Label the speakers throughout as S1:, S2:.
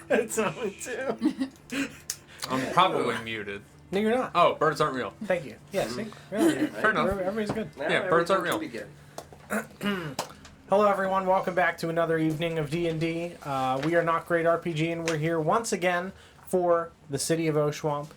S1: It's only 2.
S2: I'm probably muted.
S1: No, you're not.
S2: Oh, birds aren't real.
S1: Thank you. Yeah, see? Really?
S2: Fair enough.
S1: Everybody's good.
S2: Yeah, birds aren't real.
S1: Hello, everyone. Welcome back to another evening of D&D. We are NotGreatRPG, and we're here once again for the City of Oshuamp.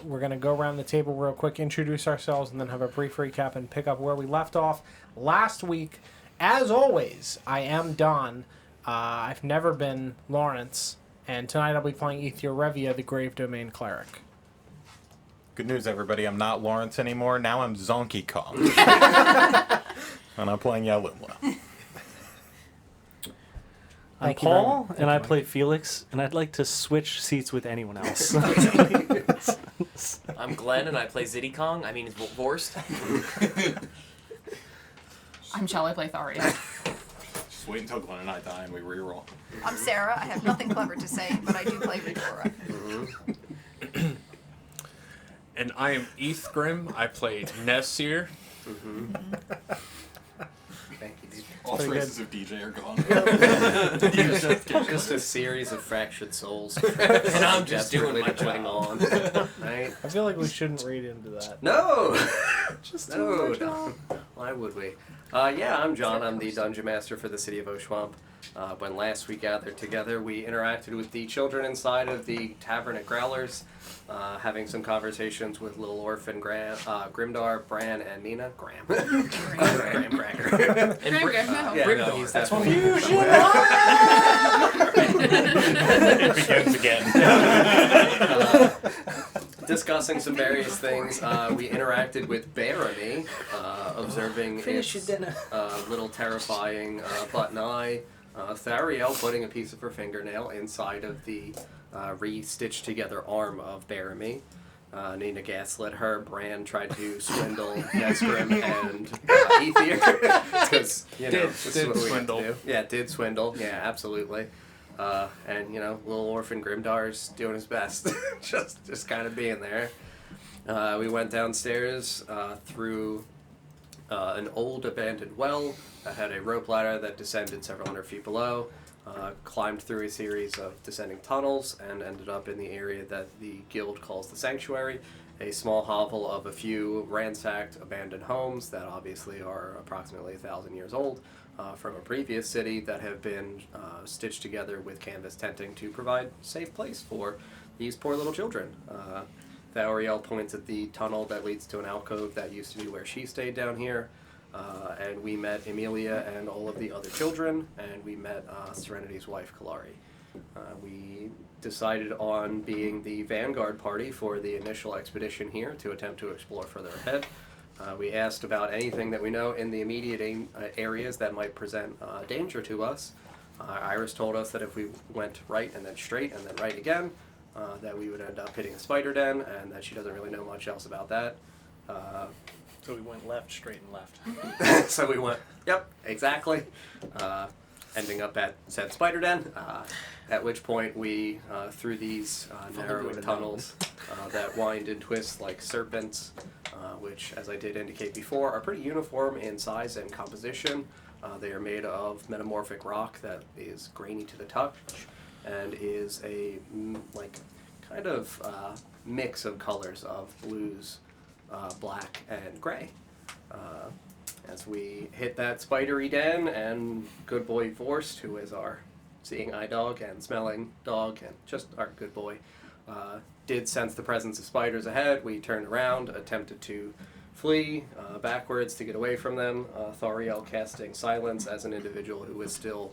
S1: We're going to go around the table real quick, introduce ourselves, and then have a brief recap and pick up where we left off last week. As always, I am Don. I've never been Lawrence, and tonight I'll be playing Ethiorevia, the Grave Domain Cleric.
S3: Good news, everybody. I'm not Lawrence anymore. Now I'm Zonky Kong. And I'm playing Yalumla.
S4: I'm Paul, and I play Felix, and I'd like to switch seats with anyone else.
S5: I'm Glenn, and I play Zitty Kong. I mean, Vorst.
S6: I'm Shell, I play Tharia.
S3: Just wait until Glenn and I die and we reroll.
S7: I'm Sarah. I have nothing clever to say, but I do play Redora.
S2: And I am Ethgrim. I play Nessir.
S3: All traces of DJ are gone.
S5: Just a series of fractured souls. And I'm just doing my job. Right?
S1: I feel like we shouldn't read into that.
S5: No! No. Why would we? I'm John. I'm the Dungeon Master for the City of Oshuamp. When last we gathered together, we interacted with the children inside of the Tavern at Growlers, having some conversations with Little Orphan Grimdar, Bran, and Mina. Graham Cracker.
S6: Graham,
S5: He's
S1: That's
S5: that
S1: one fusion.
S3: It begins again.
S5: Discussing some various things. We interacted with Barony, observing
S1: Finish
S5: its
S1: your dinner.
S5: little terrifying button eye. Thariel putting a piece of her fingernail inside of the re-stitched together arm of Baramy. Nina gaslit her. Bran tried to swindle Nesgrim and Ethier. Because, this is what we have to do. Yeah, did swindle. Yeah, absolutely. And, little orphan Grimdar's doing his best. just kind of being there. We went downstairs through an old abandoned well that had a rope ladder that descended several hundred feet below, climbed through a series of descending tunnels, and ended up in the area that the guild calls the Sanctuary, a small hovel of a few ransacked abandoned homes that obviously are approximately 1,000 years old from a previous city that have been stitched together with canvas tenting to provide a safe place for these poor little children. Thariel points at the tunnel that leads to an alcove that used to be where she stayed down here. And we met Emilia and all of the other children, and we met Serenity's wife, Kalari. We decided on being the vanguard party for the initial expedition here to attempt to explore further ahead. We asked about anything that we know in the immediate areas that might present danger to us. Iris told us that if we went right and then straight and then right again, that we would end up hitting a spider den, and that she doesn't really know much else about that.
S4: So we went left, straight, and left.
S5: So we went, yep, exactly. Ending up at said spider den, at which point we, through these narrowing tunnels that wind and twist like serpents, which, as I did indicate before, are pretty uniform in size and composition. They are made of metamorphic rock that is grainy to the touch and is a kind of mix of colors of blues, black, and gray. As we hit that spidery den, and good boy Vorst, who is our seeing eye dog and smelling dog and just our good boy, did sense the presence of spiders ahead. We turned around, attempted to flee backwards to get away from them. Thariel casting silence as an individual who was still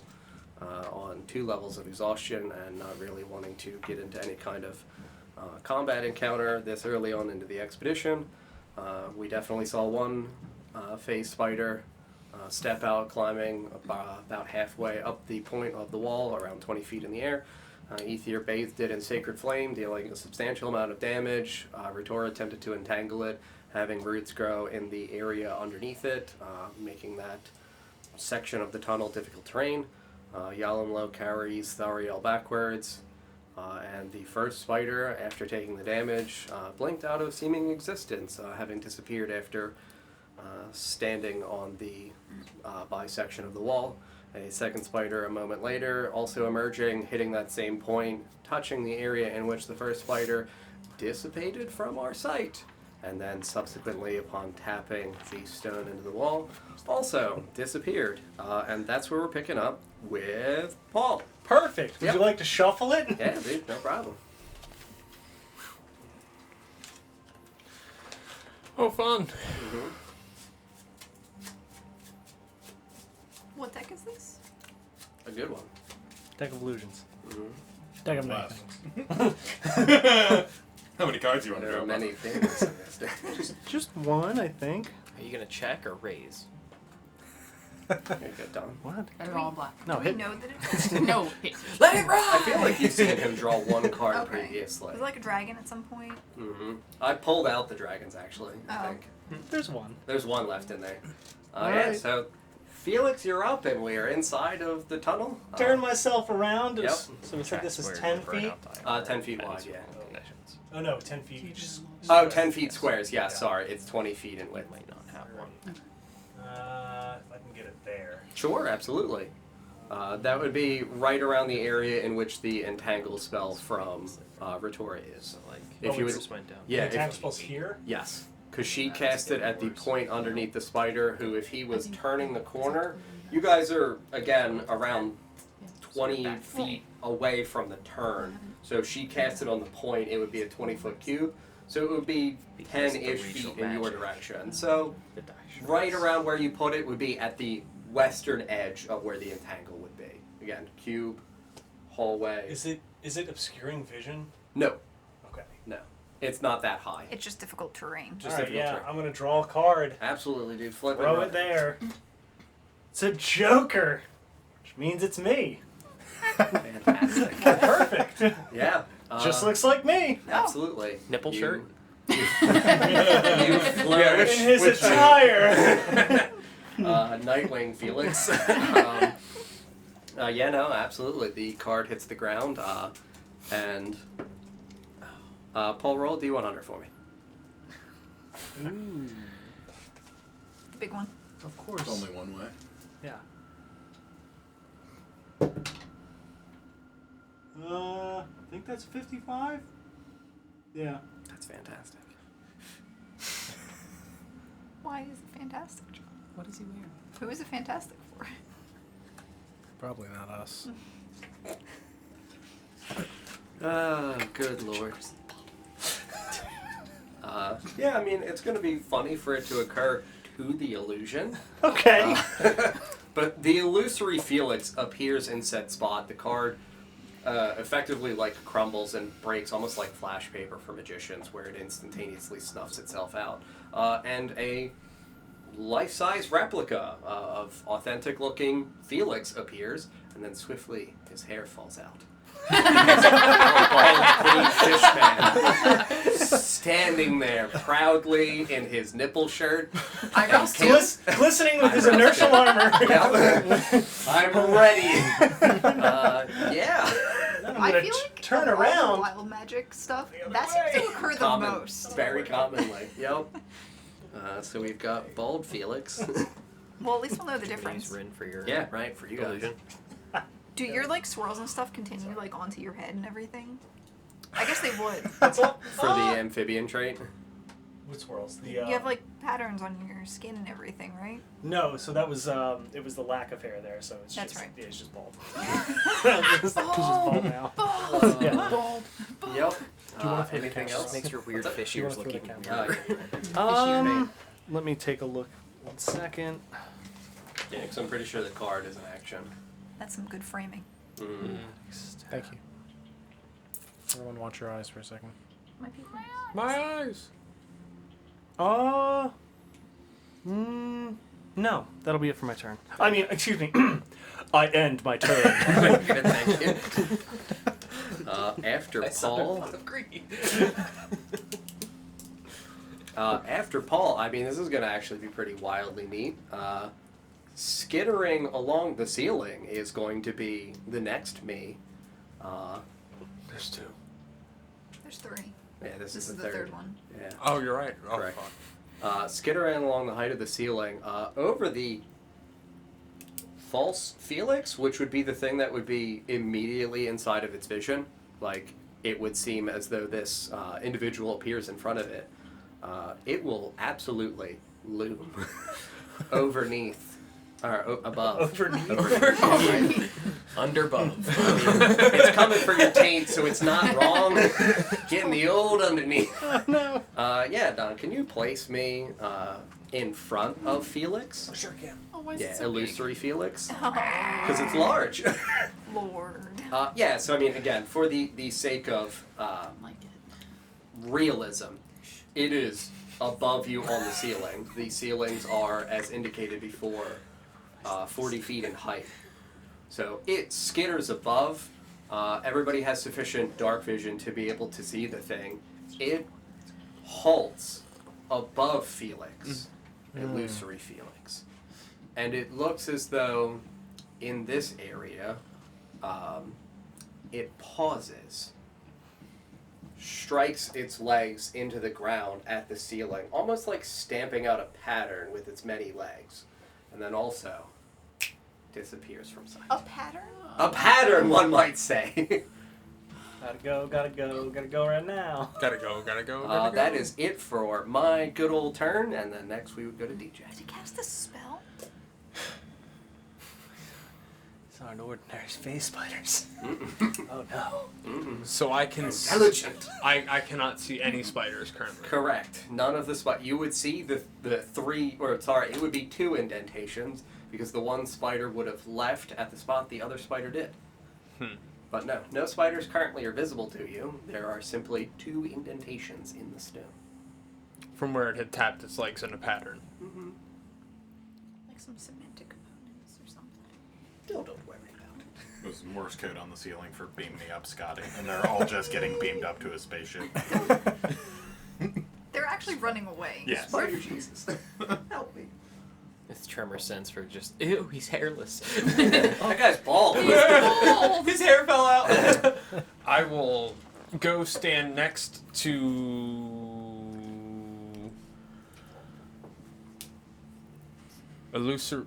S5: on 2 levels of exhaustion and not really wanting to get into any kind of combat encounter this early on into the expedition. We definitely saw one phase spider step out, climbing about halfway up the point of the wall, around 20 feet in the air. Ethier bathed it in sacred flame, dealing a substantial amount of damage. Redora attempted to entangle it, having roots grow in the area underneath it, making that section of the tunnel difficult terrain. Yalumlo carries Thariel backwards. And the first spider, after taking the damage, blinked out of seeming existence, having disappeared after standing on the bisection of the wall. A second spider a moment later, also emerging, hitting that same point, touching the area in which the first spider dissipated from our sight. And then subsequently, upon tapping the stone into the wall, also disappeared. And that's where we're picking up with Paul.
S4: Perfect. Would
S5: Yep.
S4: you like to shuffle it?
S5: Yeah, dude, no problem.
S2: Oh, fun.
S7: What deck is this?
S5: A good one.
S4: Deck of illusions.
S1: Deck of
S3: Wow.
S1: things.
S3: How many cards do you want to
S5: There are
S3: draw?
S5: many things in this deck.
S4: Just one, I think.
S8: Are you gonna check or raise?
S5: Here you go, Don.
S4: What?
S6: They're all black.
S4: No,
S7: Do we
S4: hit.
S7: know that it's
S6: No, hit.
S8: Let it ride!
S5: I feel like you've seen him draw one card
S7: okay?
S5: previously.
S7: Was it like a dragon at some point?
S5: I pulled out the dragons, actually, I
S7: Oh.
S5: think.
S4: There's one.
S5: There's one left in there. Yeah,
S4: Alright.
S5: so Felix, you're up, and we are inside of the tunnel.
S4: Turn myself around.
S5: Yep.
S4: So we said this is
S8: Where
S4: 10
S8: you burn
S4: feet?
S8: out
S5: 10 feet wide, yeah.
S8: Conditions.
S4: Oh no, 10 feet each.
S5: Oh, 10 feet squares, yeah, sorry. It's 20 feet in width.
S8: Might not have one.
S4: If I can get it there.
S5: Sure, absolutely. That would be right around the area in which the entangle spell from Retoria is.
S8: So like,
S5: If you would,
S8: just went down.
S5: yeah,
S4: The attack
S5: if,
S4: spell's here?
S5: yes, because she cast it at the point underneath the spider. Who, if he was turning the corner, you guys are again around 20 feet away from the turn. So if she cast it on the point, it would be a 20-foot cube. So it would be
S8: Because the
S5: 10-ish
S8: reach
S5: feet
S8: will
S5: in your
S8: match it.
S5: direction. So
S8: The die
S5: right
S8: shreds.
S5: around where you put it would be at the western edge of where the entangle would be. Again, cube, hallway.
S4: Is it obscuring vision?
S5: No,
S4: Okay.
S5: no. It's not that high.
S7: It's just difficult terrain.
S5: Just
S4: Alright,
S5: difficult
S4: yeah,
S5: terrain.
S4: I'm gonna draw a card.
S5: Absolutely, dude. Flip
S4: Throw
S5: it.
S4: it there. It's a Joker, which means it's me.
S5: Fantastic.
S4: Perfect.
S5: Yeah.
S4: Just looks like me.
S5: Absolutely.
S8: Nipple
S5: You-
S8: shirt?
S5: You flourish
S4: In his
S5: with the-
S4: attire.
S5: Nightwing Felix. Yeah, no, absolutely. The card hits the ground, and Paul, roll a D100 for me.
S7: The big one.
S4: Of course.
S3: There's only one way.
S4: Yeah. I think that's 55. Yeah.
S5: That's fantastic.
S7: Why is it fantastic, John?
S6: What is he wearing?
S7: Who is it fantastic for?
S1: Probably not us.
S5: Oh, good lord. Yeah, I mean, it's going to be funny for it to occur to the illusion.
S4: Okay.
S5: But the illusory Felix appears in said spot. The card effectively like crumbles and breaks almost like flash paper for magicians, where it instantaneously snuffs itself out. And a life-size replica of authentic-looking Felix appears, and then swiftly his hair falls out. Fishman standing there proudly in his nipple shirt.
S6: Eyebrows too.
S4: Glistening with his inertial armor.
S5: Yeah. I'm ready. Yeah.
S4: Then I'm
S7: I
S4: gonna
S7: feel like
S4: turn
S7: of all the
S4: around.
S7: wild magic stuff,
S4: The other
S7: that seems to
S4: way.
S7: occur the
S5: Common.
S7: most.
S5: Very commonly. Yep. So we've got bald Felix.
S7: Well, at least we'll know the
S8: Use
S7: difference.
S8: Rin for your
S5: Yeah, right, for you guys.
S8: illusion.
S7: Do your like swirls and stuff continue like onto your head and everything? I guess they would.
S4: What's up?
S5: For the amphibian trait.
S4: What swirls? The
S7: You have like patterns on your skin and everything, right?
S4: no. So that was it was the lack of hair there. So it's
S7: That's
S4: just
S7: right.
S4: yeah, it's just bald. It's just bald now.
S7: Bald.
S4: Yeah.
S7: Bald.
S5: Yep.
S1: you wanna flip
S5: Anything
S1: the
S5: else?
S8: Makes your weird
S5: What's that?
S8: fish
S1: You
S8: ears
S1: wanna
S8: look
S1: throw the
S8: even
S1: camera?
S8: weirder.
S4: Let me take a look. 1 second.
S5: Yeah, because I'm pretty sure the card is an action.
S7: That's some good framing.
S1: Thank you. Everyone watch your eyes for a second.
S7: My people.
S2: My eyes.
S4: No, that'll be it for my turn. I mean, excuse me. I end my turn.
S5: Good, thank you. After Paul. After Paul, I mean, this is going to actually be pretty wildly neat. Skittering along the ceiling is going to be the next me.
S2: There's two.
S7: There's 3.
S5: Yeah, this
S7: This
S5: is
S7: is
S5: the
S7: the third one.
S5: Yeah.
S2: Oh, you're right. Oh,
S5: Correct.
S2: fuck.
S5: Skittering along the height of the ceiling, over the false Felix, which would be the thing that would be immediately inside of its vision. Like, it would seem as though this individual appears in front of it. It will absolutely loom overneath, or above.
S8: Underbove.
S5: It's coming for your taint, so it's not wrong. Getting the old underneath.
S4: No.
S5: Yeah, Don, can you place me in front of Felix?
S1: Sure can.
S6: Oh, why is
S5: Yeah,
S6: it so
S5: illusory Felix.
S7: Oh,
S5: Because it's large.
S7: Lord.
S5: Yeah, so I mean, again, for the sake of
S6: big? I don't like it.
S5: realism, it is above you on the ceiling. The ceilings are, as indicated before, 40 feet in height. So it skitters above. Everybody has sufficient dark vision to be able to see the thing. It halts above Felix, illusory Felix. And it looks as though in this area, it pauses, strikes its legs into the ground at the ceiling, almost like stamping out a pattern with its many legs, and then also disappears from sight.
S7: A pattern?
S5: A pattern, one might say.
S4: Gotta go right now.
S2: Gotta go.
S5: That is it for my good old turn, and then next we would go to DJ.
S7: Did he cast a spell?
S4: These aren't ordinary space spiders. Oh no.
S2: So I can.
S5: Intelligent.
S2: I cannot see any spiders currently.
S5: Correct. None of the spot. You would see the three, or sorry, it would be 2 indentations because the one spider would have left at the spot the other spider did. But no spiders currently are visible to you. There are simply 2 indentations in the stone.
S2: From where it had tapped its legs in a pattern.
S7: Like some semantic components or something.
S5: Don't worry about it.
S3: It was Morse code on the ceiling for beam me up, Scotty. And they're all just getting beamed up to a spaceship.
S7: They're actually running away.
S3: Yes.
S5: Spider Jesus. Help me.
S8: It's tremor sense for just, ew, he's hairless.
S5: That guy's bald.
S8: His hair fell out.
S2: I will go stand next to illusory.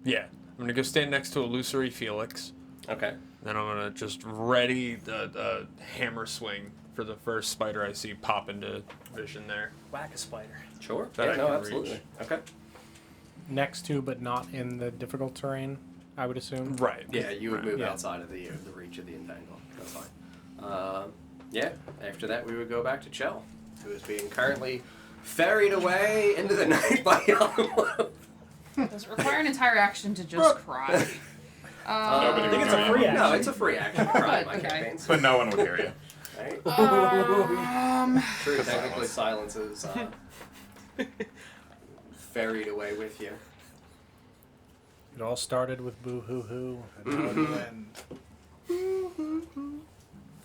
S2: Yeah, I'm gonna go stand next to illusory Felix.
S5: Okay.
S2: Then I'm gonna just ready the hammer swing for the first spider I see pop into vision there.
S4: Whack a spider.
S5: Sure.
S2: That
S5: Yeah,
S2: I
S5: no,
S2: can
S5: absolutely.
S2: reach.
S5: Okay.
S1: Next to, but not in the difficult terrain, I would assume.
S2: Right.
S5: Yeah, you would move
S1: Yeah.
S5: outside of the reach of the entangle. That's fine. Yeah, after that we would go back to Chell, who is being currently ferried away into the night by Yellow.
S6: Does it require an entire action to just cry?
S3: Nobody
S4: I think
S3: would
S4: it's a
S3: know
S4: free
S3: you.
S4: action.
S5: No, it's a free action to cry in my
S6: Okay.
S5: campaigns.
S3: But no one would hear you.
S5: Right? True, technically silence is ferried away with you.
S1: It all started with boo hoo hoo, and now it'll end.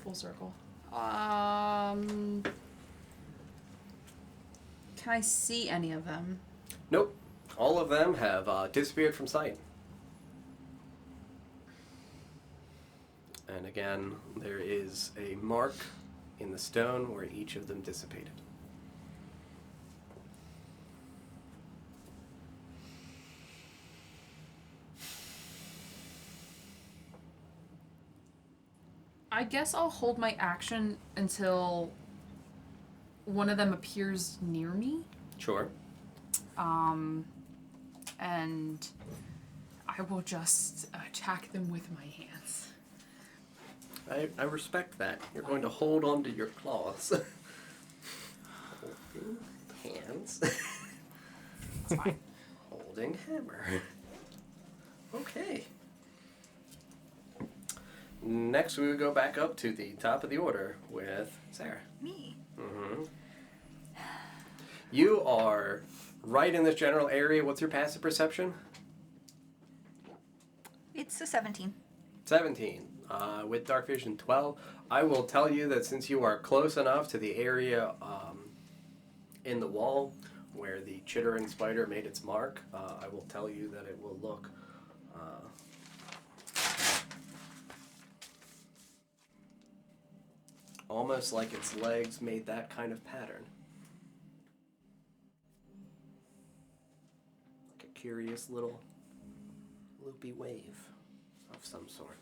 S6: Full circle. Can I see any of them?
S5: Nope. All of them have disappeared from sight. And again, there is a mark in the stone where each of them dissipated.
S6: I guess I'll hold my action until one of them appears near me.
S5: Sure.
S6: And I will just attack them with my hands.
S5: I respect that. You're going to hold on to your claws. Holding hands.
S6: It's fine.
S5: Holding hammer. Okay. Next, we would go back up to the top of the order with Sarah.
S7: Me.
S5: Mm-hmm. You are right in this general area. What's your passive perception?
S7: It's a 17.
S5: 17. With dark vision 12. I will tell you that since you are close enough to the area in the wall where the chittering spider made its mark, I will tell you that it will look almost like its legs made that kind of pattern. mysterious little loopy wave of some sort.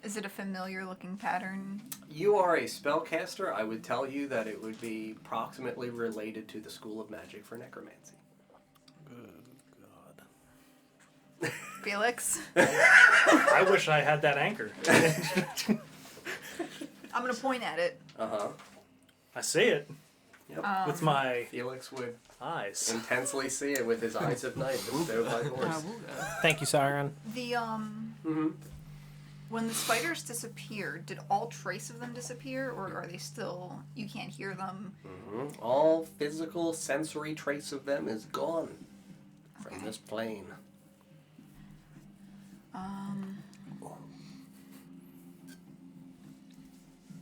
S7: Is it a familiar looking pattern?
S5: You are a spellcaster. I would tell you that it would be approximately related to the School of Magic for Necromancy.
S7: Felix?
S4: I wish I had that anchor.
S7: I'm going to point at it.
S5: Uh-huh.
S4: I see it
S5: Yep.
S4: with my
S5: Felix would
S4: eyes.
S5: intensely see it with his eyes of night bestowed by Horse.
S1: Thank you, Siren.
S7: The, when the spiders disappeared, did all trace of them disappear, or are they still, you can't hear them?
S5: All physical sensory trace of them is gone from this plane.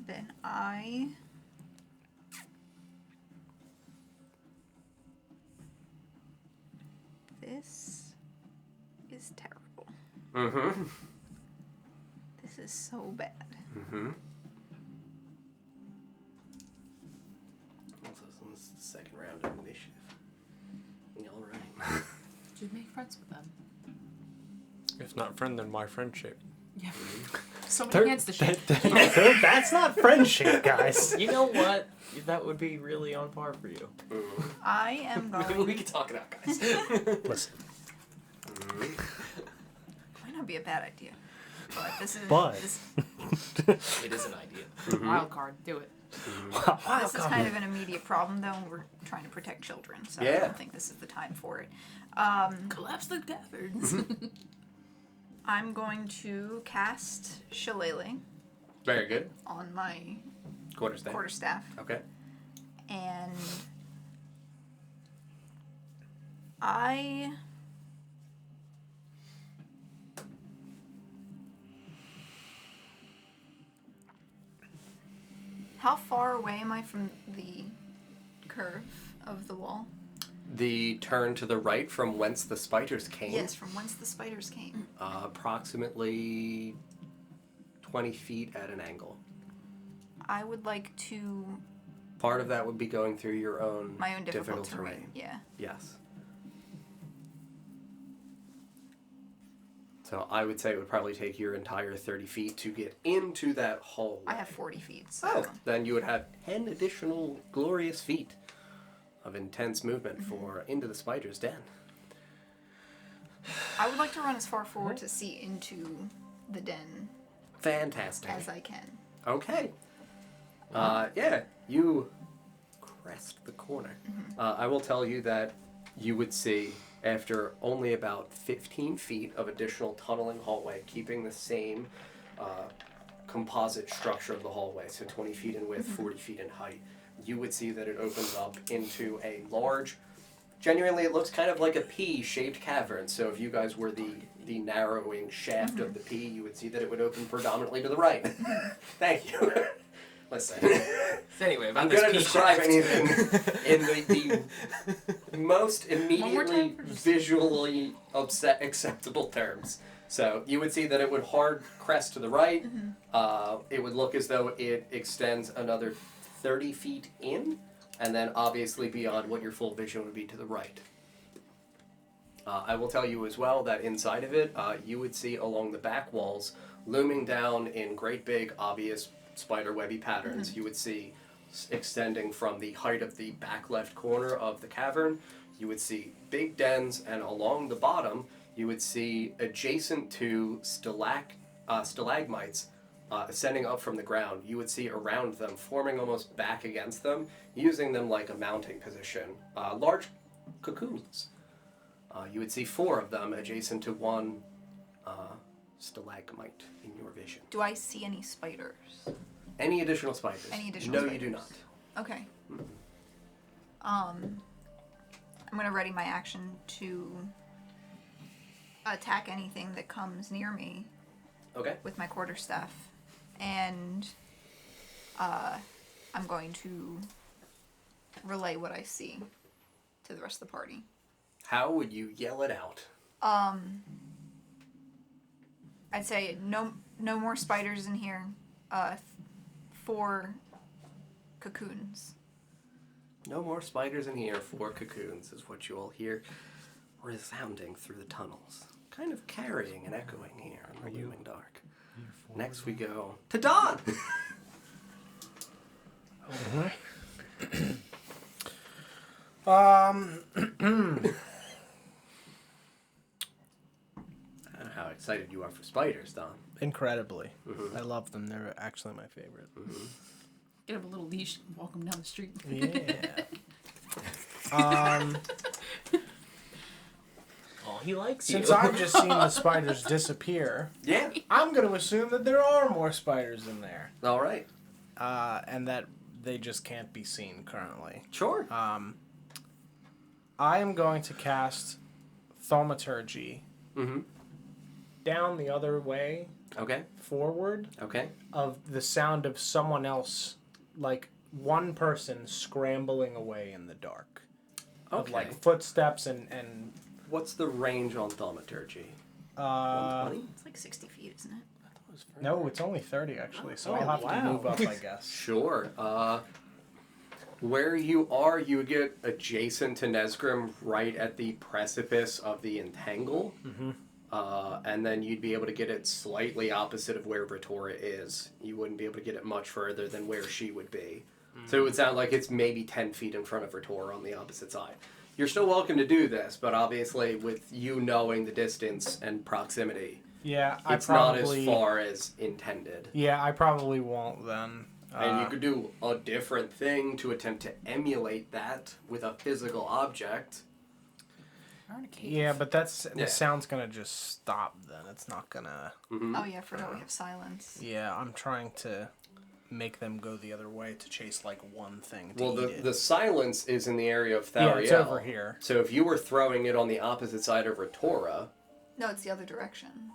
S7: Then this is terrible.
S5: Mm-hmm.
S7: This is so bad.
S5: Mm-hmm. Also, this is the second round of initiative. All right.
S6: Should make friends with them.
S2: If not friend, then why friendship?
S6: Yeah. Someone against the ship.
S4: That's not friendship, guys.
S8: You know what? That would be really on par for you.
S7: I am
S8: We
S7: going...
S8: can talk it out, guys.
S4: Listen,
S7: Might not be a bad idea. But this is...
S4: But-
S7: This,
S8: It is an idea.
S6: Wild card. Do it.
S7: this is kind of an immediate problem, though, and we're trying to protect children, so I
S5: Yeah.
S7: don't think this is the time for it.
S6: Collapse the caverns.
S7: I'm going to cast Shillelagh
S5: Very good.
S7: on my
S5: Quarterstaff.
S7: quarterstaff,
S5: Okay.
S7: and I... How far away am I from the curve of the wall?
S5: The turn to the right from whence the spiders came.
S7: Yes, from whence the spiders came.
S5: Approximately 20 feet at an angle.
S7: I would like to...
S5: Part of that would be going through your own
S7: My own difficult terrain. Yeah.
S5: Yes. So I would say it would probably take your entire 30 feet to get into that hallway.
S7: I have 40 feet, so...
S5: Oh, then you would have 10 additional glorious feet of intense movement for into the spider's den.
S7: I would like to run as far forward to see into the den
S5: Fantastic.
S7: as I can.
S5: Okay. Yeah, you crest the corner. I will tell you that you would see, after only about 15 feet of additional tunneling hallway, keeping the same composite structure of the hallway, so 20 feet in width, 40 feet in height, you would see that it opens up into a large, genuinely it looks kind of like a P-shaped cavern. So if you guys were the narrowing shaft of the P, you would see that it would open predominantly to the right. Thank you. Listen,
S8: Anyway, about
S5: I'm
S8: this
S5: going to
S8: pea
S5: describe
S8: shaft.
S5: anything in the most immediately
S6: time, please.
S5: visually acceptable terms. So you would see that it would hard crest to the right. It would look as though it extends another 30 feet in, and then obviously beyond what your full vision would be to the right. I will tell you as well that inside of it, you would see along the back walls, looming down in great big obvious spider webby patterns, you would see extending from the height of the back left corner of the cavern, you would see big dens, and along the bottom, you would see adjacent to stalagmites ascending up from the ground, you would see around them, forming almost back against them, using them like a mounting position, large cocoons. You would see 4 of them adjacent to one stalagmite in your vision.
S7: Do I see any spiders?
S5: Any additional spiders?
S7: Any additional
S5: No,
S7: spiders?
S5: you do not.
S7: Okay. I'm gonna ready my action to attack anything that comes near me
S5: Okay.
S7: with my quarterstaff, and I'm going to relay what I see to the rest of the party.
S5: How would you yell it out?
S7: I'd say no more spiders in here. 4 cocoons.
S5: No more spiders in here, 4 cocoons is what you all hear. resounding through the tunnels, kind of carrying and echoing here in the looming dark. Next we go to Dawn. How excited you are for spiders, Don.
S1: Incredibly. I love them. They're actually my favorite.
S6: Get him a little leash and walk him down the street.
S1: Yeah.
S8: Oh, he likes
S1: Since
S8: you.
S1: I've just seen the spiders disappear,
S5: Yeah.
S1: I'm going to assume that there are more spiders in there.
S5: All right.
S1: And that they just can't be seen currently.
S5: Sure.
S1: I am going to cast Thaumaturgy down the other way,
S5: Okay.
S1: forward,
S5: Okay.
S1: of the sound of someone else, like one person scrambling away in the dark. Of
S5: Okay.
S1: like footsteps and
S5: What's the range on thaumaturgy? 120?
S7: It's like 60 feet, isn't it?
S1: no, it's only 30 actually, so
S5: Oh,
S1: I'll have to
S4: wow.
S1: move up, I guess.
S5: Sure. Where you are, you would get adjacent to Nesgrim right at the precipice of the entangle. And then you'd be able to get it slightly opposite of where Vitora is. You wouldn't be able to get it much further than where she would be. So it would sound like it's maybe 10 feet in front of Vitora on the opposite side. You're still welcome to do this, but obviously with you knowing the distance and proximity,
S1: Yeah,
S5: it's not as far as intended.
S1: Yeah, I probably won't then.
S5: And you could do a different thing to attempt to emulate that with a physical object.
S6: We're in a cave.
S1: Yeah, but that's
S5: Yeah.
S1: the sound's gonna just stop. Then it's not gonna.
S7: Oh yeah, I forgot we have silence.
S1: Yeah, I'm trying to make them go the other way to chase like one thing. To
S5: Well,
S1: eat it.
S5: the silence is in the area of
S1: yeah,
S5: Thariel.
S1: it's over here.
S5: So if you were throwing it on the opposite side of Ritora,
S7: No, it's the other direction,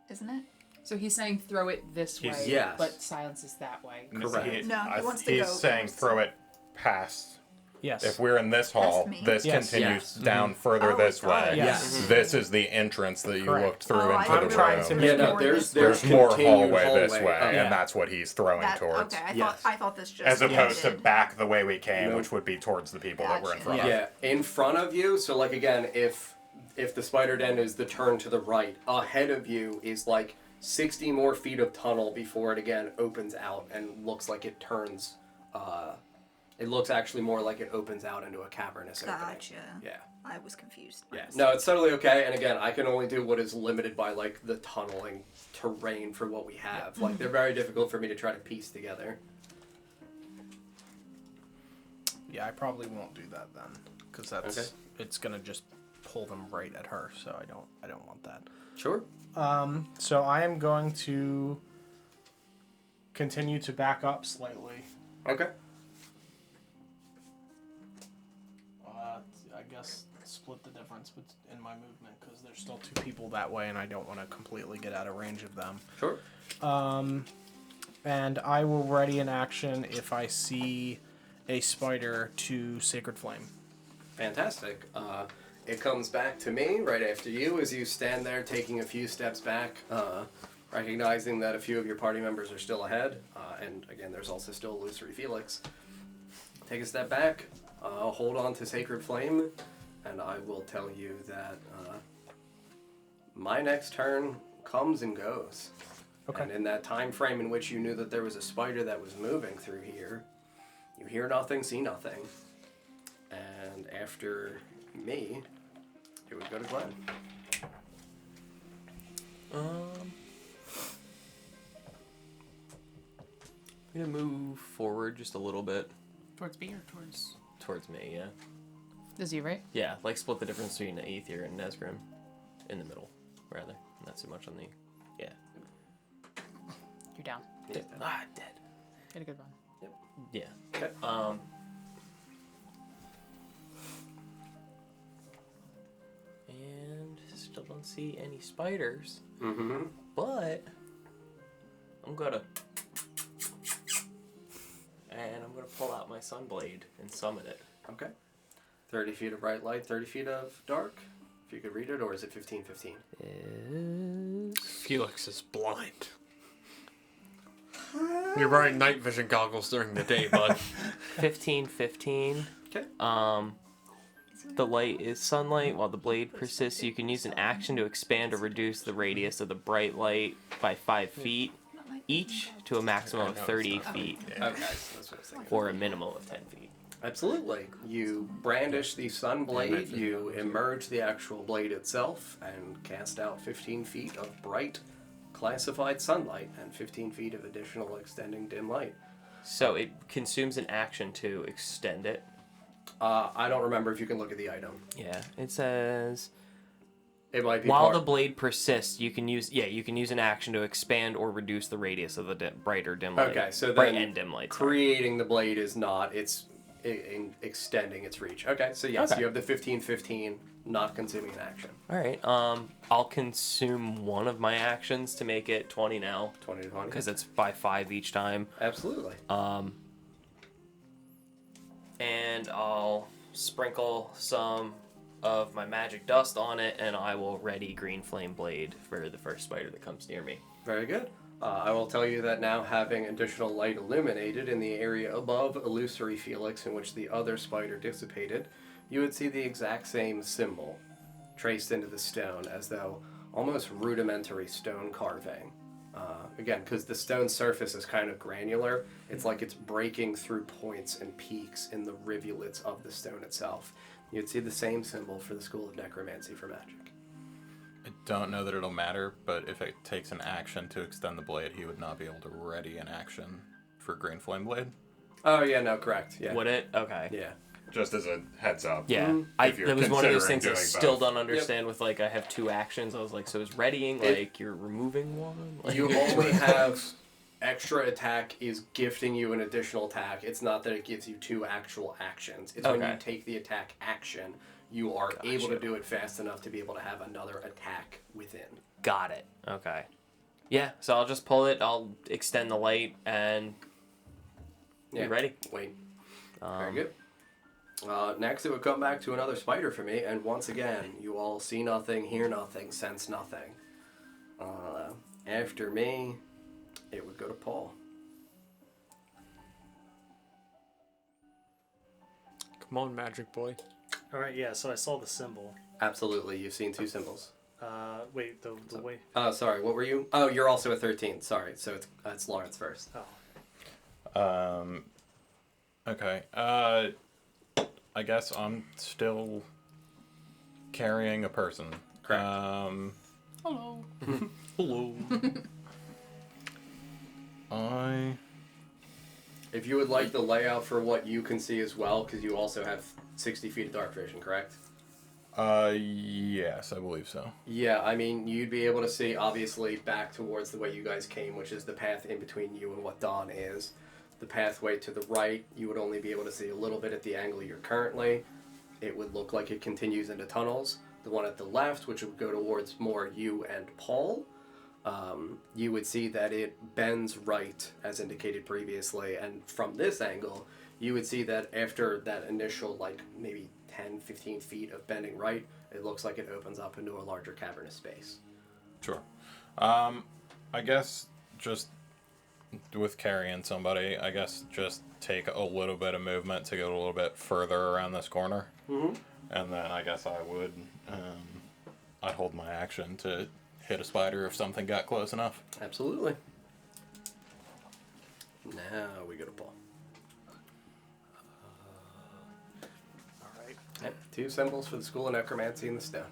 S7: isn't it?
S6: So he's saying throw it this way,
S5: Yes.
S6: but silence is that way.
S5: Correct.
S7: No, he wants to
S3: He's
S7: go
S3: saying
S7: past.
S3: throw it past.
S1: Yes.
S3: If we're in this hall,
S7: me.
S3: this
S1: Yes.
S3: continues
S5: Yes.
S3: down further
S7: Oh,
S3: this
S7: it does.
S3: way.
S1: Yes.
S3: This is the entrance that you
S1: Correct.
S3: looked through
S7: Oh, I
S3: into
S7: thought
S3: the
S7: we
S1: trying
S7: were
S1: to
S3: room.
S1: make
S5: yeah, no,
S7: more
S5: there's
S3: There's more
S5: continued
S3: hallway this way,
S5: Oh,
S1: yeah.
S3: and that's what he's throwing
S7: That,
S3: towards.
S7: okay,
S5: Yes.
S7: I thought this just
S3: As opposed to
S7: ended.
S3: back the way we came,
S5: Nope.
S3: which would be towards the people that were in
S7: Gotcha.
S3: front of.
S5: Yeah, in front of you. So like again, if the spider den is the turn to the right, ahead of you is like 60 more feet of tunnel before it again opens out and looks like it turns. It looks actually more like it opens out into a cavernous opening.
S7: Gotcha.
S5: Yeah.
S7: I was confused.
S5: Yeah. No, it's totally okay. And again, I can only do what is limited by like the tunneling terrain for what we have. Like they're very difficult for me to try to piece together.
S1: Yeah, I probably won't do that then, because that's
S5: Okay.
S1: it's gonna just pull them right at her. So I don't want that.
S5: Sure.
S1: So I am going to continue to back up slightly.
S5: Okay.
S1: I guess split the difference in my movement because there's still two people that way, and I don't want to completely get out of range of them.
S5: Sure.
S1: And I will ready an action if I see a spider to Sacred Flame.
S5: Fantastic. It comes back to me right after you as you stand there taking a few steps back, recognizing that a few of your party members are still ahead. And again, there's also still Illusory Felix. Take a step back, hold on to Sacred Flame, and I will tell you that my next turn comes and goes.
S1: Okay.
S5: And in that time frame in which you knew that there was a spider that was moving through here, you hear nothing, see nothing. And after me, it would go to Glenn.
S8: I'm gonna move forward just a little bit
S6: Towards me or towards...
S8: towards me, yeah.
S6: This is you, right?
S8: Yeah, like split the difference between Aether and Nesgrim. In the middle, rather. Not so much on the... Yeah.
S6: You're down.
S5: Yeah.
S8: Ah, dead.
S6: Get a good run.
S8: Yeah.
S5: Okay.
S8: And still don't see any spiders,
S5: Mm-hmm.
S8: but I'm gonna... And I'm gonna pull out my Sunblade and summon it.
S5: Okay. 30 feet of bright light, 30 feet of dark. If you could read it, or is it 15-15?
S2: Felix is blind. You're wearing night vision goggles during the day, bud.
S8: 15-15.
S5: Okay.
S7: Is
S8: the light is sunlight while the blade persists. You can use an action to expand or reduce the radius of the bright light by 5 feet each to a maximum of 30 feet
S5: Okay, so that's what I was thinking.
S8: or a minimum of 10 feet.
S5: Absolutely. You brandish the sun blade, you emerge the actual blade itself, and cast out 15 feet of bright, classified sunlight and 15 feet of additional extending dim light.
S8: So it consumes an action to extend it.
S5: I don't remember if you can look at the item.
S8: Yeah, it says
S5: It might be
S8: while
S5: part-
S8: the blade persists, you can use an action to expand or reduce the radius of the bright or dim light.
S5: Okay, so
S8: bright
S5: then
S8: and dim light. Sorry.
S5: creating the blade is not, it's extending its reach. Okay, so yes,
S8: Okay.
S5: you have the 15-15, not consuming an action.
S8: All right. I'll consume one of my actions to make it 20 now
S5: 20 to 20.
S8: because it's by 5 each time.
S5: Absolutely.
S8: And I'll sprinkle some of my magic dust on it, and I will ready green flame blade for the first spider that comes near me.
S5: Very good. I will tell you that now having additional light illuminated in the area above Illusory Felix in which the other spider dissipated, you would see the exact same symbol traced into the stone as though almost rudimentary stone carving. Again, because the stone surface is kind of granular, it's like it's breaking through points and peaks in the rivulets of the stone itself. You'd see the same symbol for the School of Necromancy for magic.
S3: I don't know that it'll matter, but if it takes an action to extend the blade, he would not be able to ready an action for Green Flame Blade.
S5: Oh, yeah, no, correct. Yeah.
S8: Would it? Okay.
S5: Yeah.
S2: Just as a heads up.
S8: Yeah,
S2: If you're
S8: that was one of those
S2: considering
S8: things I
S2: doing
S8: still
S2: both.
S8: don't understand. With like, I have 2 actions. I was like, so is readying like you're removing one? Like,
S5: You only have extra attack is gifting you an additional attack. It's not that it gives you 2 actual actions. It's when you
S8: Okay.
S5: take the attack action, you are able to do it fast enough to be able to have another attack within.
S8: Got it. Okay. Yeah, so I'll just pull it. I'll extend the light and
S5: Yeah.
S8: be ready.
S5: Wait. Very good. Next, it would come back to another spider for me, and once again, you all see nothing, hear nothing, sense nothing. After me, it would go to Paul.
S2: Come on, magic boy.
S4: All right, yeah. So I saw the symbol.
S5: Absolutely, you've seen 2 symbols.
S4: Wait, the way.
S5: Oh, sorry, what were you? Oh, you're also a 13. Sorry, so it's Lawrence first.
S4: Oh.
S3: Okay. I guess I'm still carrying a person.
S5: Correct.
S6: Hello.
S3: Hello.
S5: If you would like the layout for what you can see as well, because you also have 60 feet of dark vision, correct?
S3: Yes, I believe so.
S5: Yeah, I mean, you'd be able to see, obviously, back towards the way you guys came, which is the path in between you and what dawn is. The pathway to the right, you would only be able to see a little bit at the angle you're currently. It would look like it continues into tunnels. The one at the left, which would go towards more you and Paul, you would see that it bends right, as indicated previously, and from this angle, you would see that after that initial, like, maybe 10, 15 feet of bending right, it looks like it opens up into a larger cavernous space.
S3: Sure. I guess just with carrying somebody, I guess just take a little bit of movement to go a little bit further around this corner.
S5: Mm-hmm.
S3: And then I guess I would, I'd hold my action to hit a spider if something got close enough.
S5: Absolutely. Now we go to Paul.
S4: All right.
S5: Yep, 2 symbols for the School of Necromancy in the stone.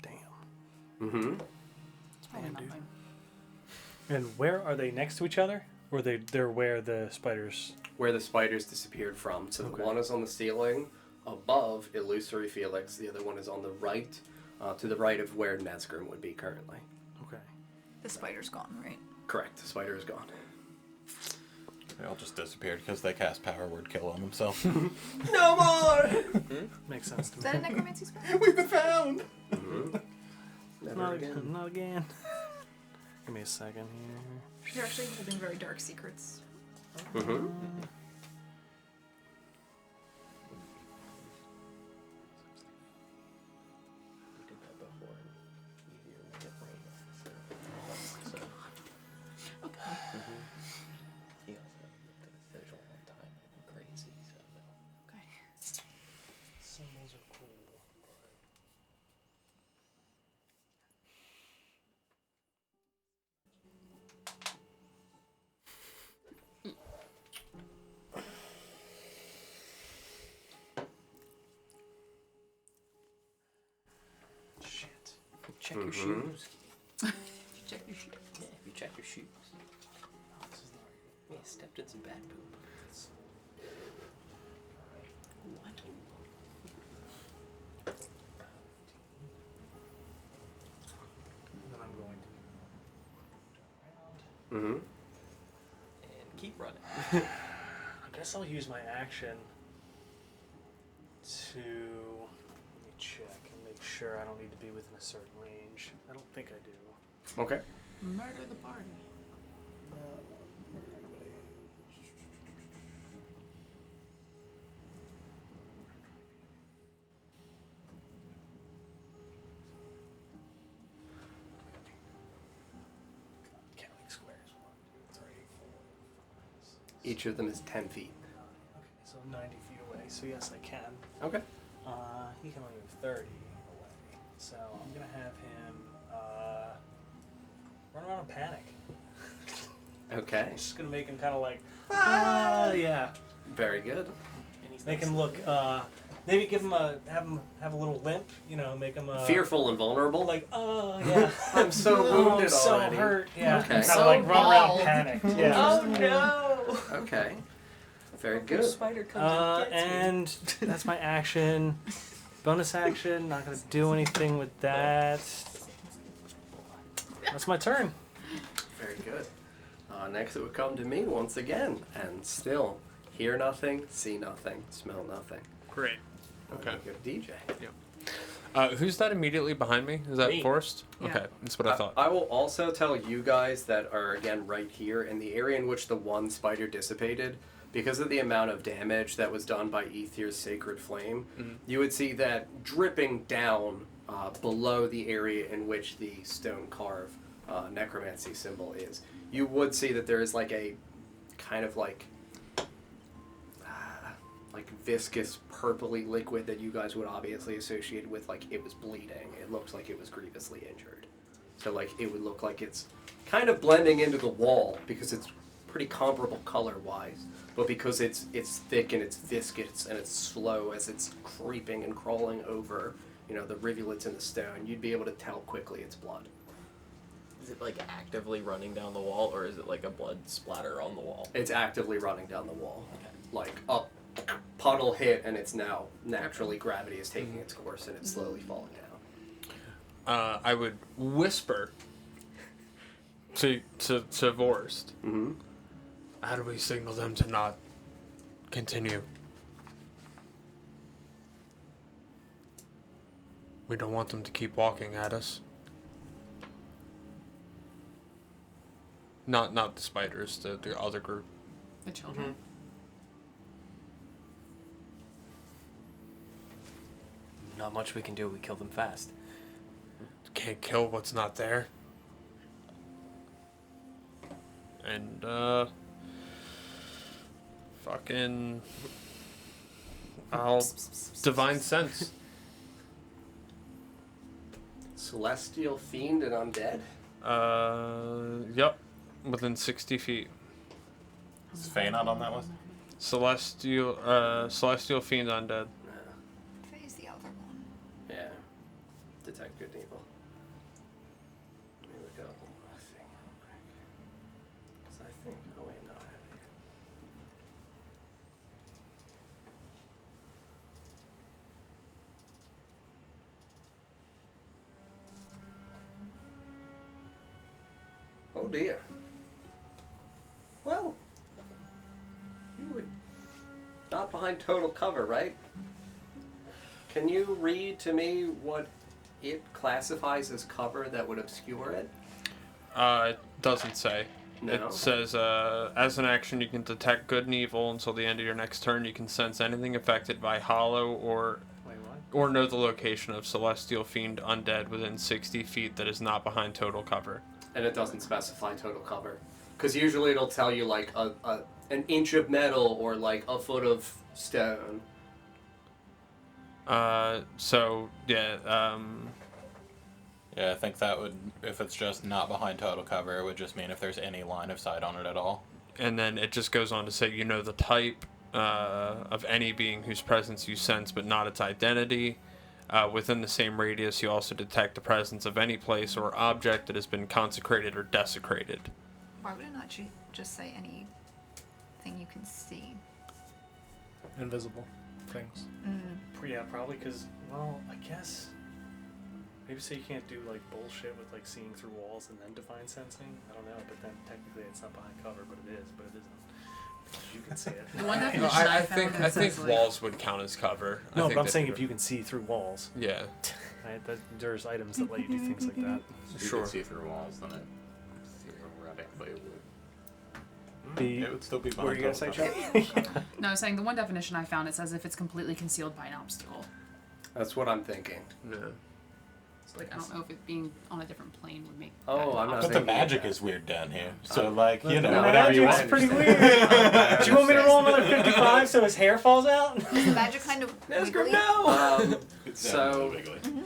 S4: Damn.
S5: Mm-hmm.
S6: It's probably nothing.
S4: And where are they next to each other, or they're where the spiders?
S5: Where the spiders disappeared from. So
S4: Okay.
S5: the one is on the ceiling above Illusory Felix. The other one is on the right, to the right of where Nesgrim would be currently.
S4: Okay.
S7: The spider's gone, right?
S5: Correct. The spider is gone.
S3: They all just disappeared because they cast Power Word Kill on themselves.
S5: No more!
S4: Makes sense to
S7: Is
S4: me.
S7: that a necromancy spell?
S3: We've been found!
S5: Mm-hmm. Never
S4: Not
S5: again.
S4: again. Not again. Give me a second here.
S7: They're actually holding very dark secrets.
S5: Mm-hmm.
S8: We did that before. You made it rain. So. He also did a visual one time. Crazy. So.
S7: Okay.
S8: Check your shoes.
S6: Check your shoes.
S8: Yeah, if you check your shoes. Yeah, stepped in some bad poop. What?
S4: Then I'm going to
S5: Mm-hmm.
S8: And keep running.
S4: I guess I'll use my action to let me check and make sure I don't need to be within a certain range. I don't think I do.
S5: Okay.
S6: Murder the party.
S4: Counting squares. 1, 2, 3, 4, 5, 6.
S5: Each of them is 10 feet.
S4: Okay, so 90 feet away. So yes, I can.
S5: Okay.
S4: He can only move 30 away. So I'm gonna have him run around and panic.
S5: Okay.
S4: I'm just gonna make him kind of like, yeah.
S5: Very good.
S4: Make him look. Maybe give him have a little limp. You know, make him
S5: Fearful and vulnerable.
S4: like, oh yeah.
S5: I'm so wounded
S4: I'm so
S5: already.
S4: hurt. Yeah.
S5: Okay.
S4: Kind
S6: So
S4: of like run around
S6: bald.
S4: panicked. Yeah.
S8: Oh no!
S5: Okay. Very
S8: The
S5: good.
S8: spider comes and gets me.
S4: And that's my action. Bonus action. Not gonna do anything with that. That's my turn.
S5: Very good. Next it would come to me once again, and still hear nothing, see nothing, smell nothing.
S2: Great. Okay.
S5: Go to DJ.
S2: Who's that immediately behind me? Is that
S4: Me.
S2: Forrest?
S6: Yeah.
S2: Okay, that's what I thought.
S5: I will also tell you guys that are again right here in the area in which the one spider dissipated. Because of the amount of damage that was done by Aethir's sacred flame, you would see that dripping down below the area in which the stone carve necromancy symbol is. You would see that there is like a kind of like viscous purpley liquid that you guys would obviously associate with like it was bleeding. It looks like it was grievously injured. So like it would look like it's kind of blending into the wall because it's pretty comparable color-wise, but because it's thick and it's viscous and it's slow as it's creeping and crawling over, you know, the rivulets in the stone, you'd be able to tell quickly it's blood.
S8: Is it like actively running down the wall, or is it like a blood splatter on the wall?
S5: It's actively running down the wall.
S8: Okay.
S5: Like a puddle hit and it's now naturally gravity is taking its course and it's slowly falling down.
S2: I would whisper to Vorst.
S5: Mm-hmm.
S2: How do we signal them to not continue? We don't want them to keep walking at us. Not the spiders, the other group.
S6: The children.
S8: Not much we can do. We kill them fast.
S2: Can't kill what's not there. And fucking I'll divine sense.
S5: Celestial fiend and undead.
S2: Yep, within 60 feet.
S3: Is Faye not on that list?
S2: Celestial fiend undead.
S7: Faye's the other one.
S5: Yeah. Detect good and evil. Let me look up a thing real quick. 'Cause I think. Oh, wait, no, I have it here. Oh, dear. Well, you would. Not behind total cover, right? Can you read to me what it classifies as cover that would obscure it?
S2: It doesn't say.
S5: No.
S2: It says, as an action, you can detect good and evil until the end of your next turn. You can sense anything affected by hollow or
S4: Wait, what?
S2: or know the location of celestial fiend undead within 60 feet that is not behind total cover.
S5: And it doesn't specify total cover. Because usually it'll tell you like an inch of metal or like a foot of stone.
S2: So yeah,
S3: Yeah, I think that would, if it's just not behind total cover, it would just mean if there's any line of sight on it at all.
S2: and then it just goes on to say, you know, the type of any being whose presence you sense, but not its identity. Within the same radius, you also detect the presence of any place or object that has been consecrated or desecrated.
S7: Why would it not just say anything you can see?
S1: Invisible things.
S4: Yeah, probably because, well, I guess maybe say you can't do like bullshit with like seeing through walls and then divine sensing. I don't know, but then technically it's not behind cover, but it isn't. You can see it.
S6: The one definition
S2: I
S6: found
S2: think
S6: says, like,
S2: walls would count as cover.
S4: No,
S2: think
S4: but I'm
S2: that
S4: saying
S2: would-
S4: if you can see through walls,
S2: Yeah.
S4: right? There's items that let you do things like that.
S3: If you
S2: Sure.
S3: could see through walls, then it theoretically would.
S4: The
S3: It would still be
S4: what were
S3: behind
S4: you gonna say,
S3: cover.
S4: Chuck?
S6: No, I was saying the one definition I found, it says if it's completely concealed by an obstacle.
S5: That's what I'm thinking.
S2: Yeah.
S6: So, like, I don't know if it being on a different plane would make.
S5: Oh,
S6: that an
S5: I'm not
S3: But
S6: obstacle.
S3: the
S5: thinking
S3: magic
S5: that.
S3: is weird down here. So, like, you know,
S4: The
S3: whatever you
S4: magic's
S3: want.
S4: pretty weird. Do you want me to roll another 55 so his hair falls out?
S7: Is the magic kind of wiggly?
S3: It's
S5: So,
S3: definitely wiggly.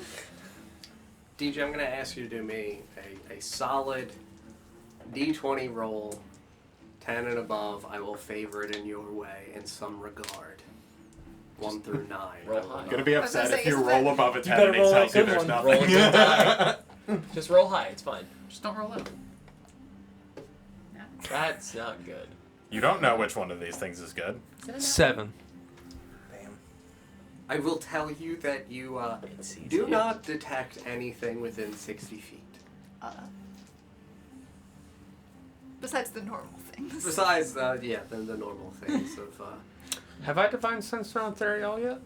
S5: DJ, I'm going to ask you to do me a solid D20 roll, 10 and above. I will favor it in your way in some regard. 1 through 9.
S9: roll
S5: I will
S9: high.
S5: not.
S3: Gonna be
S7: I was gonna
S3: upset
S7: say,
S3: if you
S7: isn't
S3: roll
S7: that-
S3: above a
S4: You
S3: 10
S4: better
S3: and he
S4: roll a
S3: tells you
S4: good
S3: there's
S4: one.
S3: nothing.
S9: Roll a good die. Just roll high. It's fine.
S6: Just don't roll it. Yeah.
S9: That's not good.
S3: You don't know which one of these things is good.
S2: 7.
S5: I will tell you that you
S9: It's easy.
S5: do not detect anything within 60 feet.
S7: Besides the normal things.
S5: Besides, the normal things of,
S2: Have I divine sense around Theriel yet?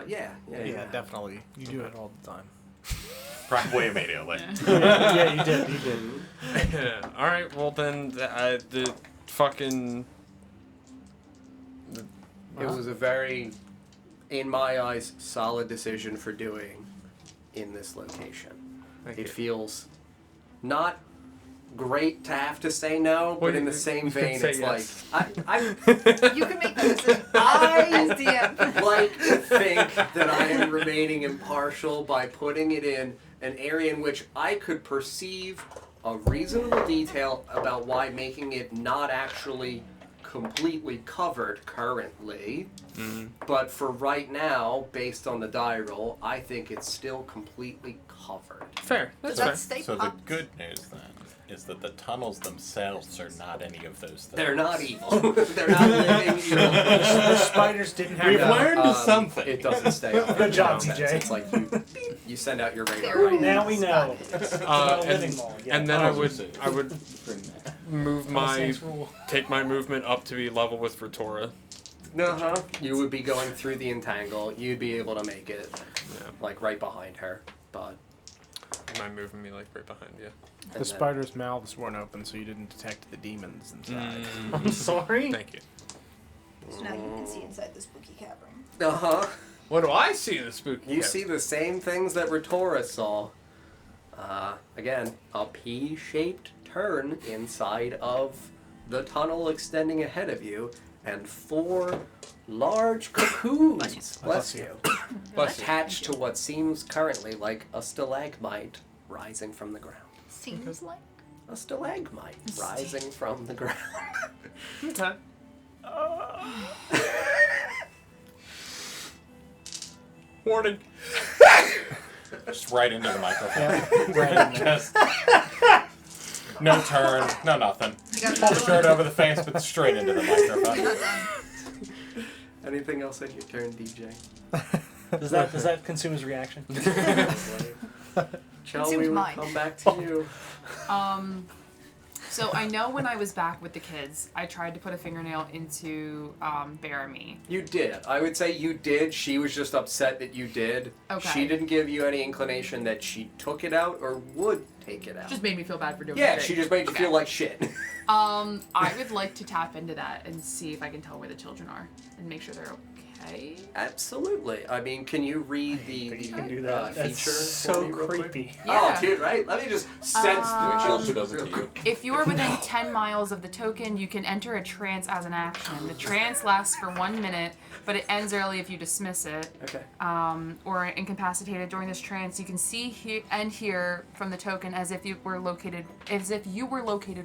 S5: yeah.
S1: Definitely. You do it all the time.
S3: Probably immediately.
S4: Yeah, you did.
S2: Yeah. All right. Well, then the fucking.
S5: It was a very, in my eyes, solid decision for doing in this location.
S2: Thank
S5: It
S2: you.
S5: feels not great to have to say no, but
S2: Well,
S5: in the
S2: you-
S5: same
S2: you could
S5: vein,
S2: say
S5: it's
S2: yes.
S5: like I
S7: You can make that decision as DM.
S5: like to think that I am remaining impartial by putting it in an area in which I could perceive a reasonable detail about why making it not actually completely covered currently. But for right now, based on the die roll, I think it's still completely covered.
S2: Fair.
S7: Does
S2: That's
S7: that
S2: fair.
S7: stay
S3: So the
S7: popped?
S3: good news then is that the tunnels themselves are not any of those things.
S5: They're not evil. They're not living evil.
S1: The spiders didn't have
S3: We've
S1: that.
S3: learned something.
S5: It doesn't stay on.
S4: Good job,
S5: Sense.
S4: TJ.
S5: It's like you send out your radar.
S7: There.
S5: right
S4: Now we know. Not a living
S2: And,
S4: wall. Yeah.
S2: and then
S3: I
S2: I
S3: was
S2: would
S3: gonna say.
S2: move my
S4: Saints rule.
S2: take my movement up to be level with Retora.
S5: You would be going through the entangle. You'd be able to make it,
S2: Yeah.
S5: like right behind her. But
S2: Am I moving me like right behind you?
S1: The
S5: and
S1: spiders' mouths weren't open, so you didn't detect the demons inside.
S4: I'm sorry.
S2: Thank you.
S7: So now you can see inside the spooky cavern.
S5: then-
S2: What do I see in the spooky?
S5: You see the same things that Retora saw. Again, a P-shaped turn inside of the tunnel extending ahead of you, and 4 large cocoons, bless you, attached to what seems currently like a stalagmite rising from the ground.
S7: Seems like.
S5: A stalagmite rising from the ground.
S2: Okay. Warning.
S3: Just right into the microphone.
S1: Yeah, right in there.
S3: Just no turn, no nothing.
S7: You got
S3: Pull the
S7: another
S3: shirt
S7: one?
S3: over the face, but straight into the microphone.
S7: Not done.
S5: Anything else on your turn, DJ?
S4: Does that consume his reaction?
S5: Shall
S7: Consumes
S5: we
S7: mine.
S5: come back to you?
S6: So I know when I was back with the kids, I tried to put a fingernail into Baramy.
S5: You did. I would say you did. She was just upset that you did.
S6: Okay.
S5: She didn't give you any inclination that she took it out or would take it out.
S6: Just made me feel bad for doing
S5: yeah,
S6: it.
S5: she just made you
S6: Okay.
S5: feel like shit.
S6: I would like to tap into that and see if I can tell where the children are and make sure they're okay.
S5: Absolutely. I mean, can you read the
S4: You can do that.
S5: feature
S4: That's
S5: for
S4: so
S5: me real quick?
S4: creepy.
S6: Yeah.
S5: Oh, dude, right? Let me just sense the
S9: Chelsea does it to you.
S6: If you are within 10 miles of the token, you can enter a trance as an action. The trance lasts for 1 minute, but it ends early if you dismiss it.
S5: Okay.
S6: Or incapacitated during this trance. You can see and hear from the token as if you were located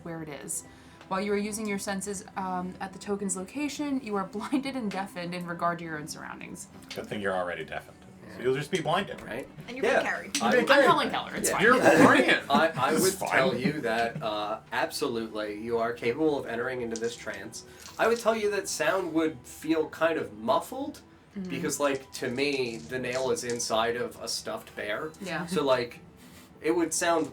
S6: where it is. While you are using your senses at the token's location, you are blinded and deafened in regard to your own surroundings.
S3: Good thing you're already deafened. So you'll just be blinded.
S5: right?
S7: And you're being carried.
S6: I'm Helen Keller. It's
S5: Yeah.
S6: fine.
S2: You're brilliant.
S5: I would
S3: fine.
S5: tell you that absolutely you are capable of entering into this trance. I would tell you that sound would feel kind of muffled because, like, to me, the nail is inside of a stuffed bear.
S6: Yeah.
S5: So, like, it would sound,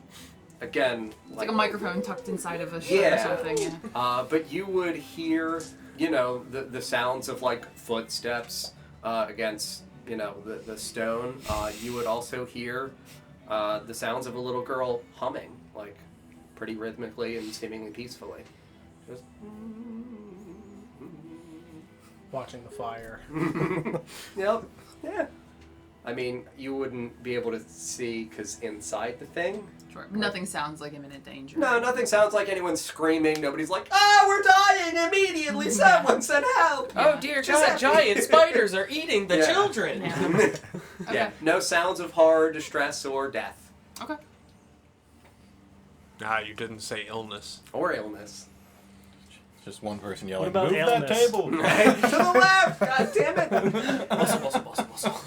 S5: again,
S6: It's like a microphone tucked inside of a shirt
S5: Yeah.
S6: or something. Yeah.
S5: But you would hear, you know, the sounds of, like, footsteps against, you know, the stone. You would also hear the sounds of a little girl humming, like, pretty rhythmically and seemingly peacefully. Just...
S1: Watching the fire.
S5: Yep. Yeah. I mean, you wouldn't be able to see because inside the thing.
S6: Sure. Nothing sounds like imminent danger.
S5: No, nothing sounds like anyone screaming. Nobody's like, "Ah, we're dying immediately! Someone send help!"
S8: Oh dear
S5: Just
S8: God! Giant spiders are eating the
S5: Yeah.
S8: children.
S6: Yeah.
S5: Yeah. No sounds of horror, distress, or death,
S6: Okay.
S2: You didn't say illness.
S5: or illness.
S3: Just one person yelling,
S4: about
S3: "Move that
S4: illness?"
S3: table!"
S5: To the left! God damn it!
S9: Bustle.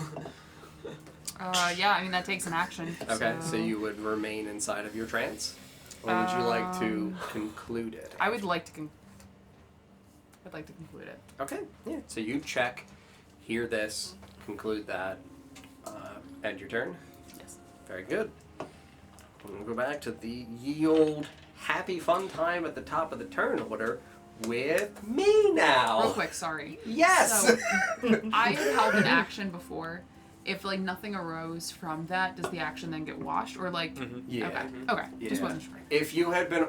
S6: Yeah, I mean, that takes an action.
S5: Okay, so you would remain inside of your trance, or would you like to conclude it?
S6: I would like to I'd like to conclude it.
S5: Okay, yeah. So you check, hear this, conclude that, end your turn.
S6: Yes.
S5: Very good. We'll go back to the ye old happy fun time at the top of the turn order with me now.
S6: Real quick, sorry.
S5: Yes.
S6: So, I have held an action before. If, like, nothing arose from that, does the action then get washed? Or, like...
S5: Yeah.
S6: Okay. Just
S5: Yeah.
S6: wasn't sure.
S5: If you had been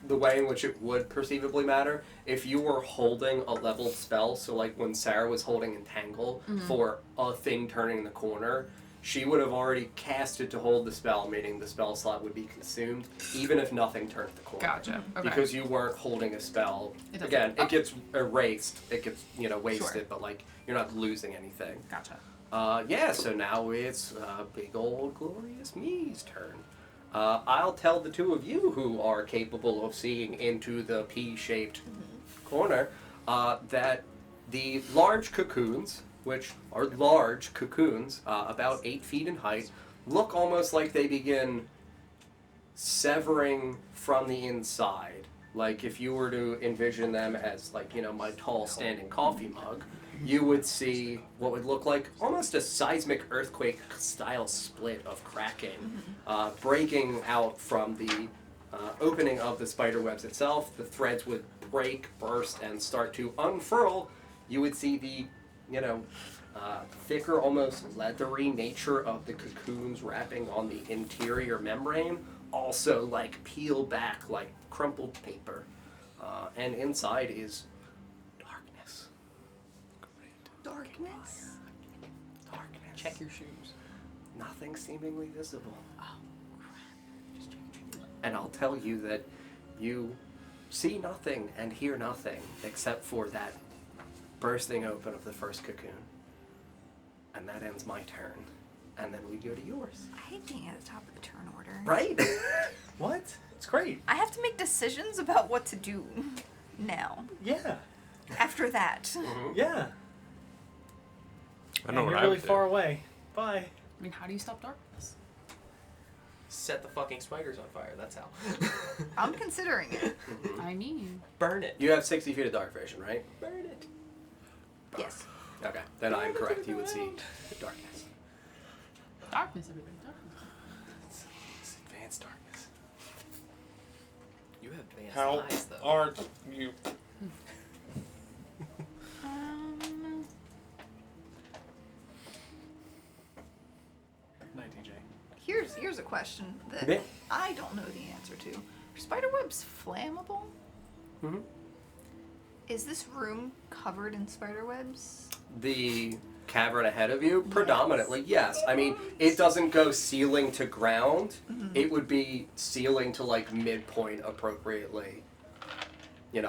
S5: the way in which it would perceivably matter, if you were holding a leveled spell, so like when Sarah was holding Entangle for a thing turning the corner, she would have already casted to hold the spell, meaning the spell slot would be consumed, even if nothing turned the corner.
S6: Gotcha. Okay.
S5: Because you weren't holding a spell.
S6: It doesn't-
S5: Again, it gets erased. It gets, wasted,
S6: Sure.
S5: but like you're not losing anything.
S6: Gotcha.
S5: Yeah, so now it's big old glorious me's turn. I'll tell the two of you who are capable of seeing into the P-shaped corner that the large cocoons, which are large cocoons, about 8 feet in height, look almost like they begin severing from the inside. Like if you were to envision them as like, my tall standing coffee mug, you would see what would look like almost a seismic earthquake style split of cracking, breaking out from the opening of the spider webs itself. The threads would break, burst, and start to unfurl. You would see the, thicker, almost leathery nature of the cocoons wrapping on the interior membrane also like peel back like crumpled paper. And inside is darkness.
S7: Darkness.
S5: Darkness.
S9: Check your shoes.
S5: Nothing seemingly visible. And I'll tell you that you see nothing and hear nothing except for that bursting open of the first cocoon. And that ends my turn. And then we go to yours.
S7: I hate being at the top of the turn order.
S5: Right?
S4: What? It's great.
S7: I have to make decisions about what to do now.
S4: Yeah.
S7: After that.
S4: Yeah.
S2: I know
S4: And
S2: what
S4: you're
S2: I
S4: really
S2: would do.
S4: far away. Bye.
S6: I mean, how do you stop darkness?
S9: Set the fucking spiders on fire. That's how.
S7: I'm considering it.
S6: I mean...
S9: Burn it.
S5: You have 60 feet of dark vision, right?
S9: Burn it.
S7: Yes.
S5: Okay, then I'm correct. You would see darkness.
S6: Darkness, everybody. Darkness.
S5: It's advanced darkness.
S9: You have advanced
S3: How
S9: eyes, though.
S3: are you?
S4: Night, DJ.
S7: Here's a question that
S5: Yeah.
S7: I don't know the answer to. Are spiderwebs flammable?
S5: Mm-hmm.
S7: Is this room covered in spiderwebs?
S5: The cavern ahead of you, predominantly, yes. I mean, it doesn't go ceiling to ground. It would be ceiling to like midpoint appropriately.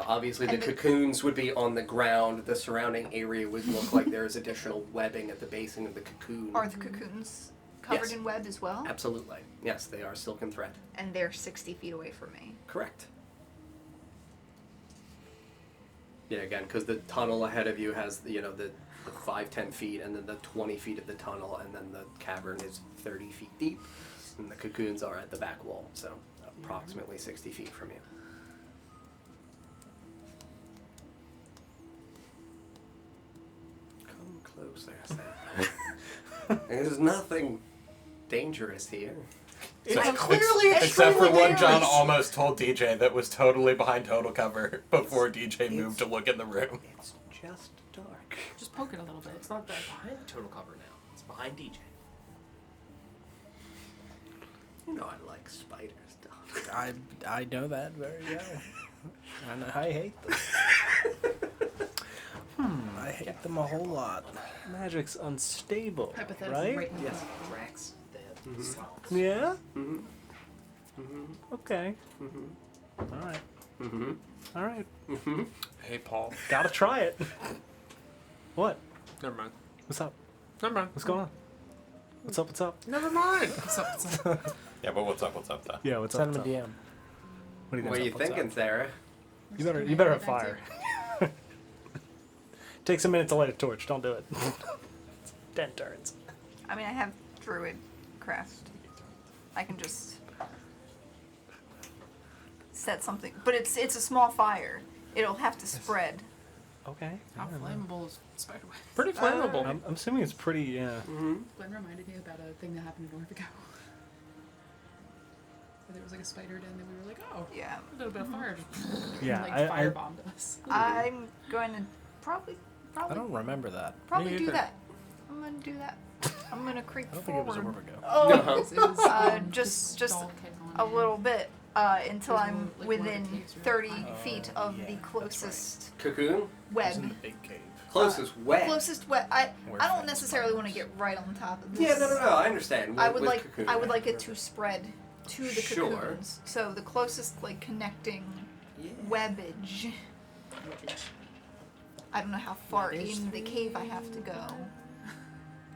S5: Obviously the
S7: And the-
S5: cocoons would be on the ground. The surrounding area would look like there is additional webbing at the basing of the cocoon.
S7: Are the cocoons covered
S5: Yes.
S7: in web as well?
S5: Absolutely. Yes, they are silken thread.
S7: And they're 60 feet away from me.
S5: Correct. Yeah, again, because the tunnel ahead of you has the 5-10 feet, and then the 20 feet of the tunnel, and then the cavern is 30 feet deep, and the cocoons are at the back wall, so approximately 60 feet from you. Come closer, Sam. There's nothing dangerous here.
S3: Except for what John almost told DJ that was totally behind total cover before DJ moved to look in the room.
S5: It's just dark.
S6: Just poke it a little bit.
S9: It's not behind total cover now. It's behind DJ.
S5: You know I like spiders, Don.
S1: I know that very well. And I hate them. I hate them a whole lot.
S4: Magic's unstable,
S6: Hypothetically,
S4: right?
S6: in the
S9: Yes.
S6: middle.
S9: Drax.
S4: Yeah.
S5: Mm-hmm.
S4: Okay.
S5: Mm-hmm.
S4: All right.
S5: Mm-hmm.
S4: All right.
S5: Mm-hmm.
S2: Hey, Paul.
S4: Gotta try it. What?
S2: Never mind.
S4: What's up?
S2: Never mind.
S4: What's going on? What's up? What's up?
S2: Never mind.
S6: So,
S3: Yeah, but what's up though?
S4: Yeah. What's
S1: Send
S4: up?
S1: him a DM.
S5: What are you thinking, Sarah?
S4: You better have fire. Takes a minute to light a torch. Don't do it. 10 turns.
S7: I mean, I have druid craft. I can just set something, but it's a small fire. It'll have to spread.
S4: Okay.
S6: how flammable is spiderweb?
S2: Pretty flammable.
S4: I'm assuming it's pretty. Yeah.
S5: Mm-hmm.
S6: Glenn reminded me about a thing that happened in Norfolk. Where there was like a spider den, and we were like, oh,
S7: Yeah.
S6: a little bit of fire.
S4: Yeah,
S6: Like
S4: I-
S6: firebombed us.
S7: I'm going to probably
S1: I don't remember that.
S7: probably
S2: Me
S7: do
S2: either.
S7: that. I'm gonna do that. I'm gonna creep
S1: I don't think it was a
S7: forward.
S1: Rivergo.
S7: Oh,
S6: It was,
S7: just
S6: doll kit on
S7: a
S6: it.
S7: little bit until
S6: There's
S7: I'm
S6: like one of the
S7: within
S6: caves, right?
S7: 30
S1: Oh,
S7: feet of
S1: yeah,
S7: the
S1: that's
S7: closest
S5: Cocoon?
S1: It was in
S7: web.
S1: the big cave.
S5: Closest web.
S7: Closest web. I
S1: Where
S7: don't
S1: fence
S7: necessarily want to
S1: spiders.
S7: get right on top of this.
S5: Yeah, no, I understand.
S7: I
S5: With
S7: would like
S5: cocoon,
S7: I would
S5: yeah.
S7: like it to spread to the
S5: Sure.
S7: cocoons. So the closest like connecting
S5: Yeah.
S7: webbage. I don't know how far in the cave I have to go.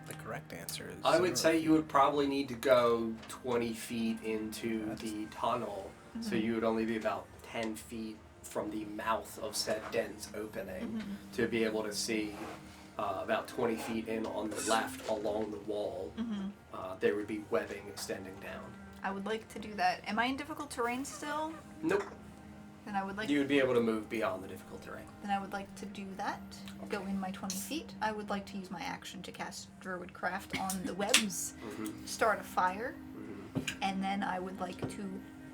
S1: The correct answer is.
S5: I would
S1: 0
S5: say you would probably need to go 20 feet into the tunnel, so you would only be about 10 feet from the mouth of said dense opening to be able to see about 20 feet in on the left along the wall. There would be webbing extending down.
S7: I would like to do that. Am I in difficult terrain still?
S5: Nope.
S7: Then I would like
S5: You would be able to move beyond the difficult terrain.
S7: Then I would like to do that. Go in my 20 feet. I would like to use my action to cast Druid Craft on the webs, start a fire, and then I would like to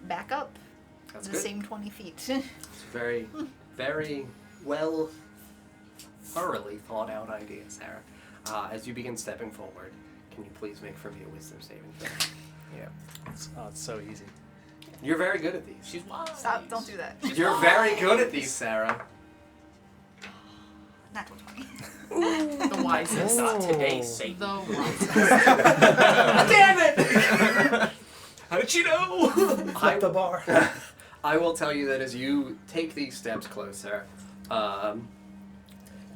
S7: back up
S5: That's
S7: the
S5: good.
S7: same 20 feet.
S5: It's very, very well, thoroughly thought out idea, Sarah. As you begin stepping forward, can you please make for me a wisdom saving throw?
S1: Yeah.
S4: It's so easy.
S5: You're very good at these.
S9: She's wise.
S7: Stop! Don't do that.
S5: You're very good at these, Sarah.
S7: Natural 20.
S6: The wisest.
S9: Not today, Satan.
S6: The wisest.
S5: Damn it!
S9: How did you know?
S1: Flip the bar.
S5: I will tell you that as you take these steps closer,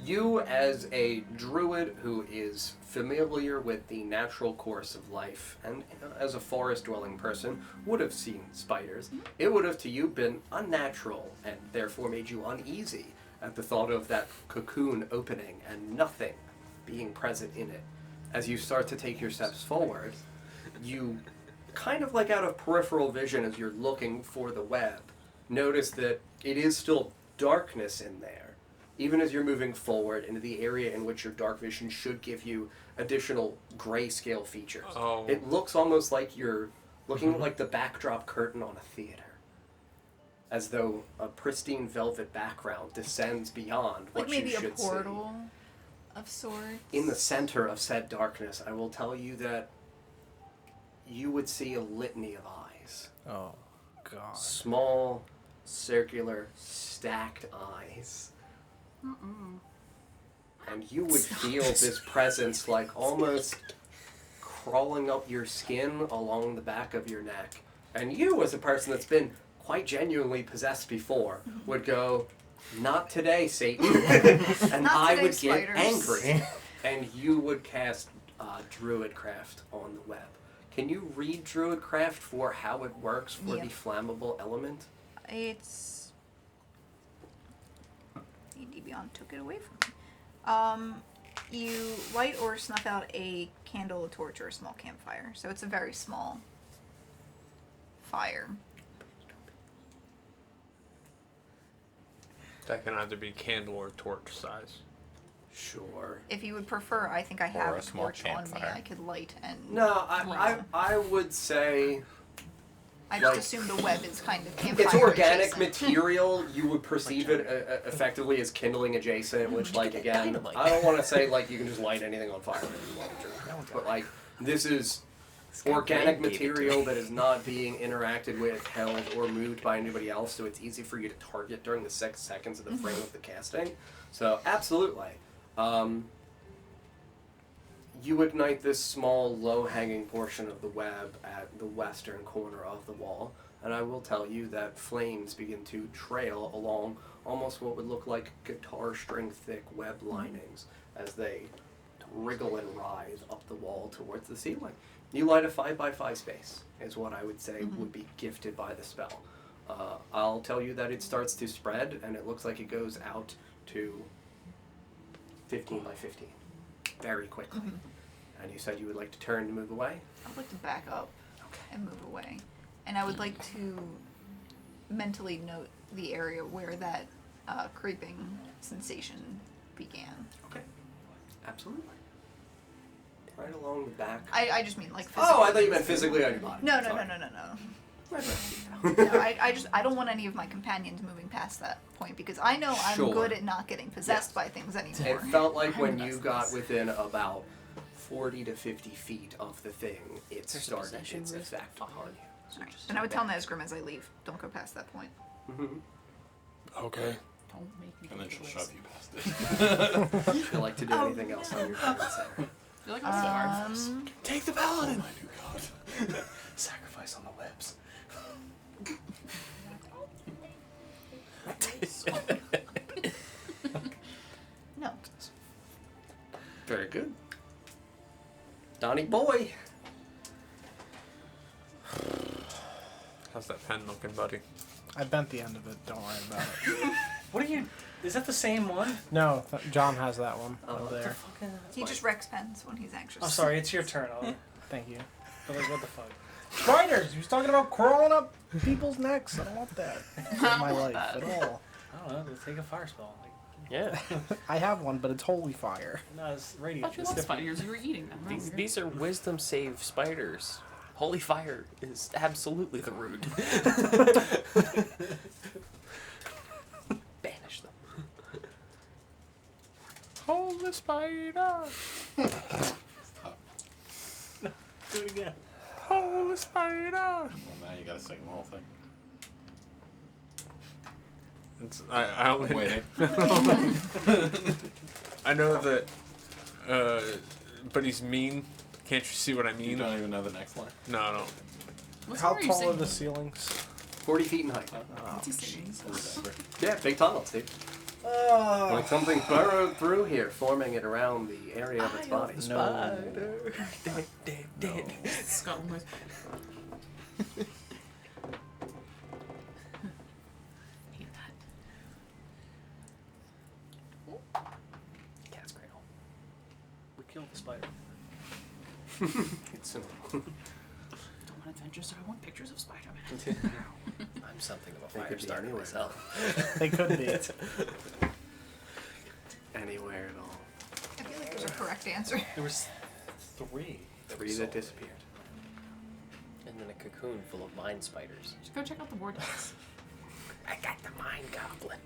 S5: you as a druid who is familiar with the natural course of life, and as a forest-dwelling person would have seen spiders, it would have to you been unnatural and therefore made you uneasy at the thought of that cocoon opening and nothing being present in it. As you start to take your steps forward, you kind of like out of peripheral vision as you're looking for the web, notice that it is still darkness in there, even as you're moving forward into the area in which your dark vision should give you additional grayscale features.
S2: Oh.
S5: It looks almost like you're looking like the backdrop curtain on a theater, as though a pristine velvet background descends beyond what
S7: Like maybe
S5: you
S7: a
S5: should
S7: portal of sorts.
S5: see. In the center of said darkness, I will tell you that you would see a litany of eyes.
S1: Oh, God.
S5: Small, circular, stacked eyes. And you would feel this presence like almost crawling up your skin along the back of your neck. And you, as a person that's been quite genuinely possessed before, would go, "Not today, Satan." And
S7: Not
S5: I
S7: today,
S5: would get
S7: spiders.
S5: angry. And you would cast Druidcraft on the web. Can you read Druidcraft for how it works for
S7: Yeah.
S5: the flammable element?
S7: It's D&D Beyond took it away from me. You light or snuff out a candle, a torch, or a small campfire. So it's a very small fire.
S2: That can either be candle or torch size.
S5: Sure.
S7: If you would prefer, I think I
S3: Or
S7: have
S3: a
S7: a
S3: small
S7: torch on me.
S3: campfire.
S7: I could light and.
S5: No, I would say
S7: I just
S5: like-
S7: assume the web is kind of campfire
S5: it's organic
S7: adjacent.
S5: material. You would perceive it effectively as kindling adjacent, which, like, again,
S8: Dynamite.
S5: I don't want to say like you can just light anything on fire if you want to, but like this is organic
S8: Gave it to me.
S5: material that is not being interacted with, held, or moved by anybody else, so it's easy for you to target during the 6 seconds of the frame of the casting. So absolutely. You ignite this small, low-hanging portion of the web at the western corner of the wall, and I will tell you that flames begin to trail along almost what would look like guitar string thick web linings as they wriggle and writhe up the wall towards the ceiling. You light a 5x5 space, is what I would say would be gifted by the spell. I'll tell you that it starts to spread, and it looks like it goes out to 15 by 15 very quickly. And you said you would like to turn to move away?
S7: I would like to back up and move away. And I would like to mentally note the area where that creeping sensation began.
S5: Okay. Absolutely. Right along the back.
S7: I just mean like physically.
S5: Oh, I thought you meant physically on your body.
S7: No.
S5: Sorry.
S7: No, I don't want any of my companions moving past that point because I know I'm
S5: Sure.
S7: good at not getting possessed
S5: Yes.
S7: by things anymore.
S5: It felt like when you got within about 40 to 50 feet of the thing, it
S8: There's a
S5: started
S8: possession
S5: its
S8: risk.
S5: effect upon you.
S7: Alright. And I would tell Nesgrim as I leave, don't go past that point.
S3: Okay.
S6: Don't make me
S3: And then
S6: do
S3: she'll
S6: this.
S3: shove you past it.
S5: Would you like to do anything else on your turn, Sarah?
S6: You're like, I'm sorry.
S4: Take the paladin!
S3: My new god.
S4: Sacrifice on the webs.
S7: No.
S5: Very good. Donnie boy.
S2: How's that pen looking, buddy?
S1: I bent the end of it. Don't worry about it.
S4: What are you? Is that the same one?
S1: No, John has that one
S5: Oh,
S1: over
S5: what the
S1: there.
S4: Fucking.
S7: He just Rex pens when he's anxious.
S4: I'm sorry, it's your turn.
S1: Thank you.
S4: But like, what the fuck?
S1: Spiders! He was talking about crawling up people's necks. I don't want that in my life at all.
S4: I don't know. Let's take a fire spell. Like,
S8: Yeah.
S1: I have one, but it's holy fire.
S4: no, it's radiant.
S6: Thought you
S4: It's
S6: loved
S4: different.
S6: spiders. You were eating them.
S8: These are wisdom save spiders. Holy fire is absolutely the root. Banish them.
S2: Holy spider!
S4: Do it again.
S2: Holy spider!
S3: Well, now you gotta sing the whole thing.
S2: I only
S3: Waiting.
S2: I know that, but he's mean. Can't you see what I
S3: You
S2: mean?
S3: don't even know the next line.
S2: No, no.
S6: What
S1: How
S6: song are you
S1: tall are
S6: singing?
S1: the ceilings?
S5: 40 feet in height.
S6: What's he singing?
S5: Yeah, big tunnels, dude.
S1: Oh,
S5: Like something burrowed through here, forming it around the area of its body.
S1: no.
S6: Skull noise. Hate that.
S8: Cat's cradle.
S4: We killed the spider.
S5: It's simple.
S6: Don't want adventures, I want pictures of Spider-Man.
S8: I'm something of a
S5: They
S8: fire
S5: could be
S8: starter
S5: anywhere.
S8: myself.
S1: They could be.
S5: Anywhere at all.
S7: I feel like there's a correct answer.
S4: There was 3.
S5: Three that disappeared.
S8: And then a cocoon full of mind spiders.
S6: Should go check out the vortex.
S8: I got the mind goblin.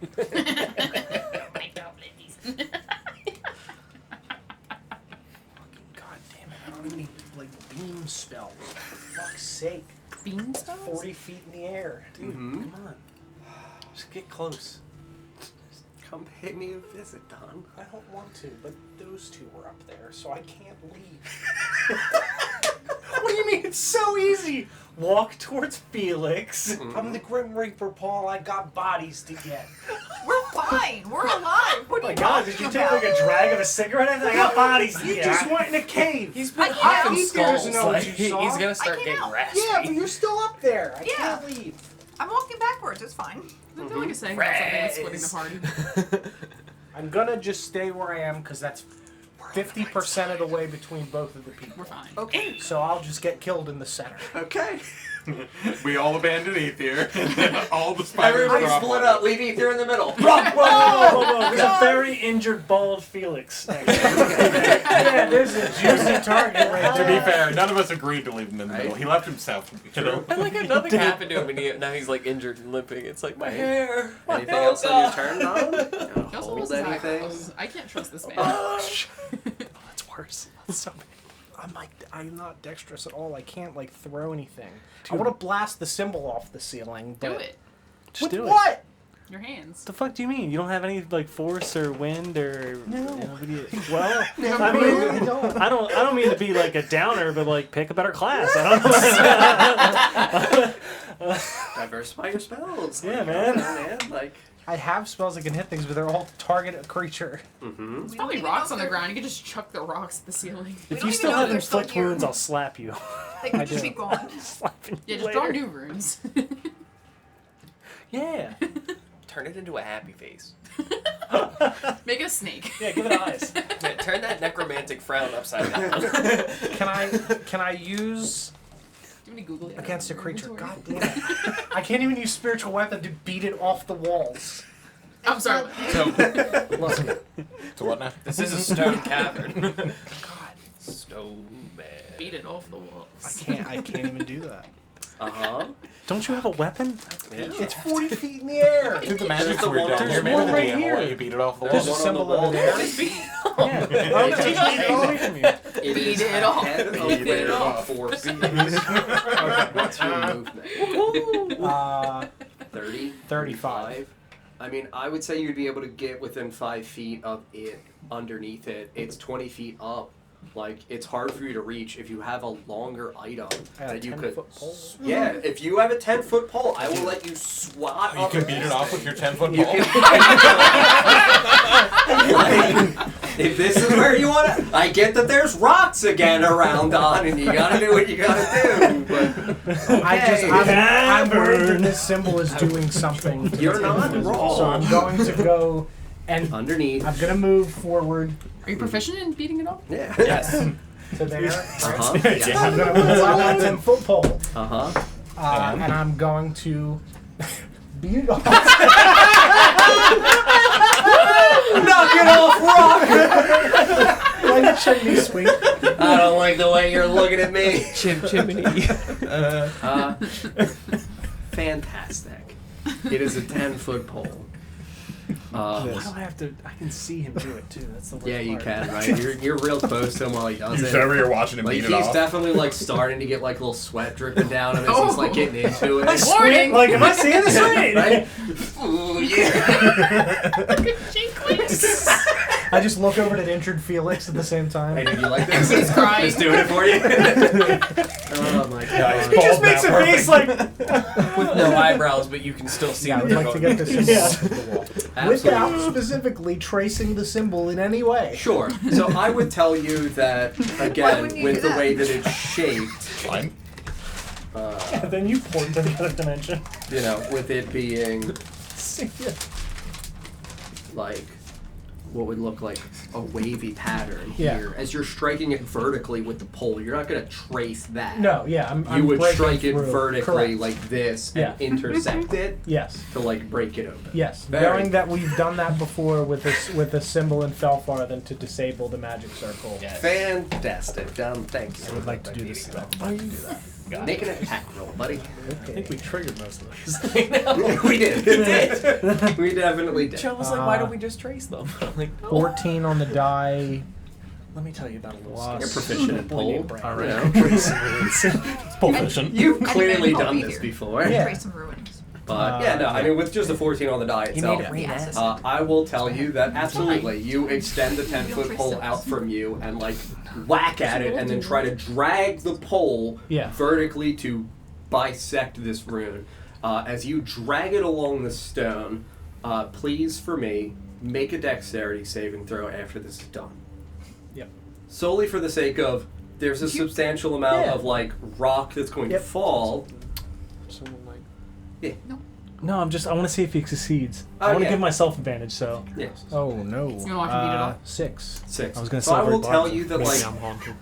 S6: My goblins.
S1: God damn it! I don't even need like beam spells. For fuck's sake!
S6: Bean spells?
S1: 40 feet in the air.
S4: Dude,
S5: Mhm.
S4: come on. Just get close.
S5: Come pay me a visit, Don.
S1: I don't want to, but those two were up there, so I can't leave.
S4: What do you mean? It's so easy. Walk towards Felix.
S1: I'm the Grim Reaper, Paul. I got bodies to get.
S7: We're fine. We're alive. What
S4: Oh
S7: are
S4: my
S7: you
S4: god,
S7: talking
S4: did you
S7: about?
S4: take like a drag of a cigarette? I got bodies to
S1: You
S4: get.
S1: just went in a cave.
S8: He's
S7: been huffing
S8: huffing
S1: He doesn't know what you saw.
S8: He's gonna start
S7: came
S8: getting
S7: out.
S8: raspy.
S1: Yeah, but you're still up there. I
S7: Yeah.
S1: can't leave.
S7: I'm walking backwards. It's fine.
S6: I feel like a saying about something that's splitting the party.
S1: I'm gonna just stay where I am because that's 50% of the way between both of the people.
S6: We're fine.
S5: Okay.
S1: So I'll just get killed in the center.
S5: Okay.
S3: We all abandon Ether. All the spiders
S5: Everybody
S3: are
S5: split up. Leave Ether in the middle.
S4: Whoa, there's a very injured bald Felix.
S1: Yeah, there's a juicy target right
S3: To
S1: there.
S3: be fair, none of us agreed to leave him in the middle. He left himself in the middle.
S8: And like nothing happened to him, and now he's like injured and limping. It's like my hair.
S5: Anything else on your turn, Don?
S6: He also
S5: Hold
S6: rolls his
S5: anything?
S6: eyebrows. I can't trust this man.
S1: That's worse. That's so bad. I'm not dexterous at all. I can't like throw anything. I want to blast the symbol off the ceiling.
S6: Do
S1: But
S6: it.
S4: Just
S1: with
S4: do it.
S1: what?
S6: Your hands.
S4: The fuck do you mean? You don't have any like force or wind or?
S1: No.
S4: What do you, well,
S1: Never
S4: I
S1: mind.
S4: mean, I don't mean to be like a downer, but like pick a better class. I don't know.
S5: Diversify your spells.
S4: Yeah,
S5: Like,
S4: man.
S5: man. Like,
S1: I have spells that can hit things, but they're all target a creature.
S5: mm-hmm.
S6: There's probably rocks on the ground. You could just chuck the rocks at the ceiling.
S4: If
S7: don't
S4: you
S7: even
S4: still
S7: know
S4: have
S7: they're still
S4: inflict
S7: here.
S4: wounds, I'll slap you.
S7: They could
S1: I
S7: just
S1: do.
S7: be gone.
S4: Slapping
S6: Yeah,
S4: you
S6: just draw
S4: later.
S6: new runes.
S4: Yeah.
S8: Turn it into a happy face.
S6: Make it a snake.
S4: Yeah, give it eyes.
S8: Yeah, turn that necromantic frown upside down.
S1: Can I use
S6: Do you want me to Google it?
S1: against a
S6: Your
S1: creature?
S6: inventory?
S1: God damn it! I can't even use spiritual weapon to beat it off the walls.
S6: I'm sorry.
S8: So
S3: So what now?
S8: this is a stone cavern.
S1: God,
S8: Stone man.
S6: Beat it off the walls.
S1: I can't even do that.
S5: Uh-huh.
S4: Don't you have a weapon?
S1: It's 40 feet in the air.
S3: Dude, the magic's
S5: the
S3: weird
S5: one
S3: down
S5: on
S3: here.
S5: the
S3: Maybe
S1: wall
S3: the
S1: right
S3: DM will
S1: here.
S3: let you beat it off the
S5: There's
S3: wall.
S1: There's a
S5: one on
S1: symbol
S5: the
S1: over
S5: wall.
S1: there.
S4: Yeah. I'm teaching you all away from you.
S5: It
S6: Beat
S5: is
S6: it off.
S5: ahead of
S6: Beat it
S5: their
S6: off.
S5: 4 feet. Okay, what's your movement? 30?
S1: 35.
S5: I mean, I would say you'd be able to get within 5 feet of it underneath it. It's 20 feet up. Like, it's hard for you to reach. If you have a longer item
S1: I got a
S5: that you
S1: 10-foot
S5: could...
S1: pole.
S5: Yeah, if you have a 10-foot pole, I will let you swat
S3: You
S5: up
S3: can
S5: at
S3: beat
S5: this
S3: it off
S5: thing.
S3: with your 10-foot
S5: You
S3: pole.
S5: can... if this is where you want to... I get that there's rocks again around on, and you gotta do what you gotta do, but...
S1: I'm worried that this symbol is doing something. to
S5: You're
S1: the
S5: not
S1: table.
S5: wrong.
S1: So I'm going to go and
S5: Underneath.
S1: I'm gonna move forward
S6: Are you proficient in beating it off?
S5: Yeah.
S8: Yes.
S1: to there.
S5: Uh-huh.
S1: I'm gonna move on that 10-foot pole,
S5: Uh-huh.
S1: and I'm going to beat it off.
S5: Knock it off, rock!
S1: Like a chimney sweep.
S5: I don't like the way you're looking at me.
S8: Chimney.
S5: Fantastic. It is a 10-foot pole.
S4: Why do I have to? I can see him do it too. That's the worst
S5: Yeah, you
S4: part.
S5: can, right? You're real close to him while he does it.
S3: You're watching him
S5: Like,
S3: beat
S5: he's
S3: it off.
S5: definitely, like, starting to get, like, a little sweat dripping down him as he's, like, getting into it.
S6: Warning!
S4: Like, am I seeing this right?
S5: Right? Ooh, yeah.
S1: I just look over at injured Felix at the same
S5: Hey,
S1: time.
S5: did you like this?
S6: He's crying.
S5: Just doing it for you. Oh, my God.
S4: He just makes a face like.
S8: With no eyebrows, but you can still see
S1: Yeah, I
S8: the
S1: would like to get this symbol
S4: Yeah.
S1: off the wall.
S5: Absolutely.
S1: Without specifically tracing the symbol in any way.
S5: Sure. So I would tell you that, again,
S7: wouldn't you
S5: with
S7: do
S5: the
S7: that?
S5: way that it's shaped,
S3: Fine.
S4: Then you point to the other dimension.
S5: you know, with it being
S4: See ya.
S5: like what would look like a wavy pattern
S1: Yeah.
S5: here. As you're striking it vertically with the pole, you're not going to trace that.
S1: No, yeah, I'm
S5: You would
S1: breaking
S5: strike it
S1: through.
S5: vertically
S1: Correct.
S5: like this
S1: Yeah.
S5: and intersect it
S1: Yes,
S5: to like break it open.
S1: yes.
S5: Very
S1: Knowing that we've done that before with a symbol in Felfar than to disable the magic circle.
S5: Fantastic. Thank you.
S1: I would like to do this.
S5: Make an attack roll, buddy.
S4: I think we triggered most of these.
S5: We did. We definitely did.
S8: Joe was like, why don't we just trace them? I'm like, no.
S1: 14 on the die.
S4: Let me tell you about a little
S1: Plus-
S5: You're
S4: story.
S5: proficient in
S4: Boy
S5: pole.
S4: named Brand.
S5: All
S4: You
S5: right.
S4: know?
S3: Proficient.
S5: You've clearly
S7: I'll
S5: done
S7: be
S5: this
S7: here.
S5: before.
S1: Yeah.
S7: Trace some ruins.
S5: But yeah, no, I mean with just a 14 on the die
S8: He
S5: itself,
S8: made it rain
S7: Yeah.
S8: acid.
S5: I will tell you that absolutely you extend the 10-foot pole out from you and like whack at it and then try to drag the pole
S1: Yeah.
S5: vertically to bisect this rune. As you drag it along the stone, please for me make a dexterity saving throw after this is done.
S1: Yep.
S5: Solely for the sake of there's a substantial amount
S1: Yeah.
S5: of like rock that's going
S1: Yep.
S5: to fall.
S1: Someone like.
S5: Yeah.
S6: No.
S4: No, I want to see if he succeeds.
S5: Oh,
S4: I want to
S5: yeah.
S4: give myself advantage. So.
S5: Yes.
S1: Oh no.
S6: You wanna watch him beat it up?
S1: 6.
S5: 6.
S4: I was gonna
S5: so I
S4: say
S5: will
S4: very
S5: tell
S4: blunt.
S5: you that
S1: Maybe
S5: like
S1: I'm haunted.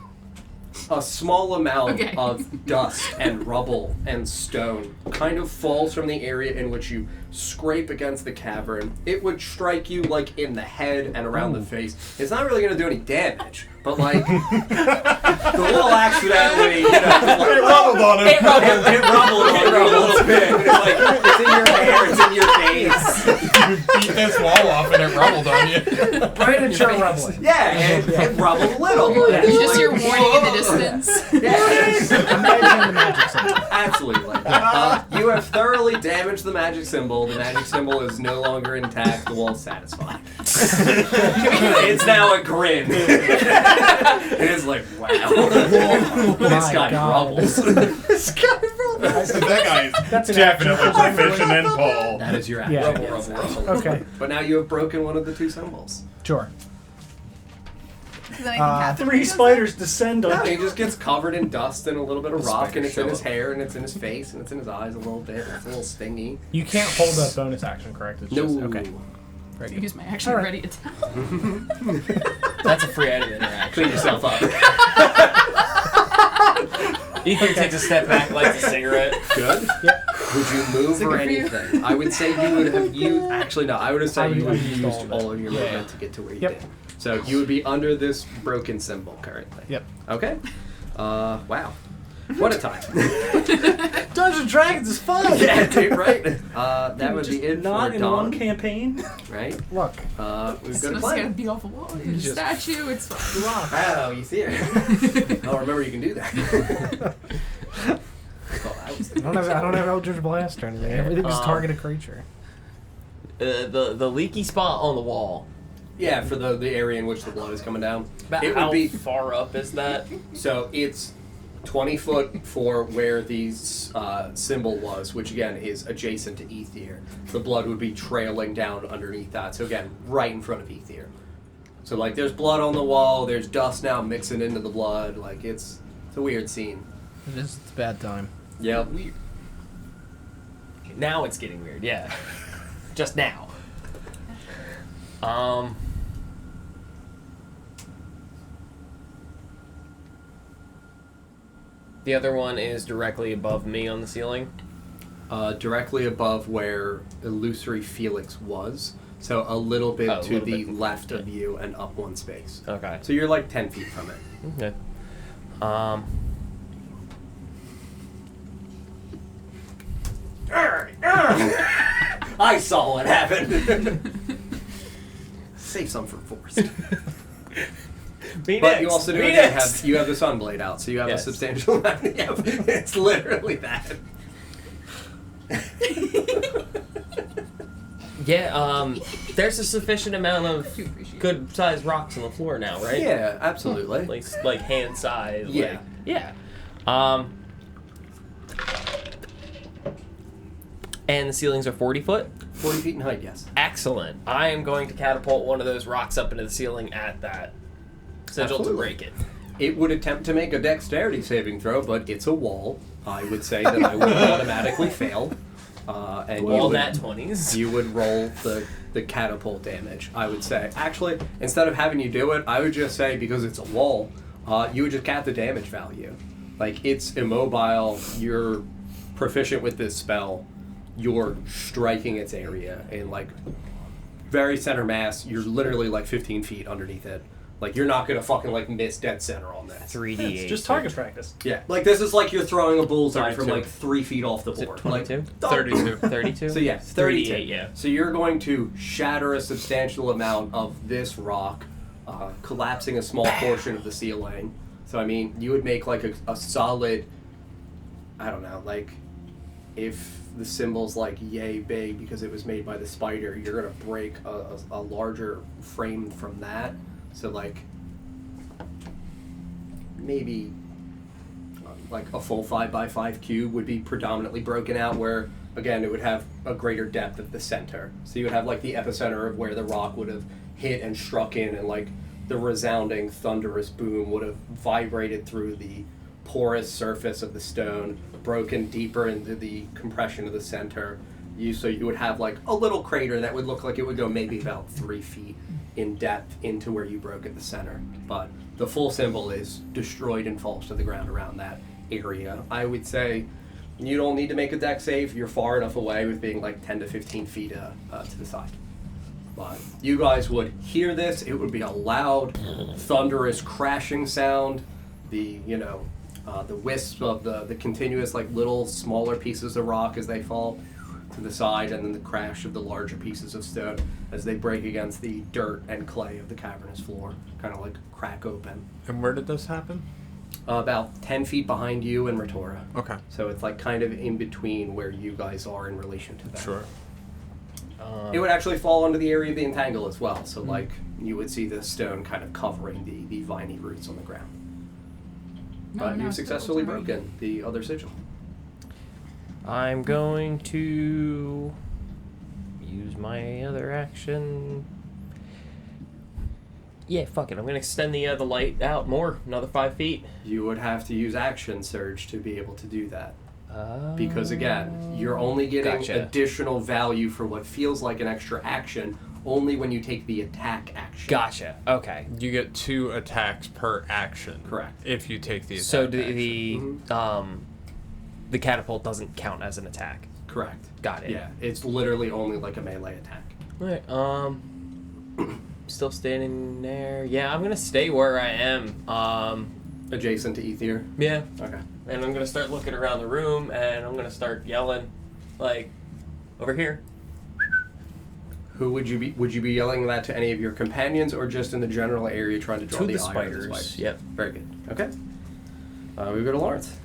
S5: a small amount
S6: Okay.
S5: of dust and rubble and stone kind of falls from the area in which you scrape against the cavern. It would strike you like in the head and around the face. It's not really going to do any damage, but like the little accidentally, you know,
S3: It rumbled on him.
S5: it rumbled on you a little bit. It's like it's in your hair, it's in your face.
S3: You beat this wall off and it rumbled on you.
S1: Right at your rumbling.
S5: Yeah, it rumbled a little.
S6: You
S5: And it's
S6: just
S5: like,
S6: hear warning in the
S5: whoa.
S6: distance.
S5: Yeah.
S1: I'm managing the magic symbol.
S5: Absolutely. You have thoroughly damaged the magic symbol. The magic symbol is no longer intact. The wall's satisfied. It's now a grin. It is like, wow. This
S1: My
S5: guy
S1: God.
S5: rumbles. This guy rumbles.
S3: That guy's
S1: That's an
S3: definitely
S1: action.
S3: proficient in Paul.
S5: That is your action.
S1: Yeah.
S5: Yes, absolutely.
S1: Okay.
S5: But now you have broken one of the two symbols.
S1: Sure.
S7: Does anything happen when
S4: 3
S7: he does
S4: spiders descend
S5: No,
S4: on.
S5: he just gets covered in dust and a little bit of
S1: The
S5: rock, and
S1: spiders
S5: it's in
S1: show
S5: his
S1: up.
S5: hair, and it's in his face, and it's in his eyes a little bit. It's a little stingy.
S1: You can't hold a bonus action, correct? It's
S5: No.
S1: just okay. Very good.
S6: Use my action
S1: Alright.
S6: ready attack.
S8: That's a free item interaction.
S5: Clean yourself up.
S8: Ethan takes a step back, lights a cigarette.
S5: Good.
S1: Yep.
S5: Would you move or
S6: good for you?
S5: anything? I would say you would have used. Actually, no. I would have
S1: I
S5: said
S1: would
S5: you would have
S1: have
S5: used
S1: used
S5: all of your
S1: Yeah.
S5: movement to get to where you
S1: Yep.
S5: did. So you would be under this broken symbol currently.
S1: Yep.
S5: Okay. Wow. What a time.
S4: Dungeons and Dragons is fun.
S5: Yeah, dude. Right. That would
S4: Just
S5: be it
S4: not
S5: for
S4: in one
S5: Dawn.
S4: campaign.
S5: Right.
S1: Look.
S5: We've got
S6: It's
S5: a
S6: just
S5: plan.
S6: gonna beat off a wall. It's a
S1: just-
S6: statue. It's fine.
S5: Wow, you see it. Oh, remember you can do that.
S1: I don't have Eldritch Blast or anything. Everything's targeted creature.
S8: The leaky spot on the wall.
S5: Yeah, for the area in which the blood is coming down.
S8: About
S5: It
S8: how
S5: would be
S8: far up is that?
S5: so it's 20 foot for where the symbol was, which again is adjacent to Ether. The blood would be trailing down underneath that. So again, right in front of Ether. So like, there's blood on the wall. There's dust now mixing into the blood. Like it's a weird scene.
S1: It's a bad time.
S5: Yeah.
S8: Weird. Now it's getting weird, yeah. Just now. The other one is directly above me on the ceiling.
S5: Directly above where Illusory Felix was. So a little bit
S8: Oh, a
S5: to
S8: little
S5: the
S8: bit.
S5: left of you and up one space.
S8: Okay.
S5: So you're like 10 feet from it.
S8: Okay.
S5: I saw what happened. Save some for Forrest.
S8: Me
S5: But
S8: next.
S5: you also do
S8: Me
S5: again
S8: next.
S5: have you have the Sunblade out, so you have
S8: Yes.
S5: a substantial amount. Yeah, it's literally that.
S8: Yeah, there's a sufficient amount of good sized rocks on the floor now, right?
S5: Yeah, absolutely.
S8: Like hand size.
S5: Yeah.
S8: Like, yeah. And the ceilings are 40 foot?
S5: 40 feet in height, yes.
S8: Excellent. I am going to catapult one of those rocks up into the ceiling at that sigil to
S5: Absolutely.
S8: break it.
S5: It would attempt to make a dexterity saving throw, but it's a wall. I would say that I would automatically fail. And you
S8: All
S5: would,
S8: nat 20s.
S5: you would roll the catapult damage, I would say. Actually, instead of having you do it, I would just say, because it's a wall, you would just cap the damage value. Like, it's immobile, you're proficient with this spell, you're striking its area, and, like, very center mass, you're literally, like, 15 feet underneath it. Like, you're not gonna fucking, like, miss dead center on that.
S8: 3d8.
S4: It's just target practice.
S5: Yeah, like, this is like you're throwing a bullseye from,
S8: 22.
S5: like, 3 feet off the
S8: Is it
S5: board.
S8: 22?
S5: Like,
S2: 32.
S8: 32?
S5: So, yeah, 32.
S8: 38, yeah.
S5: So you're going to shatter a substantial amount of this rock, collapsing a small portion of the ceiling. So, I mean, you would make, like, a solid, I don't know, like, if the symbol's, like, yay big because it was made by the spider, you're going to break a larger frame from that. So, like, maybe like a full 5x5 cube would be predominantly broken out, where again it would have a greater depth at the center. So you would have like the epicenter of where the rock would have hit and struck in, and like the resounding thunderous boom would have vibrated through the porous surface of the stone, broken deeper into the compression of the center, you would have like a little crater that would look like it would go maybe about 3 feet in depth into where you broke at the center. But the full symbol is destroyed and falls to the ground around that area. I would say you don't need to make a deck save. You're far enough away with being like 10 to 15 feet to the side. But you guys would hear this. It would be a loud, thunderous crashing sound. The wisp of the continuous like little smaller pieces of rock as they fall to the side, and then the crash of the larger pieces of stone as they break against the dirt and clay of the cavernous floor, kind of like crack open.
S2: And where did this happen?
S5: About 10 feet behind you and Retora.
S2: Okay.
S5: So it's like kind of in between where you guys are in relation to that.
S2: Sure.
S5: It would actually fall under the area of the entangle as well. So like you would see the stone kind of covering the viney roots on the ground. But you've successfully broken the other sigil.
S8: I'm going to use my other action. Yeah, fuck it. I'm gonna extend the light out more, another 5 feet.
S5: You would have to use action surge to be able to do that. Because again, you're only getting additional value for what feels like an extra action only when you take the attack action.
S8: Gotcha. Okay.
S2: You get 2 attacks per action.
S5: Correct.
S2: If you take the attack
S8: So the catapult doesn't count as an attack.
S5: Correct.
S8: Got it.
S5: Yeah, it's literally only like a melee attack.
S8: Right. Still standing there. Yeah, I'm gonna stay where I am.
S5: Adjacent to Ether?
S8: Yeah.
S5: Okay.
S8: And I'm gonna start looking around the room, and I'm gonna start yelling, like, over here.
S5: Who would you be yelling that to? Any of your companions, or just in the general area trying to draw the ire of the spiders?
S8: Yep.
S5: Very good. Okay. We go to Lawrence.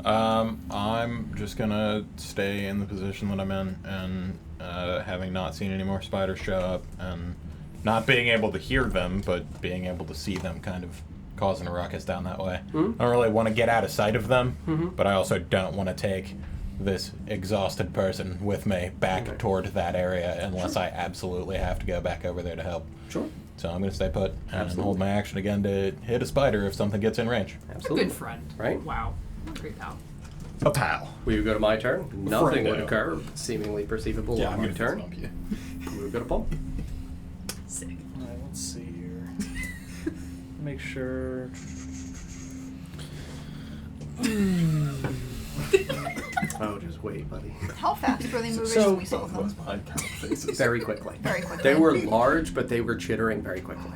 S3: I'm just gonna stay in the position that I'm in, and having not seen any more spiders show up, and not being able to hear them, but being able to see them kind of causing a ruckus down that way. I don't really want to get out of sight of them, but I also don't want to take this exhausted person with me back toward that area unless I absolutely have to go back over there to help.
S5: Sure.
S3: So I'm going to stay put and hold my action again to hit a spider if something gets in range.
S5: Absolutely.
S6: A good friend.
S5: Right?
S6: Wow. What a great pal.
S3: A pal.
S5: We would go to my turn. Nothing would
S3: Friendo.
S5: occur, seemingly perceivable on my turn. We would go to Paul.
S6: Sick.
S4: Alright, let's see here. Make sure.
S5: Oh, just wait, buddy.
S7: How fast were they moving
S4: So-
S7: when we saw them?
S5: Very quickly.
S7: Very quickly.
S5: They were large, but they were chittering very quickly.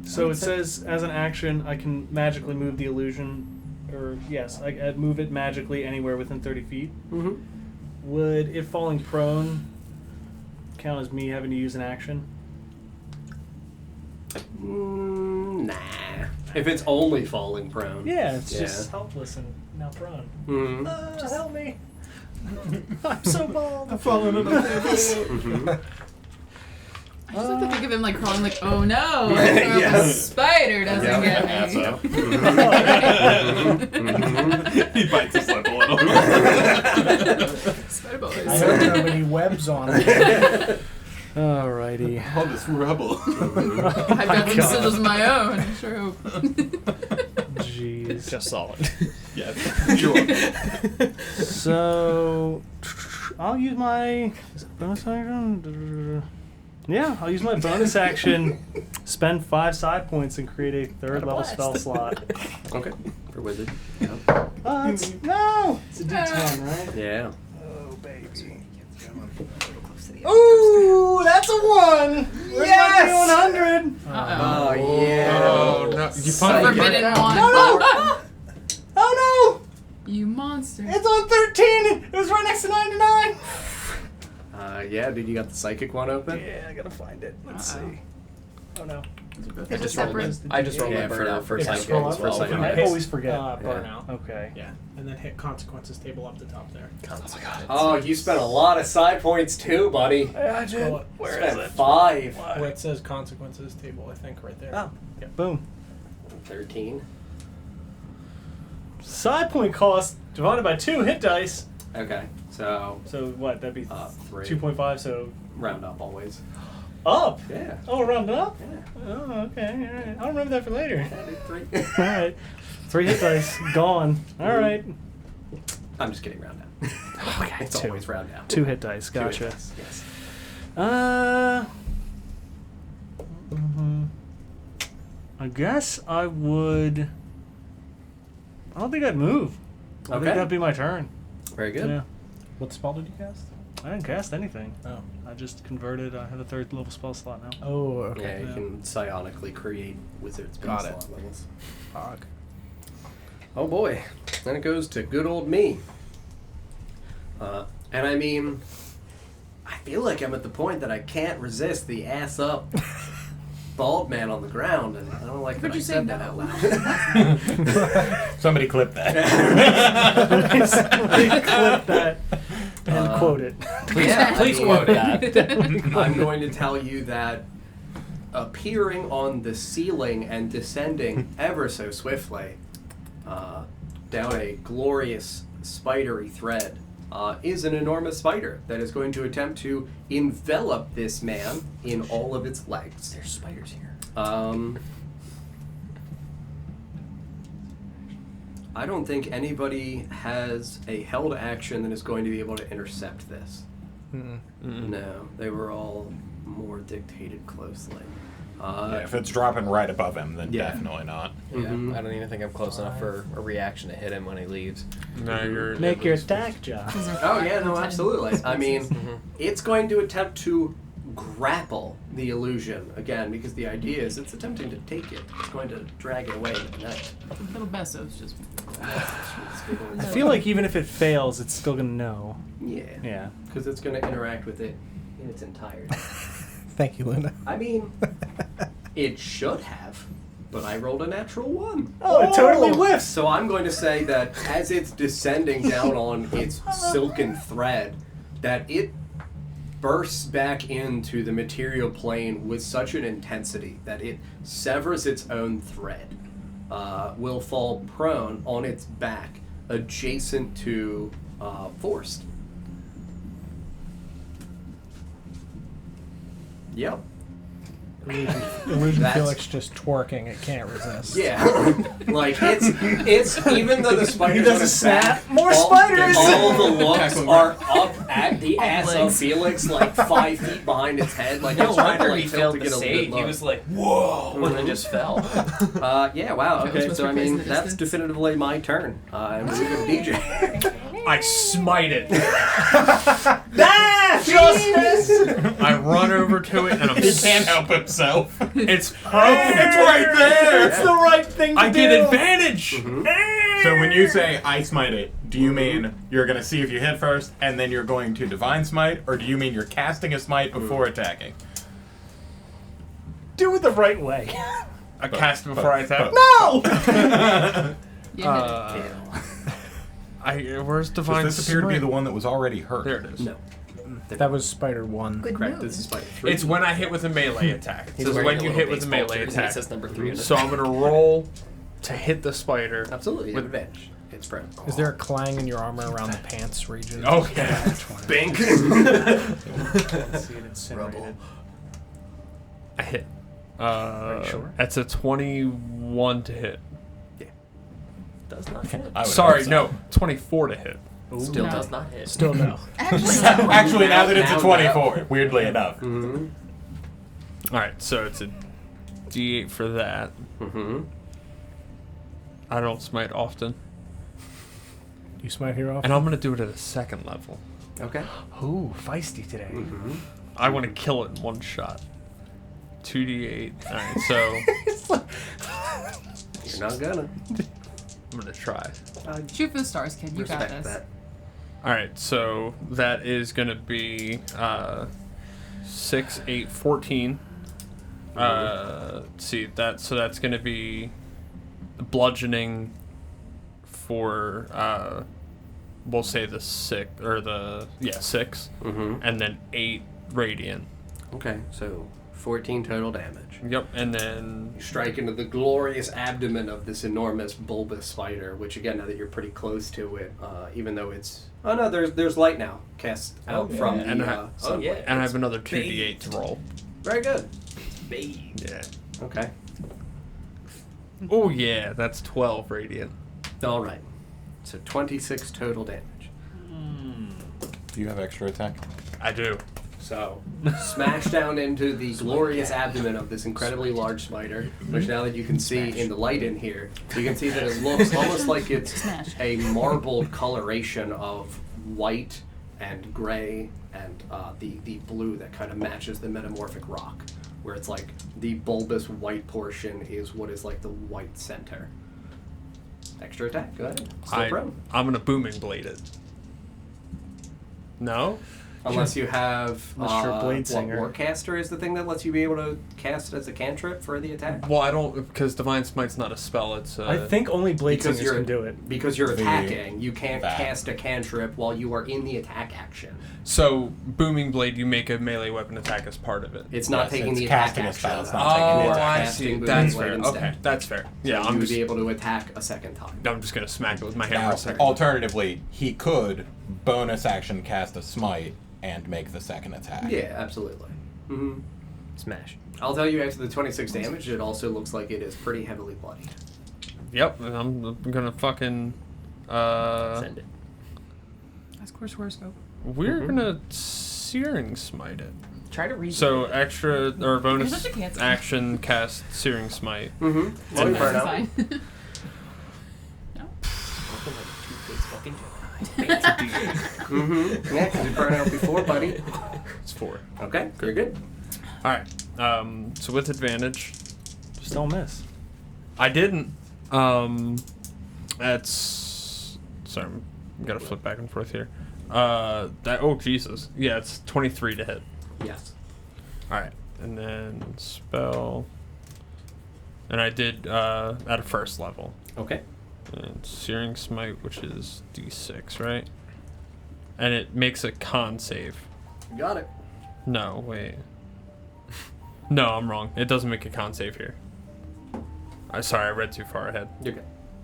S4: So it says, as an action, I can magically move the illusion, or yes, I move it magically anywhere within 30 feet.
S5: Mm-hmm.
S4: Would it falling prone count as me having to use an action?
S5: Nah. If it's only falling prone.
S4: Yeah, it's just helpless and now prone.
S5: Mm-hmm.
S4: Just help me. I'm so bald. I'm falling in
S6: I just like to think of him like crawling like, oh no, I hope
S5: Yeah.
S6: a spider doesn't get me.
S2: He bites his lip a little.
S6: Spider boys.
S1: I hope nobody webs on it.
S4: Alrighty.
S2: Oh, this rebel.
S6: I've got some sigils of my own. I sure hope.
S4: Jeez.
S8: Just solid.
S2: Yes. Sure.
S4: So, I'll use my bonus action. Yeah, I'll use my bonus action. Spend 5 side points and create a 3rd level spell slot.
S5: Okay. For wizard.
S4: It's a D10, right?
S5: Yeah.
S4: Oh baby.
S1: Ooh, that's a 1! Where's
S4: Yes!
S1: my 100?
S5: Oh, yeah.
S2: Oh, no. You found
S6: Forbidden one.
S1: Oh no!
S6: You monster.
S1: It's on 13! It was right next to 99!
S5: Yeah, dude, you got the psychic one open?
S4: Yeah, I gotta find it. Let's see. Oh no.
S7: There's a separate.
S9: I just rolled
S5: Yeah,
S9: my burnout.
S5: for
S1: Yeah,
S5: psychic.
S1: scroll up.
S5: For psychic.
S4: I always forget.
S1: Burnout.
S4: Okay.
S1: Yeah, and then hit consequences table up the top there.
S5: Oh, you spent a lot of side points too, buddy.
S4: Yeah, I
S1: Scroll up.
S4: Where
S5: Spent
S4: is it?
S5: 5.
S1: Where it says consequences table, I think, right there.
S4: Oh. Boom.
S5: 13.
S4: Side point cost divided by 2 hit dice.
S5: Okay, so
S4: So what? That'd be
S5: 3.
S4: 2.5. So
S5: Round up always.
S4: up.
S5: Yeah.
S4: Oh, round up.
S5: Yeah.
S4: Oh, okay. All right. I'll remember that for later.
S5: 3.
S4: All right. 3 hit dice gone. All right.
S5: I'm just kidding, round up.
S4: Okay,
S5: It's
S4: 2.
S5: always round down.
S4: 2 hit dice.
S5: Two hit
S4: Gotcha.
S5: dice, yes.
S4: I guess I would. I don't think I'd move. I think
S5: Okay.
S4: that'd be my turn.
S5: Very good.
S4: Yeah.
S1: What spell did you cast?
S4: I didn't cast anything.
S1: Oh.
S4: I just converted. I have a 3rd level spell slot now.
S1: Oh, okay.
S5: Yeah, you
S4: Yeah.
S5: can psionically create wizards
S1: Got
S5: based
S1: it.
S5: on levels.
S1: Fog.
S5: Oh boy. Then it goes to good old me. And I mean, I feel like I'm at the point that I can't resist the ass up bald man on the ground, and I don't like that I said that out loud.
S3: Somebody clip that.
S4: Clip that and quote it.
S8: Please quote that.
S5: I'm going to tell you that appearing on the ceiling and descending ever so swiftly down a glorious spidery thread is an enormous spider that is going to attempt to envelop this man in all of its legs.
S8: There's spiders here.
S5: I don't think anybody has a held action that is going to be able to intercept this. No, they were all more dictated closely.
S3: Yeah, if it's dropping right above him, then
S5: Yeah.
S3: definitely not.
S8: Yeah, I don't even think I'm close enough for a reaction to hit him when he leaves.
S2: No, you're
S4: Make your attack, Josh.
S5: Oh yeah, no, absolutely. I mean, it's going to attempt to grapple the illusion again because the idea is it's attempting to take it. It's going to drag it away into the night.
S6: Little Bessos just.
S4: I feel like even if it fails, it's still gonna know.
S5: Yeah,
S4: Yeah.
S5: because it's going to interact with it in its entirety.
S1: Thank you, Luna.
S5: I mean, it should have, but I rolled a natural 1.
S4: Oh, it totally whiffs.
S5: So I'm going to say that as it's descending down on its silken thread, that it bursts back into the material plane with such an intensity that it severs its own thread, will fall prone on its back adjacent to Forced. Yep.
S1: Illusion
S5: That's-
S1: Felix just twerking. It can't resist.
S5: Yeah, like it's even though the spiders on his back,
S4: More
S5: all,
S4: spiders!
S5: all the looks are up at the ass of
S6: legs.
S5: Felix, like 5 feet behind its head, like
S8: No
S5: it's trying to
S8: wonder
S5: like
S8: he
S5: tilt
S8: failed
S5: to
S8: the
S5: get a
S8: save.
S5: good look.
S8: He was like, "Whoa!" and then just fell.
S5: Yeah, wow.
S6: That was
S5: Okay,
S6: what's
S5: so I
S6: replaced in
S5: mean
S6: the
S5: that's
S6: distance.
S5: definitively my turn. And we go DJ.
S2: I smite it.
S4: Justice!
S2: I run over to it and I'm
S3: He can't help himself.
S2: It's perfect. It's right there.
S4: It's the right thing to
S2: I
S4: do.
S2: get advantage.
S3: So when you say I smite it, do you mean you're going to see if you hit first, and then you're going to divine smite, or do you mean you're casting a smite before attacking?
S4: Do it the right way.
S2: I cast before I attack.
S4: No!
S2: Where's divine
S3: Does this appear to be
S2: smite?
S3: the one that was already hurt?
S2: There it is.
S5: No,
S1: That was Spider 1.
S7: Good
S5: correct.
S7: move.
S5: This is Spider 3.
S2: It's when I hit with a melee attack. It
S8: He's
S2: says
S8: wearing
S2: when
S8: a
S2: you
S8: little
S2: hit with a
S8: baseball
S2: melee
S8: jersey that
S2: attack.
S8: says number 3 on it.
S2: So I'm gonna roll to hit the spider.
S5: Absolutely, you have
S2: With-
S5: advantage. It's prone.
S1: Is there a clang in your armor around the pants region?
S2: Oh yeah.
S5: Bink.
S4: See it incinerated.
S2: I hit.
S4: Are you sure?
S2: That's a 21 to hit.
S8: Does not hit.
S3: I would
S2: Sorry,
S3: hope so.
S2: no, 24 to hit.
S8: Still
S6: No.
S8: does not hit.
S1: Still no.
S7: Actually,
S3: Actually, now that it's a
S5: Now,
S3: 24, weirdly enough.
S5: Mm-hmm.
S2: All right, so it's a D8 for that.
S5: Mm-hmm.
S2: I don't smite often,
S1: You smite here off?
S2: and I'm gonna do it at a 2nd level.
S5: Okay.
S4: Ooh, feisty today.
S5: Mm-hmm.
S2: I want to kill it in one shot. 2d8. All right, so
S5: You're not gonna.
S2: I'm gonna try.
S6: Shoot for the stars, kid. You got
S5: Respect
S6: this.
S5: that.
S2: All right, so that is gonna be 6, 8, 14. See that. So that's gonna be bludgeoning for we'll say the 6 or the 6,
S5: Mm-hmm.
S2: and then 8 radiant.
S5: Okay, so 14 total damage.
S2: Yep, and then
S5: You strike into the glorious abdomen of this enormous bulbous spider, which again, now that you're pretty close to it, even though it's... Oh no, there's light now cast out
S8: Oh,
S5: from
S8: yeah.
S5: the
S2: And
S5: sunlight.
S2: and I have another 2d8 to roll.
S5: Very good.
S2: Yeah.
S5: Okay.
S2: Oh yeah, that's 12 radiant.
S5: All right. So 26 total damage.
S3: Do you have extra attack?
S2: I do.
S5: So, smash down into the glorious abdomen of this incredibly large spider, which now that you can see in the light in here, you can see that it looks almost like it's a marbled coloration of white and gray and the blue that kind of matches the metamorphic rock, where it's like the bulbous white portion is what is like the white center. Extra attack, go ahead. Still prone.
S2: I'm gonna booming blade it. No?
S5: Unless you have Warcaster is the thing that lets you be able to cast as a cantrip for the attack.
S2: Well, I don't, because Divine Smite's not a spell. It's
S4: I think only Blade Singers can do it.
S5: Because you're attacking, you can't cast a cantrip while you are in the attack action.
S2: So, Booming Blade, you make a melee weapon attack as part of it.
S5: It's not taking the attack action.
S3: Spell, it's not taking the
S2: I
S3: attack.
S2: see. That's fair. Okay, that's fair. Yeah,
S5: So
S2: I'm
S5: you would
S2: just,
S5: be able to attack a second time.
S2: I'm just gonna smack it with my hammer
S3: Now,
S2: a second.
S3: alternatively, he could bonus action cast a smite and make the second attack.
S5: Yeah, absolutely. Mm-hmm.
S8: Smash.
S5: I'll tell you, after the 26 damage, it also looks like it is pretty heavily bloodied.
S2: Yep, and I'm gonna fucking
S8: Send it.
S6: That's course horoscope.
S2: We're gonna Searing Smite it.
S8: Try to read.
S2: So extra or bonus
S6: You're such a cancer.
S2: action cast Searing Smite.
S5: Mm-hmm.
S2: And
S5: Burn out.
S6: Fine.
S5: Mm-hmm. Yeah, because you burned out before, buddy.
S2: It's 4.
S5: Okay, you're good.
S2: All right. So with advantage,
S4: Just don't miss.
S2: I didn't. That's sorry. I'm gotta flip back and forth here. Oh Jesus. Yeah, it's 23 to hit.
S5: Yes.
S2: All right, and then spell. And I did at a first level.
S5: Okay.
S2: And Searing Smite, which is D6, right? And it makes a con save.
S5: You got it.
S2: No, wait. No, I'm wrong. It doesn't make a con save here. Sorry, I read too far ahead.
S5: You're good.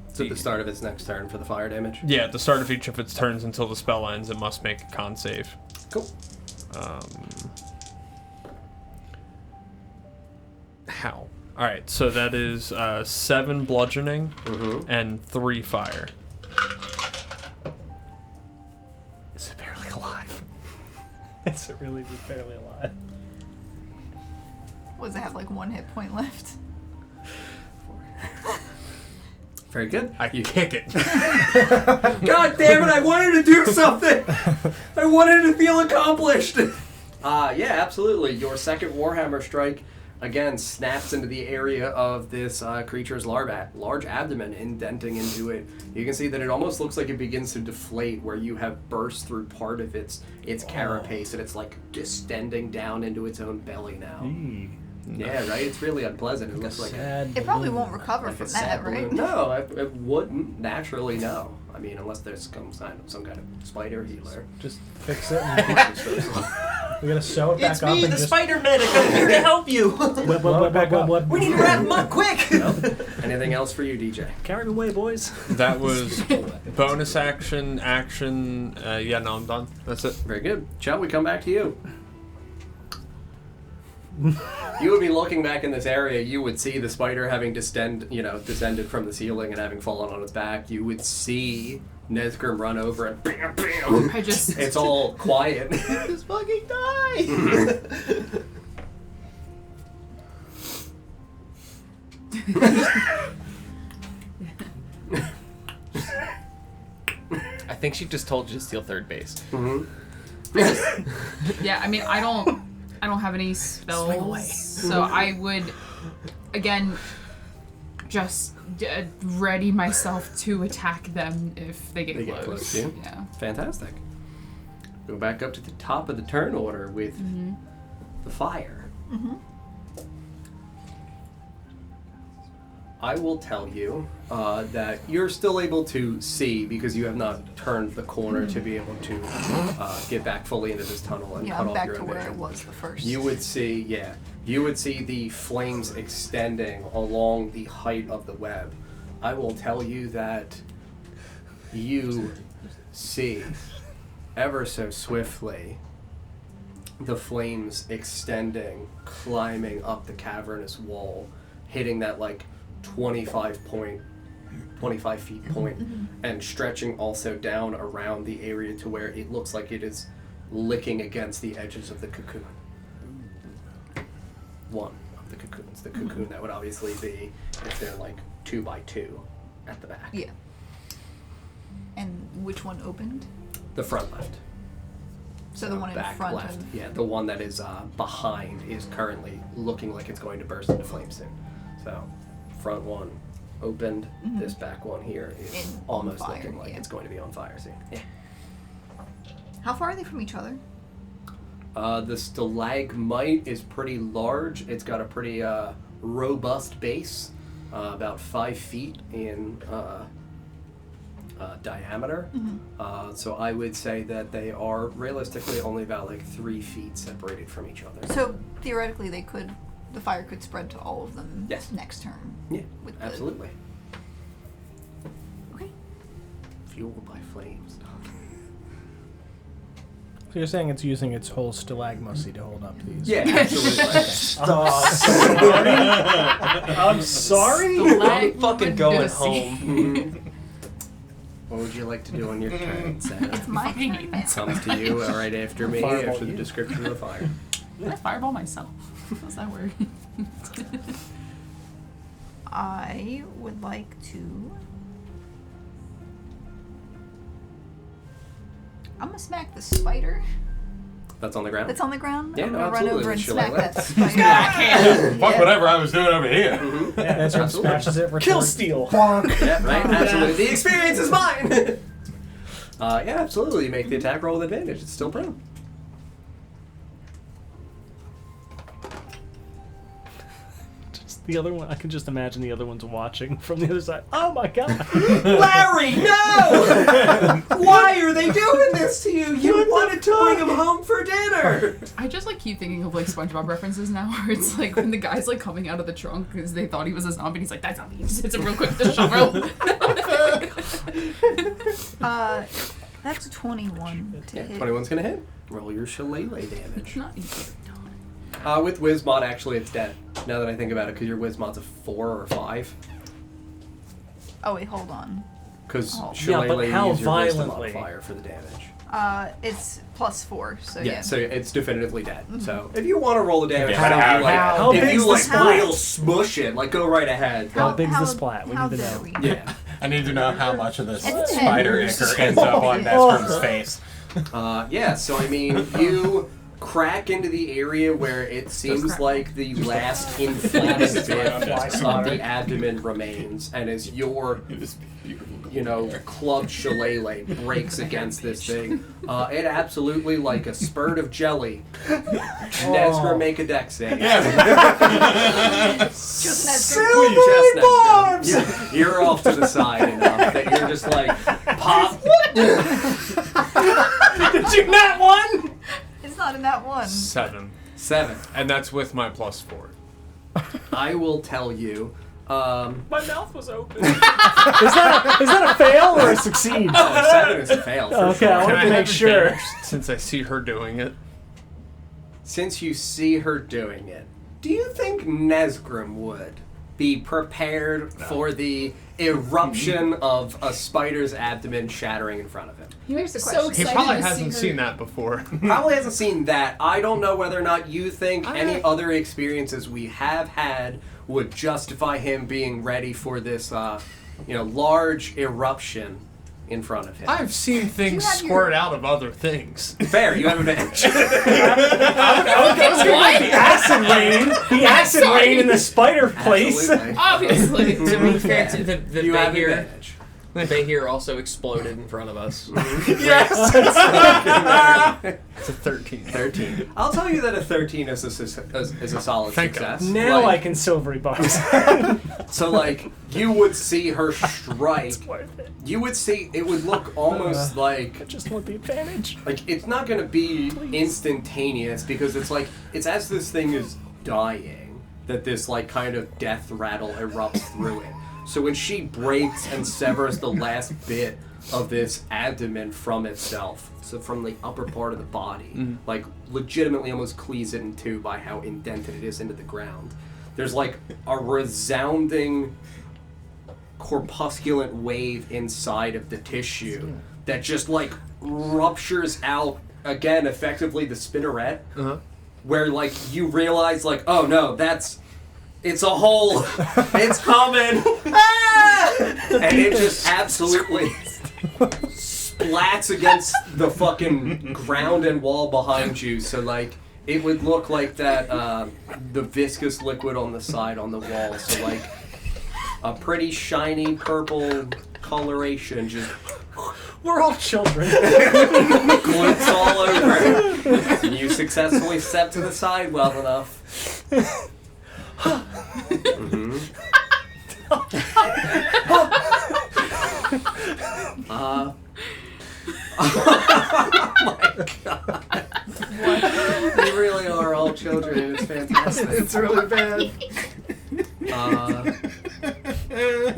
S5: It's at the start of its next turn for the fire damage.
S2: Yeah, at the start of each of its turns until the spell ends, it must make a con save.
S5: Cool.
S2: How? Alright, so that is 7 bludgeoning and 3 fire.
S4: Is it barely alive? Is it really just barely alive?
S7: What does it have, like 1 hit point left?
S5: Very good.
S2: I kick it.
S5: God damn it, I wanted to do something! I wanted to feel accomplished! Yeah, absolutely. Your second Warhammer strike, again, snaps into the area of this creature's large abdomen, indenting into it. You can see that it almost looks like it begins to deflate, where you have burst through part of its carapace, and it's like distending down into its own belly now. Yeah, right? It's really unpleasant. It looks like
S7: It probably won't recover
S5: like a
S7: from
S5: sad
S7: that, right?
S5: balloon. No, it wouldn't naturally. No, I mean, unless there's some kind of spider healer.
S4: Just fix it. And we're gonna sew it back
S9: It's
S4: up
S9: me,
S4: and
S9: the
S4: just
S9: spider medic. I'm here to help you.
S4: what?
S9: We need to wrap him up quick.
S5: Anything else for you, DJ?
S4: Carry it away, boys.
S2: That was bonus action. Yeah, no, I'm done. That's it.
S5: Very good. Shall we come back to you? You would be looking back in this area. You would see the spider having descended from the ceiling and having fallen on its back. You would see Nesgrim run over and bam, bam. It's all quiet.
S9: Just fucking die.
S8: I think she just told you to steal third base.
S6: Yeah, I mean, I don't have any spells, so I would, again, just ready myself to attack them if they get close.
S5: Yeah.
S6: Yeah.
S5: Fantastic. Go back up to the top of the turn order with the fire. I will tell you that you're still able to see because you have not turned the corner to be able to get back fully into this tunnel and
S7: Yeah,
S5: cut
S7: I'm
S5: off
S7: back
S5: your
S7: to
S5: own
S7: where
S5: vision.
S7: it was the first.
S5: You would see the flames extending along the height of the web. I will tell you that you see ever so swiftly the flames extending, climbing up the cavernous wall, hitting that like 25-point 25 feet point, and stretching also down around the area to where it looks like it is licking against the edges of the cocoon. One of the cocoons. The cocoon that would obviously be if they're like 2 by 2 at the back.
S7: Yeah. And which one opened?
S5: The front left.
S7: So the one in
S5: back
S7: front
S5: left.
S7: of...
S5: Yeah, the one that is behind is currently looking like it's going to burst into flames soon. So, front one opened. This back one here is almost
S7: fire,
S5: looking like
S7: yeah.
S5: it's going to be on fire soon. Yeah.
S7: How far are they from each other?
S5: The stalagmite is pretty large. It's got a pretty robust base, about 5 feet in diameter. So I would say that they are realistically only about like 3 feet separated from each other.
S7: So theoretically, the fire could spread to all of them
S5: Yes.
S7: next turn.
S5: Yeah,
S7: with
S5: absolutely.
S7: Okay.
S5: Fueled by flames.
S1: So you're saying it's using its whole stalagmosy to hold up these?
S5: Yeah, absolutely.
S4: I'm sorry?
S8: I'm fucking going home.
S5: What would you like to do on your turn, Sam?
S7: It's my turn now.
S5: Comes to you right after me,
S1: Fireball
S5: after the
S1: you.
S5: description of the fire.
S6: I fireball myself. How's that work?
S7: I would like to... I'm gonna smack the spider
S5: That's on the ground?
S7: that's on the ground.
S5: Yeah,
S7: I'm
S5: no,
S7: gonna run
S5: absolutely.
S7: over and
S5: Shall I
S7: smack
S5: let?
S7: that spider.
S3: Fuck whatever I was doing over here.
S1: Yeah, Ezra smashes it.
S4: Kill
S1: returns-
S4: steal.
S1: Bonk.
S5: Yeah, right? Absolutely. The experience is mine! Yeah, absolutely. You make the attack roll with advantage. It's still prone.
S4: The other one, I can just imagine the other one's watching from the other side. Oh my god.
S5: Larry, no! Why are they doing this to you? You wanted to bring him home for dinner!
S6: I just like keep thinking of like SpongeBob references now, where it's like when the guy's like coming out of the trunk because they thought he was a zombie. And he's like, "That's zombie." He just hits him real quick with the shovel.
S7: That's a 21 to
S5: Yeah,
S7: hit.
S5: 21's gonna hit. Roll your shillelagh damage.
S6: Not easy.
S5: With Wizmod, actually, it's dead. Now that I think about it, because your Wizmod's a 4 or 5.
S7: Oh wait, hold on.
S5: Because
S7: Oh.
S5: shillelagh
S4: Yeah, but how
S5: use your wisdom
S4: violently?
S5: modifier for the damage.
S7: It's +4, so
S5: Yeah,
S7: yeah.
S5: so it's definitively dead. So if you want to roll the damage,
S3: Yeah,
S5: if you like,
S4: how
S5: if
S4: big's
S5: you
S4: the
S5: like
S4: splat?
S5: real smush it, like go right ahead.
S4: How big's the splat? We need to
S7: dare
S4: know.
S7: we?
S5: Yeah.
S3: I need to know how much of this
S7: It's
S3: spider
S7: 10.
S3: ichor ends up on Nesgrim's face.
S5: Yeah, so I mean, you crack into the area where it seems
S6: crack.
S5: like the last inflated bit
S1: Fly
S5: of
S1: swatter.
S5: the abdomen remains, and as your, clubbed shillelagh breaks against this thing, it absolutely, like a spurt of jelly. Nesgrim, make a dex save.
S7: Just as
S5: Just Nesgrim. Yeah, you're off to the side enough that you're just like, pop.
S4: Did you not one?
S7: It's not in that one.
S2: 7.
S5: 7.
S2: And that's with my +4.
S5: I will tell you.
S4: My mouth was open. is that a fail or a succeed?
S5: Oh, 7 is a fail. For
S4: Okay,
S5: sure.
S4: I wanted to make sure.
S2: advantage since I see her doing it?
S5: Since you see her doing it, do you think Nesgrim would be prepared for the eruption of a spider's abdomen shattering in front of him?
S6: He was
S7: the
S6: so
S7: question.
S2: He
S6: excited
S2: probably
S6: to see
S2: hasn't
S6: her.
S2: seen that before.
S5: Probably hasn't seen that. I don't know whether or not you think any
S6: I-
S5: other experiences we have had would justify him being ready for this, large eruption in front of him.
S2: I've seen things
S7: have
S2: squirt
S7: your-
S2: out of other things.
S5: Fair, you have advantage.
S4: The acid rain. The acid rain in the spider place.
S5: Absolutely.
S6: Obviously.
S8: To be fair, to the
S5: You have
S8: Behir,
S5: advantage.
S8: Behir also exploded in front of us.
S2: It's a 13.
S5: 13. I'll tell you that a 13 is a solid
S2: Thank
S5: success.
S4: Now
S5: Like,
S4: I can silvery box.
S5: So, like, you would see her strike.
S4: Worth it.
S5: You would see it would look almost
S4: I
S5: like
S4: just want the advantage.
S5: it's not going to be instantaneous because it's as this thing is dying that this like kind of death rattle erupts through it. So when she breaks and severs the last bit of this abdomen from itself, so from the upper part of the body, like legitimately almost cleaves it in two by how indented it is into the ground. There's like a resounding corpusculent wave inside of the tissue that just like ruptures out again, effectively the spinneret, where like you realize like, oh no, it's a hole, it's coming, and it just absolutely splats against the fucking ground and wall behind you. So like it would look like that the viscous liquid on the side on the wall. So like a pretty shiny purple coloration just
S4: We're all children.
S5: glutes all over. You successfully step to the side well enough. Oh my god. They really are all children and it's fantastic.
S4: It's really bad.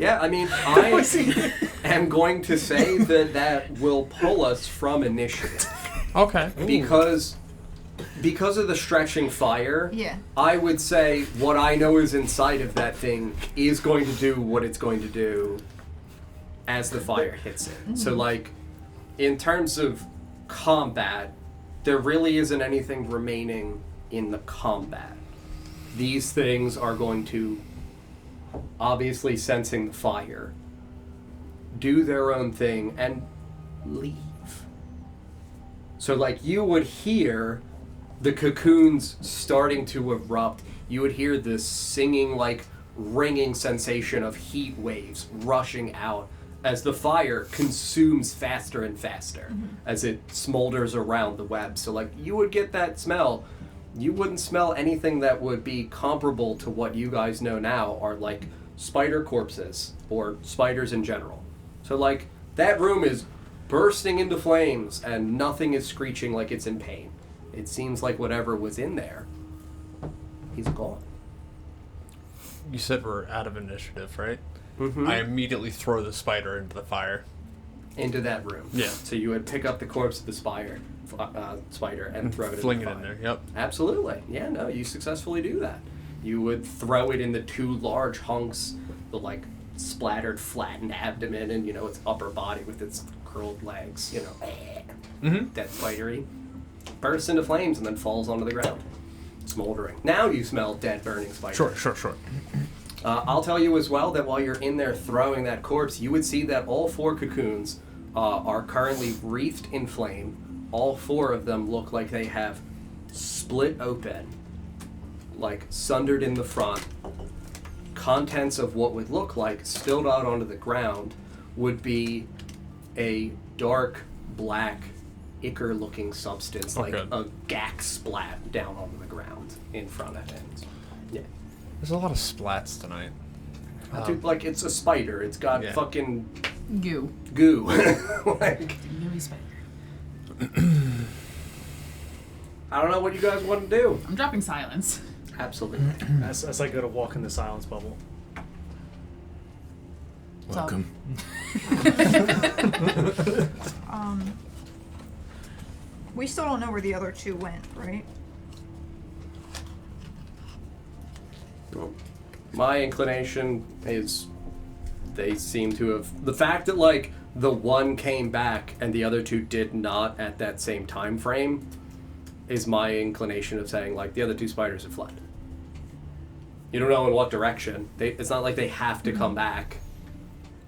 S5: Yeah, I mean, I am going to say that will pull us from initiative.
S2: Okay.
S5: Because of the stretching fire,
S7: Yeah.
S5: I would say what I know is inside of that thing is going to do what it's going to do as the fire hits it. So, like, in terms of combat, there really isn't anything remaining in the combat. These things are going to, obviously sensing the fire, do their own thing and leave. So, like, you would hear the cocoons starting to erupt. You would hear this singing, like, ringing sensation of heat waves rushing out as the fire consumes faster and faster as it smolders around the web. So, like, you would get that smell. You wouldn't smell anything that would be comparable to what you guys know now are, like, spider corpses or spiders in general. So, like, that room is bursting into flames and nothing is screeching like it's in pain. It seems like whatever was in there is gone.
S2: You said we're out of initiative, right?
S5: Mm-hmm.
S2: I immediately throw the spider into the fire.
S5: Into that room.
S2: Yeah.
S5: So you would pick up the corpse of the spider and throw it
S2: Fling
S5: in
S2: it
S5: the
S2: in
S5: fire.
S2: there, yep.
S5: Absolutely. Yeah, no, you successfully do that. You would throw it in the two large hunks, the like splattered, flattened abdomen and, you know, its upper body with its curled legs, you know, dead spidery. Bursts into flames and then falls onto the ground, smoldering. Now you smell dead, burning spider.
S2: Sure.
S5: I'll tell you as well that while you're in there throwing that corpse, you would see that all 4 cocoons are currently wreathed in flame. All 4 of them look like they have split open, like sundered in the front. Contents of what would look like spilled out onto the ground would be a dark black ichor-looking substance, like a gack splat down onto the ground in front of it. Yeah.
S2: There's a lot of splats tonight.
S5: Dude, like, it's a spider. It's got fucking
S6: Goo.
S5: like,
S6: Gooey spider.
S5: I don't know what you guys want to do.
S6: I'm dropping silence.
S5: Absolutely.
S4: As I go to walk in the silence bubble.
S3: Welcome.
S7: We still don't know where the other 2 went, right?
S5: My inclination is they seem to have... The fact that, like, the one came back and the other 2 did not at that same time frame is my inclination of saying, like, the other 2 spiders have fled. You don't know in what direction. It's not like they have to come back.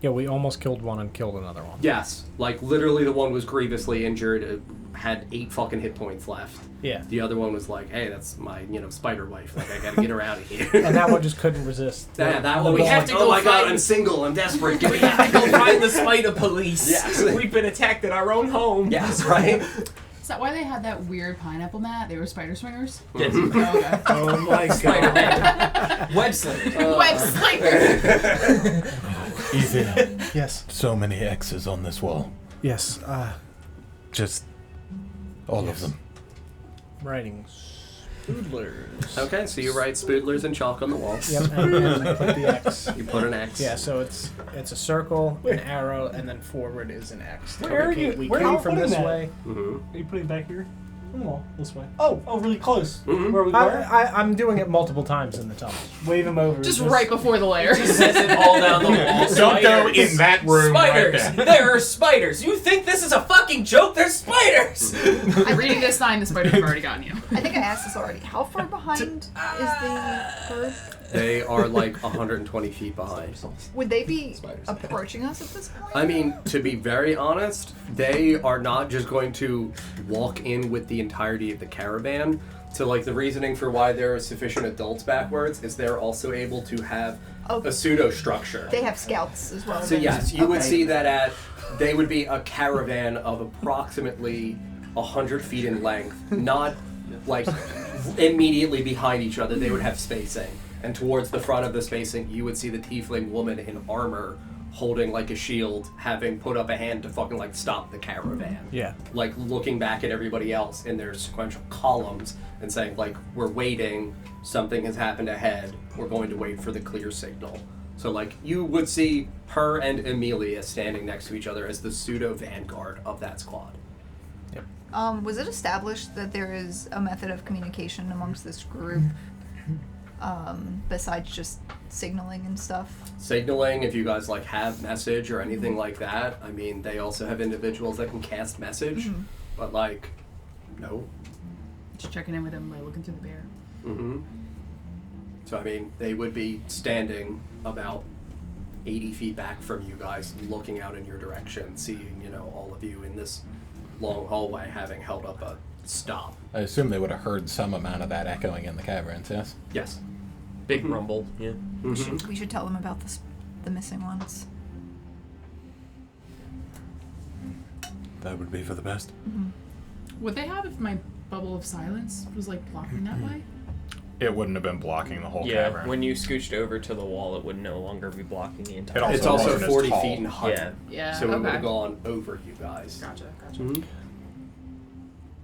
S1: Yeah, we almost killed one and killed another one.
S5: Yes. Like, literally the one was grievously injured, had 8 fucking hit points left.
S1: Yeah.
S5: The other one was like, hey, that's my, you know, spider wife. Like, I gotta get her out of here.
S1: And that one just couldn't resist.
S5: Yeah, that one
S6: We
S5: was
S6: have
S5: like,
S6: to
S5: oh
S6: go
S5: my god,
S6: find-
S5: I'm single, I'm desperate, give me
S9: We have to
S5: out.
S9: go find the spider police.
S5: Yes.
S9: We've been attacked in our own home.
S5: Yes, right?
S6: Is that why they had that weird pineapple mat? They were spider swingers?
S9: Yes.
S6: Oh, okay.
S4: Oh my god.
S9: Web slinger.
S6: Web slinger!
S3: Easy.
S1: Yes.
S3: So many X's on this wall.
S1: Yes.
S3: Just all of them.
S1: Writing spoodlers.
S5: Okay, so you write spoodlers in chalk on the walls.
S1: Yep, and I put the X.
S5: You put an X.
S1: Yeah, so it's a circle, an arrow, and then forward is an X.
S4: Where are you-
S1: We
S4: where are
S1: came
S4: you
S1: from
S4: putting
S1: this
S4: that?
S1: way.
S5: Mm-hmm.
S4: Are you putting it back here?
S1: Well, this way.
S4: Oh, really close.
S5: Mhm.
S4: Where are we going?
S1: I'm doing it multiple times in the tunnels.
S4: Wave him over.
S6: Just right before the lair.
S9: Says it all down the wall.
S3: Don't go in that room
S9: Spiders!
S3: right there.
S9: There are spiders! You think this is a fucking joke? There's spiders!
S6: Reading this sign, the spiders have already gotten you.
S7: I think I asked this already. How far behind is the bird?
S5: They are like 120 feet behind.
S7: Would they be approaching us at this point?
S5: I mean, to be very honest, they are not just going to walk in with the entirety of the caravan. So, like, the reasoning for why there are sufficient adults backwards is they're also able to have a pseudo structure.
S7: They have scouts as well.
S5: So
S7: then.
S5: yes, you would
S7: Okay.
S5: see that they would be a caravan of approximately 100 feet in length, not like immediately behind each other. They would have spacing. And towards the front of the spacing, you would see the tiefling woman in armor holding like a shield, having put up a hand to fucking like stop the caravan.
S1: Yeah.
S5: Like looking back at everybody else in their sequential columns and saying like, we're waiting, something has happened ahead, we're going to wait for the clear signal. So like you would see her and Amelia standing next to each other as the pseudo vanguard of that squad.
S7: Was it established that there is a method of communication amongst this group, besides just signaling and stuff?
S5: Signaling, if you guys like have message or anything like that, I mean, they also have individuals that can cast message, but like, no.
S6: Just checking in with him by looking through the bear.
S5: Mm-hmm. So I mean, they would be standing about 80 feet back from you guys, looking out in your direction, seeing, you know, all of you in this long hallway having held up a stop.
S3: I assume they would have heard some amount of that echoing in the caverns, yes?
S5: Yes.
S8: Big rumble, yeah.
S5: Mm-hmm.
S7: We should tell them about the missing ones.
S3: That would be for the best.
S6: Would they have if my bubble of silence was like blocking that way?
S3: It wouldn't have been blocking the whole
S8: Yeah,
S3: cavern.
S8: when you scooched over to the wall, it would no longer be blocking the entire
S3: also
S5: It's also
S3: wasn't as
S5: 40
S3: tall.
S5: feet in height.
S8: Yeah.
S6: Yeah,
S5: So it would
S6: okay.
S5: have gone over you guys.
S6: Gotcha.
S5: Mhm.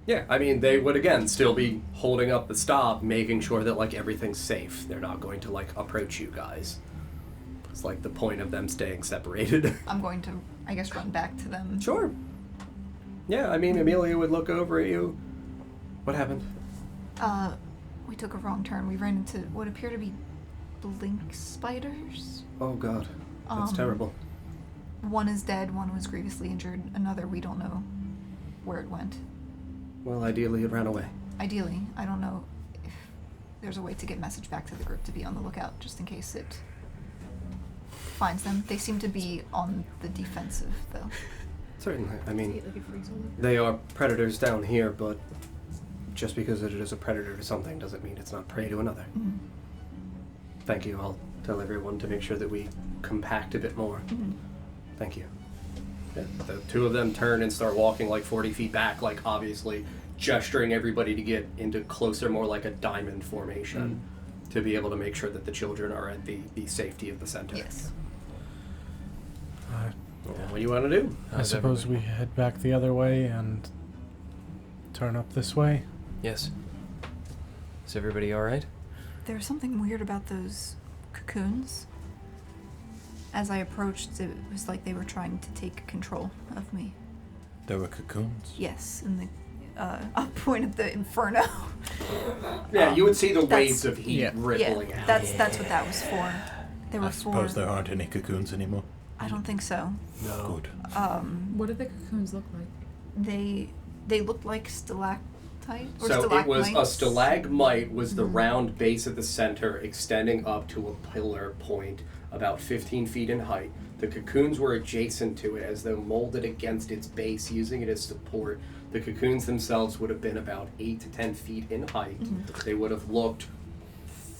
S5: Yeah, I mean, they would again still be holding up the stop, making sure that like everything's safe. They're not going to like approach you guys. It's like the point of them staying separated.
S7: I'm going to, I guess, run back to them.
S5: Sure. Yeah, I mean, Amelia would look over at you. What happened?
S7: We took a wrong turn. We ran into what appear to be blink spiders.
S5: Oh God, that's terrible.
S7: One is dead, one was grievously injured, another we don't know where it went.
S5: Well, ideally, it ran away.
S7: Ideally, I don't know if there's a way to get message back to the group to be on the lookout just in case it finds them. They seem to be on the defensive, though.
S5: Certainly. I mean, they are predators down here, but just because it is a predator to something doesn't mean it's not prey to another. Thank you. I'll tell everyone to make sure that we compact a bit more. Thank you. Yeah, the two of them turn and start walking like 40 feet back, like obviously gesturing everybody to get into closer, more like a diamond formation, to be able to make sure that the children are at the safety of the center.
S7: Yes.
S5: What do you want to do?
S1: I suppose we head back the other way and turn up this way.
S9: Yes. Is everybody alright?
S7: There was something weird about those cocoons. As I approached, it was like they were trying to take control of me.
S3: There were cocoons.
S7: Yes, in the up point of the inferno.
S5: Yeah, you would see the
S7: That's-
S5: waves of heat rippling
S7: Yeah,
S5: out.
S7: that's what that was for. They were
S3: I
S7: for.
S3: suppose there aren't any cocoons anymore.
S7: I don't think so.
S5: No.
S3: Good.
S6: What did the cocoons look like?
S7: They looked like stalactite or
S5: So it was a
S7: stalagmites.
S5: stalagmite was the round base at the center extending up to a pillar point about 15 feet in height. The cocoons were adjacent to it as though molded against its base, using it as support. The cocoons themselves would have been about 8 to 10 feet in height. They would have looked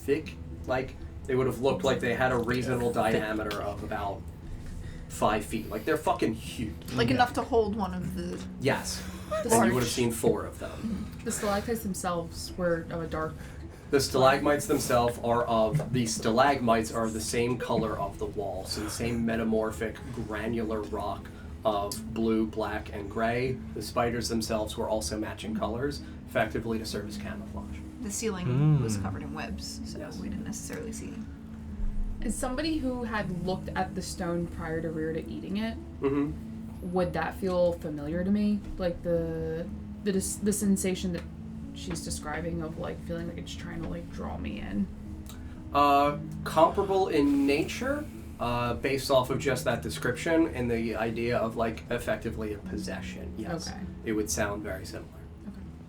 S5: thick, like they would have looked like they had a reasonable diameter of about 5 feet. Like they're fucking huge.
S7: Like enough to hold one of the.
S5: Yes. And
S7: Large.
S5: you would have seen 4 of them.
S6: The stalactites themselves were of a dark.
S5: The stalagmites themselves are the stalagmites are the same color of the wall, so the same metamorphic granular rock of blue, black, and gray. The spiders themselves were also matching colors, effectively to serve as camouflage.
S7: The ceiling was covered in webs, so
S5: Yes.
S7: we didn't necessarily see.
S6: As somebody who had looked at the stone prior to Rearda eating it,
S5: Mm-hmm.
S6: would that feel familiar to me? Like the sensation that she's describing of like feeling like it's trying to like draw me in?
S5: Comparable in nature, based off of just that description and the idea of like effectively a possession. Yes,
S6: Okay.
S5: it would sound very similar.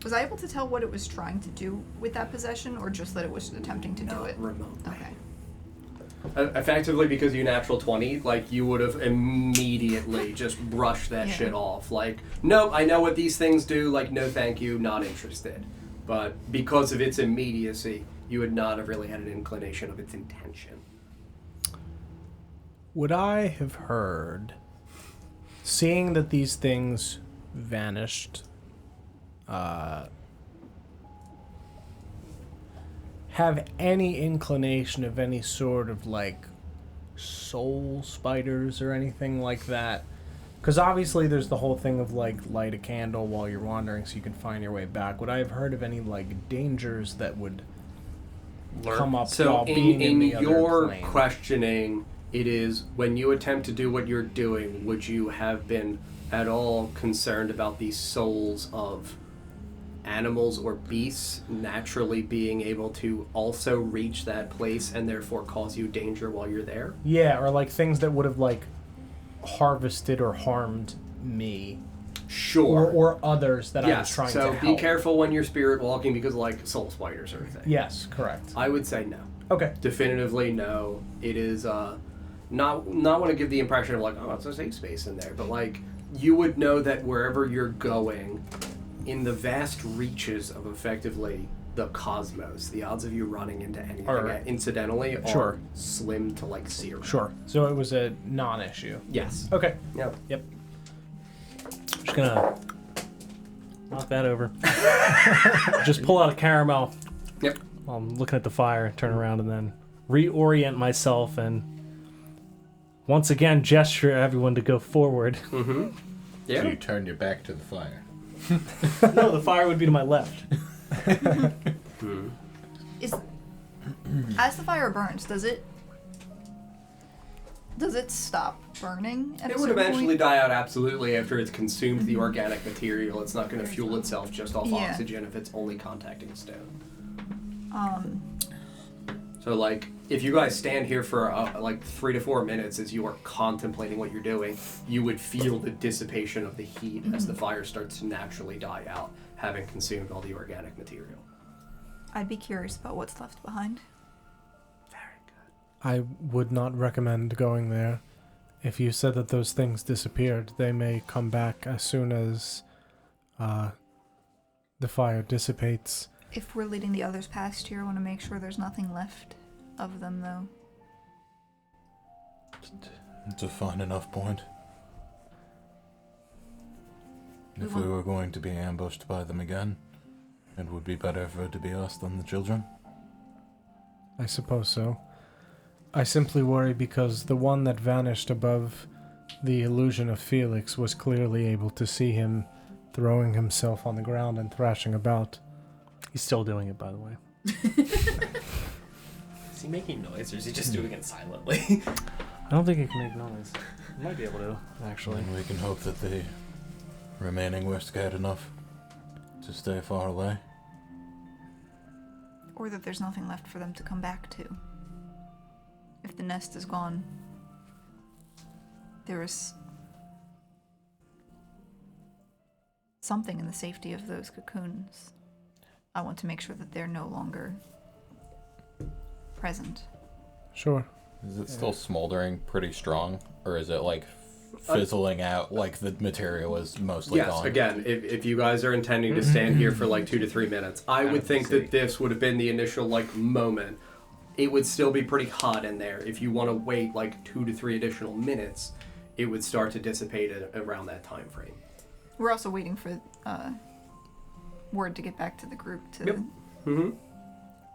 S7: Was I able to tell what it was trying to do with that possession, or just that it was attempting to do it?
S5: Remotely.
S7: Okay.
S5: Effectively, because you natural 20, like, you would have immediately just brushed that
S7: Yeah.
S5: shit off. Like, nope, I know what these things do. Like, no thank you, not interested. But because of its immediacy, you would not have really had an inclination of its intention.
S1: Would I have heard, seeing that these things vanished, have any inclination of any sort of like soul spiders or anything like that? Because obviously there's the whole thing of like light a candle while you're wandering so you can find your way back. Would I have heard of any like dangers that would come up
S5: So
S1: while being in the other
S5: your
S1: plane?
S5: questioning, it is when you attempt to do what you're doing, would you have been at all concerned about the souls of animals or beasts naturally being able to also reach that place and therefore cause you danger while you're there?
S1: Yeah, or like things that would have like harvested or harmed me.
S5: Sure.
S1: Or others that I was
S5: Yes,
S1: trying
S5: so
S1: to
S5: be
S1: help.
S5: careful when you're spirit walking because like soul spiders are a thing.
S1: Yes, correct.
S5: I would say no.
S1: Okay.
S5: Definitively not. It is not want to give the impression of like, oh, it's a safe space in there, but like you would know that wherever you're going, in the vast reaches of effectively the cosmos, the odds of you running into anything incidentally are
S1: Sure.
S5: slim to like zero.
S1: Sure. So it was a non-issue.
S5: Yes.
S1: Okay.
S5: Yep.
S1: Yep.
S4: Just gonna knock that over. Just pull out a caramel.
S5: Yep.
S4: While I'm looking at the fire, turn around, and then reorient myself and once again gesture everyone to go forward.
S5: Mm-hmm. Yeah.
S3: So you turn your back to the fire.
S4: No, the fire would be to my left.
S7: Is as the fire burns, does it stop burning at
S5: It
S7: a
S5: would
S7: certain
S5: eventually
S7: point?
S5: die out absolutely after it's consumed the organic material. It's not going to fuel itself just off
S7: Yeah.
S5: oxygen if it's only contacting stone.
S7: Um,
S5: So, like, if you guys stand here for like 3 to 4 minutes as you are contemplating what you're doing, you would feel the dissipation of the heat as the fire starts to naturally die out, having consumed all the organic material.
S7: I'd be curious about what's left behind.
S5: Very good.
S1: I would not recommend going there. If you said that those things disappeared, they may come back as soon as the fire dissipates.
S7: If we're leading the others past here, I want to make sure there's nothing left of them, though.
S3: It's a fine enough point.
S7: We
S3: If we
S7: want-
S3: were going to be ambushed by them again, it would be better for it to be us than the children.
S1: I suppose so. I simply worry because the one that vanished above the illusion of Felix was clearly able to see him throwing himself on the ground and thrashing about.
S4: He's still doing it, by the way.
S9: Is he making noise or is he just doing it silently?
S4: I don't think he can make noise. He might be able to, actually.
S3: And we can hope that the remaining were scared enough to stay far away.
S7: Or that there's nothing left for them to come back to. If the nest is gone, there is something in the safety of those cocoons. I want to make sure that they're no longer present.
S1: Sure.
S3: Is it still smoldering pretty strong? Or is it like fizzling out like the material is mostly
S5: Yes,
S3: gone?
S5: again, if you guys are intending to stand here for like 2 to 3 minutes, I would think that this would have been the initial like moment. It would still be pretty hot in there. If you want to wait like 2 to 3 additional minutes, it would start to dissipate around that time frame.
S7: We're also waiting for word to get back to the group to...
S5: Yep. Mm-hmm.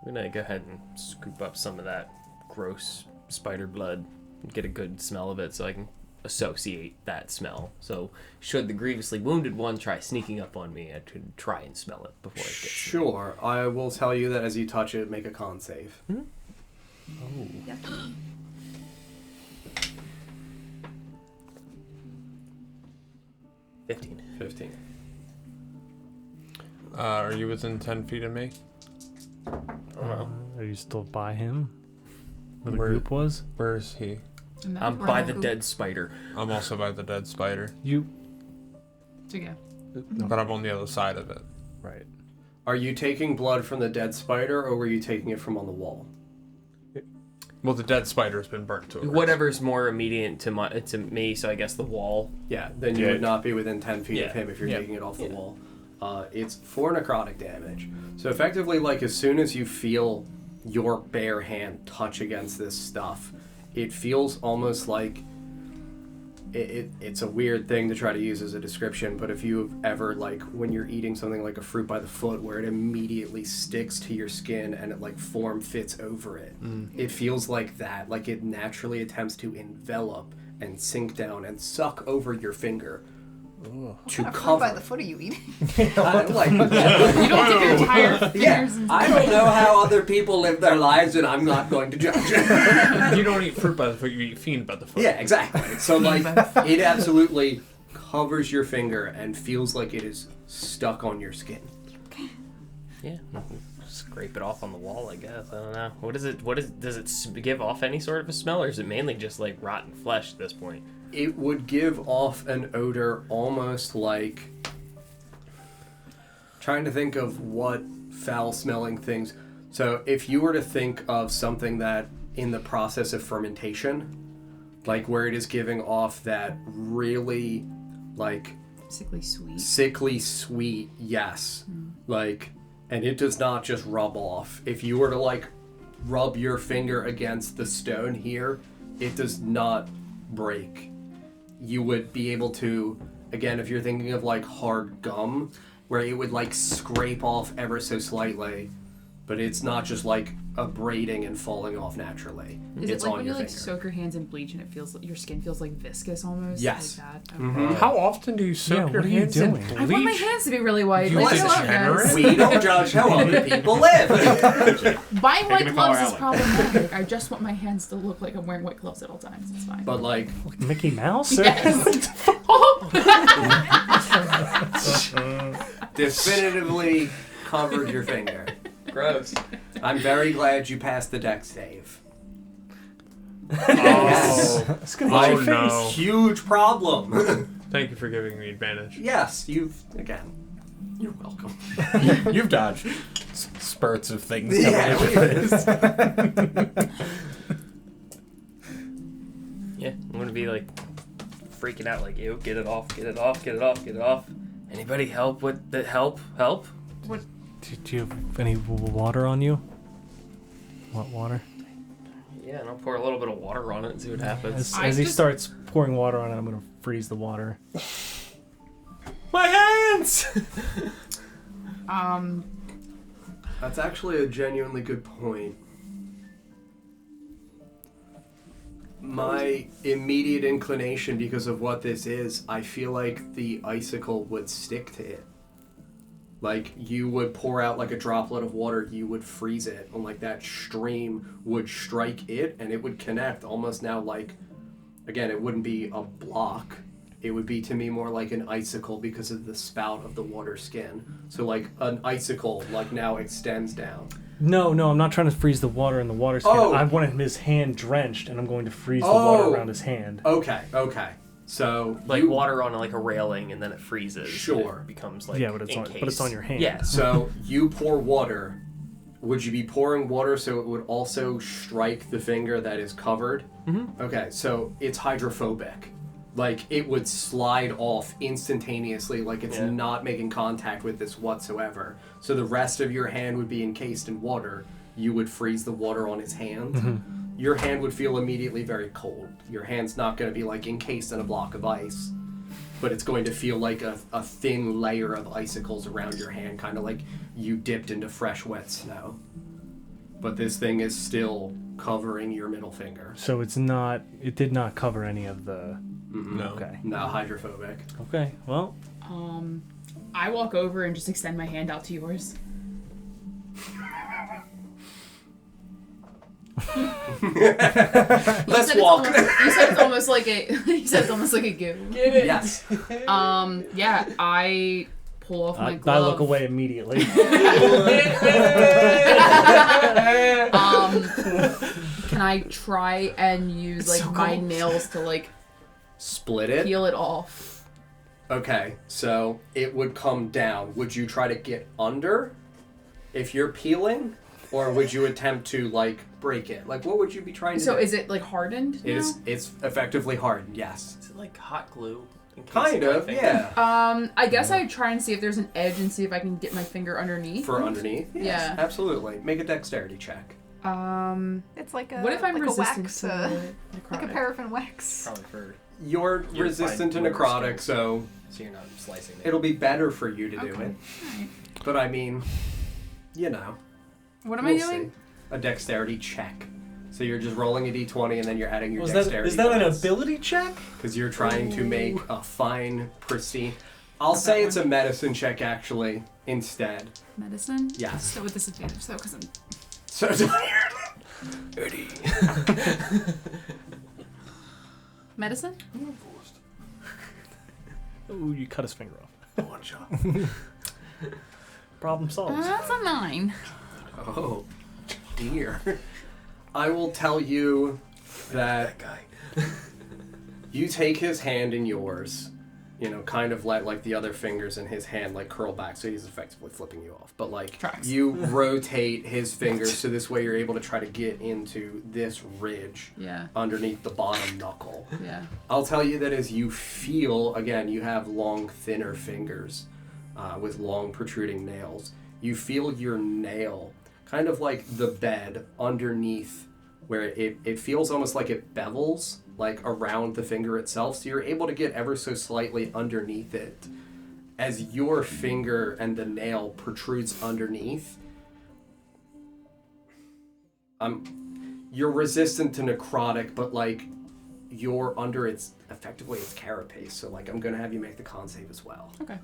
S8: I'm gonna go ahead and scoop up some of that gross spider blood and get a good smell of it so I can associate that smell. So should the grievously wounded one try sneaking up on me, I could try and smell it before it gets me.
S5: Sure. I will tell you that as you touch it, make a con save.
S8: Oh.
S7: Yeah.
S8: 15.
S5: 15.
S2: Are you within 10 feet of me?
S4: Are you still by him? Where the
S2: Where-
S4: group was?
S2: Where is he?
S6: And that
S8: I'm
S6: was
S8: by
S6: where
S8: the dead spider.
S2: I'm also by the dead spider,
S4: You.
S6: So yeah.
S2: but I'm on the other side of it.
S4: Right.
S5: Are you taking blood from the dead spider, or were you taking it from on the wall?
S2: Well, the dead spider's been burnt to a crisp.
S8: Whatever's more immediate to me, so I guess the wall.
S5: Yeah, then you
S2: Yeah.
S5: would not be within 10 feet
S8: Yeah.
S5: of him if you're
S2: Yeah.
S5: taking it off the
S8: Yeah.
S5: wall. It's 4 necrotic damage. So effectively, like, as soon as you feel your bare hand touch against this stuff, it feels almost like it's a weird thing to try to use as a description, but if you've ever, like, when you're eating something like a fruit by the foot where it immediately sticks to your skin and it, like, form fits over it, it feels like that. Like, it naturally attempts to envelop and sink down and suck over your finger to
S7: What fruit
S5: cover.
S7: by the foot are you eating?
S5: I'm like,
S6: You don't dip your entire fingers
S5: yeah,
S6: into
S5: I don't know how other people live their lives, and I'm not going to judge.
S2: You don't eat fruit by the foot, you eat fiend by the foot.
S5: Yeah, exactly. So, like, it absolutely covers your finger and feels like it is stuck on your skin.
S8: Yeah. Scrape it off on the wall, I guess. I don't know. Does it give off any sort of a smell, or is it mainly just like rotten flesh at this point?
S5: It would give off an odor almost like... Trying to think of what foul-smelling things... So, if you were to think of something that, in the process of fermentation, like where it is giving off that really, like...
S6: sickly sweet.
S5: Sickly sweet, yes. Like, and it does not just rub off. If you were to, like, rub your finger against the stone here, it does not break. You would be able to, again, if you're thinking of, like, hard gum, where it would, like, scrape off ever so slightly, but it's not just, like, abrading and falling off naturally.
S6: Is
S5: It's
S6: it like
S5: on
S6: when
S5: your
S6: you like
S5: finger.
S6: soak your hands in bleach and it feels your skin feels like viscous almost?
S5: Yes.
S6: Like that?
S5: Mhm.
S2: How often do you soak
S4: Yeah,
S2: your
S4: what are you
S2: hands in
S4: doing?
S2: bleach?
S6: I want my hands to be really white.
S2: You
S6: Like,
S2: want
S6: I love
S2: degenerate?
S6: this.
S5: We don't judge how other people live.
S6: Buying white
S9: a
S6: gloves
S9: color
S6: is
S9: outlet.
S6: problematic. I just want my hands to look like I'm wearing white gloves at all times. It's fine.
S5: But, like,
S4: Mickey Mouse?
S6: Yes.
S5: definitively covered your finger.
S9: Gross.
S5: I'm very glad you passed the dex save.
S2: Oh,
S4: It's gonna
S5: My
S4: hit your face.
S2: no.
S5: huge problem.
S2: Thank you for giving me advantage.
S5: Yes, again, you're welcome.
S3: You've dodged spurts of things coming
S5: Yeah,
S3: at your face.
S8: Yeah, I'm gonna be like freaking out, like, ew, get it off, get it off, get it off, get it off. Anybody help with the help?
S4: Do you have any water on you? Want water?
S8: Yeah, and I'll pour a little bit of water on it and see what happens.
S6: I
S4: As he
S6: just-
S4: starts pouring water on it, I'm gonna freeze the water.
S8: My hands!
S5: That's actually a genuinely good point. My immediate inclination, because of what this is, I feel like the icicle would stick to it. Like, you would pour out like a droplet of water, you would freeze it, and like that stream would strike it, and it would connect almost now like, again, it wouldn't be a block. It would be to me more like an icicle because of the spout of the water skin. So like an icicle like now extends down.
S4: No, I'm not trying to freeze the water in the water skin.
S5: Oh.
S4: I want his hand drenched, and I'm going to freeze the water
S5: Oh.
S4: around his hand.
S5: Okay. So
S8: Like
S5: you-
S8: water on like a railing and then it freezes.
S5: Sure.
S8: And it becomes like
S4: Yeah, but it's
S8: encased.
S4: on your hand.
S8: Yeah.
S5: So you pour water. Would you be pouring water so it would also strike the finger that is covered?
S8: Mhm.
S5: Okay, so it's hydrophobic. Like, it would slide off instantaneously, like it's
S8: Yeah.
S5: not making contact with this whatsoever. So the rest of your hand would be encased in water. You would freeze the water on his hand. Your hand would feel immediately very cold. Your hand's not going to be, like, encased in a block of ice. But it's going to feel like a thin layer of icicles around your hand, kind of like you dipped into fresh, wet snow. But this thing is still covering your middle finger.
S4: So it did not cover any of the...
S2: No.
S4: Okay.
S5: Not hydrophobic.
S4: Okay, well,
S6: I walk over and just extend my hand out to yours.
S5: Let's walk.
S6: You said it's almost like a. You said it's almost like a give.
S5: Yes.
S6: Yeah, I pull off my
S1: I
S6: glove.
S1: look away immediately.
S6: Can I try and use like my nails to like
S5: Split it.
S6: peel it off?
S5: Okay, so it would come down. Would you try to get under if you're peeling, or would you attempt to like break it? Like, what would you be trying to do?
S6: So is it like hardened now?
S5: It's effectively hardened. Yes.
S9: Is it like hot glue? In case
S5: Kind
S9: my
S5: of.
S9: finger-
S5: Yeah.
S6: I guess I'd try and see if there's an edge and see if I can get my finger underneath.
S5: For underneath. Yes,
S6: Yeah.
S5: Absolutely. Make a dexterity check.
S7: It's like a
S6: What if I'm
S7: like
S6: resistant
S7: a wax,
S6: to
S7: like a
S6: necrotic?
S7: paraffin wax.
S9: Probably for
S5: You're resistant to
S9: fine
S5: necrotic, so
S9: so you're not slicing it.
S5: it'll be better for you to do
S6: Okay.
S5: it.
S6: Alright.
S5: But I mean, you know.
S6: What am
S5: we'll
S6: I doing?
S5: see. A dexterity check. So you're just rolling a d20 and then you're adding your
S1: Is
S5: dexterity.
S1: that an ability check?
S5: Because you're trying to make a fine, pristine. I'll say it's a medicine check actually instead.
S6: Medicine?
S5: Yes.
S6: So with disadvantage though, because I'm
S5: So tired.
S9: Eddie.
S6: medicine?
S1: Ooh, you cut his finger off. One shot. Problem solved.
S6: That's a 9.
S5: Oh, dear. I will tell you that you take his hand in yours, you know, kind of let like the other fingers in his hand like curl back, so he's effectively flipping you off. But like
S6: Tracks.
S5: you rotate his fingers so this way you're able to try to get into this ridge
S6: Yeah.
S5: underneath the bottom knuckle.
S6: Yeah.
S5: I'll tell you that as you feel, again, you have long, thinner fingers with long, protruding nails. You feel your nail kind of like the bed underneath where it feels almost like it bevels, like around the finger itself. So you're able to get ever so slightly underneath it. As your finger and the nail protrudes underneath, you're resistant to necrotic, but like you're under its effectively its carapace. So like I'm gonna have you make the con save as well.
S6: Okay.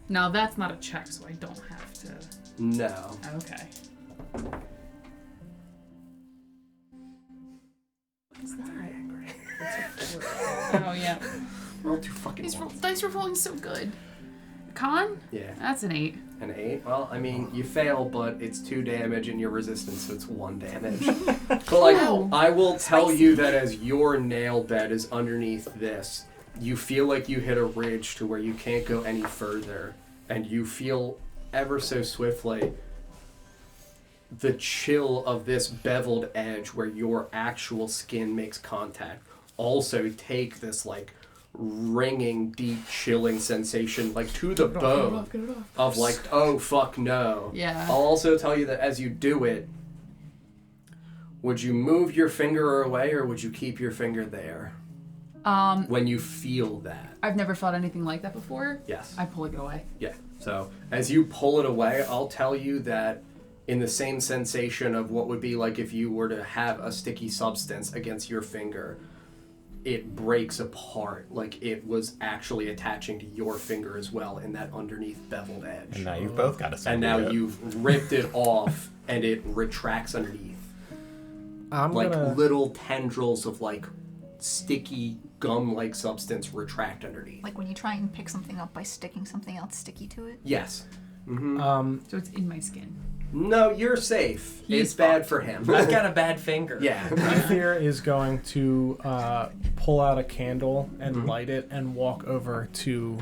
S6: Now that's not a check, so I don't have to.
S5: No.
S6: Okay. What is that? Oh yeah.
S5: Roll too fucking
S6: These
S5: ones.
S6: dice are rolling so good. Con?
S5: Yeah.
S6: That's an 8.
S5: An 8? Well, I mean, you fail, but it's 2 damage and you're resistant, so it's 1 damage. But like,
S6: Wow.
S5: I will tell you that as your nail bed is underneath this, you feel like you hit a ridge to where you can't go any further, and you feel ever so swiftly the chill of this beveled edge where your actual skin makes contact. Also take this like ringing, deep, chilling sensation like to the bone of like, oh fuck no.
S6: Yeah.
S5: I'll also tell you that as you do it, would you move your finger away or would you keep your finger there when you feel that?
S6: I've never felt anything like that before.
S5: Yes.
S6: I'm pulling it away.
S5: Yeah. So as you pull it away, I'll tell you that in the same sensation of what would be like if you were to have a sticky substance against your finger, it breaks apart like it was actually attaching to your finger as well in that underneath beveled edge.
S3: And now you've both got a
S5: And now you've ripped it off and it retracts underneath.
S1: I'm
S5: Like
S1: gonna.
S5: little tendrils of like sticky gum-like substance retract underneath.
S7: Like when you try and pick something up by sticking something else sticky to it.
S5: Yes.
S6: So it's in my skin.
S5: No, you're safe.
S6: He's
S5: It's bad for him.
S9: I've got a bad finger.
S5: Yeah.
S1: Fear is going to pull out a candle and light it and walk over to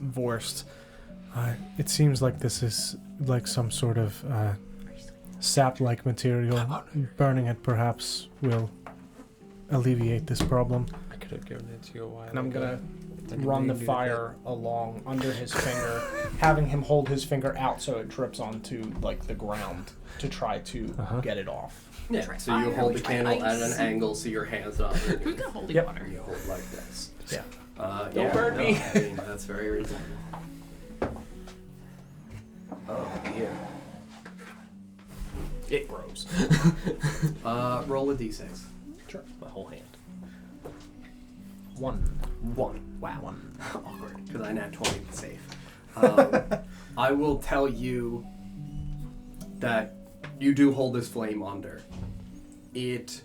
S1: Vorst. It seems like this is like some sort of sap-like material. Burning it perhaps will alleviate this problem.
S2: I could have given it to you a while
S1: And I'm
S2: ago.
S1: gonna
S2: I can
S1: run the
S2: redo the
S1: fire along under his finger, having him hold his finger out so it drips onto like the ground to try to get it off.
S5: Yeah. So you
S7: fire,
S5: hold
S7: we
S5: the
S7: try
S5: candle at
S7: ice.
S5: an angle so your hands up.
S6: Who's gonna hold
S1: Yep.
S6: water?
S5: You hold like this.
S1: Yeah.
S5: Don't
S9: burn me.
S5: I mean, that's very reasonable. Oh dear.
S9: It grows.
S5: Roll a d6.
S1: Sure.
S9: My whole hand.
S1: 1.
S5: 1. Wow.
S1: 1.
S5: Awkward. Because I nat 20 to save. I will tell you that you do hold this flame under. It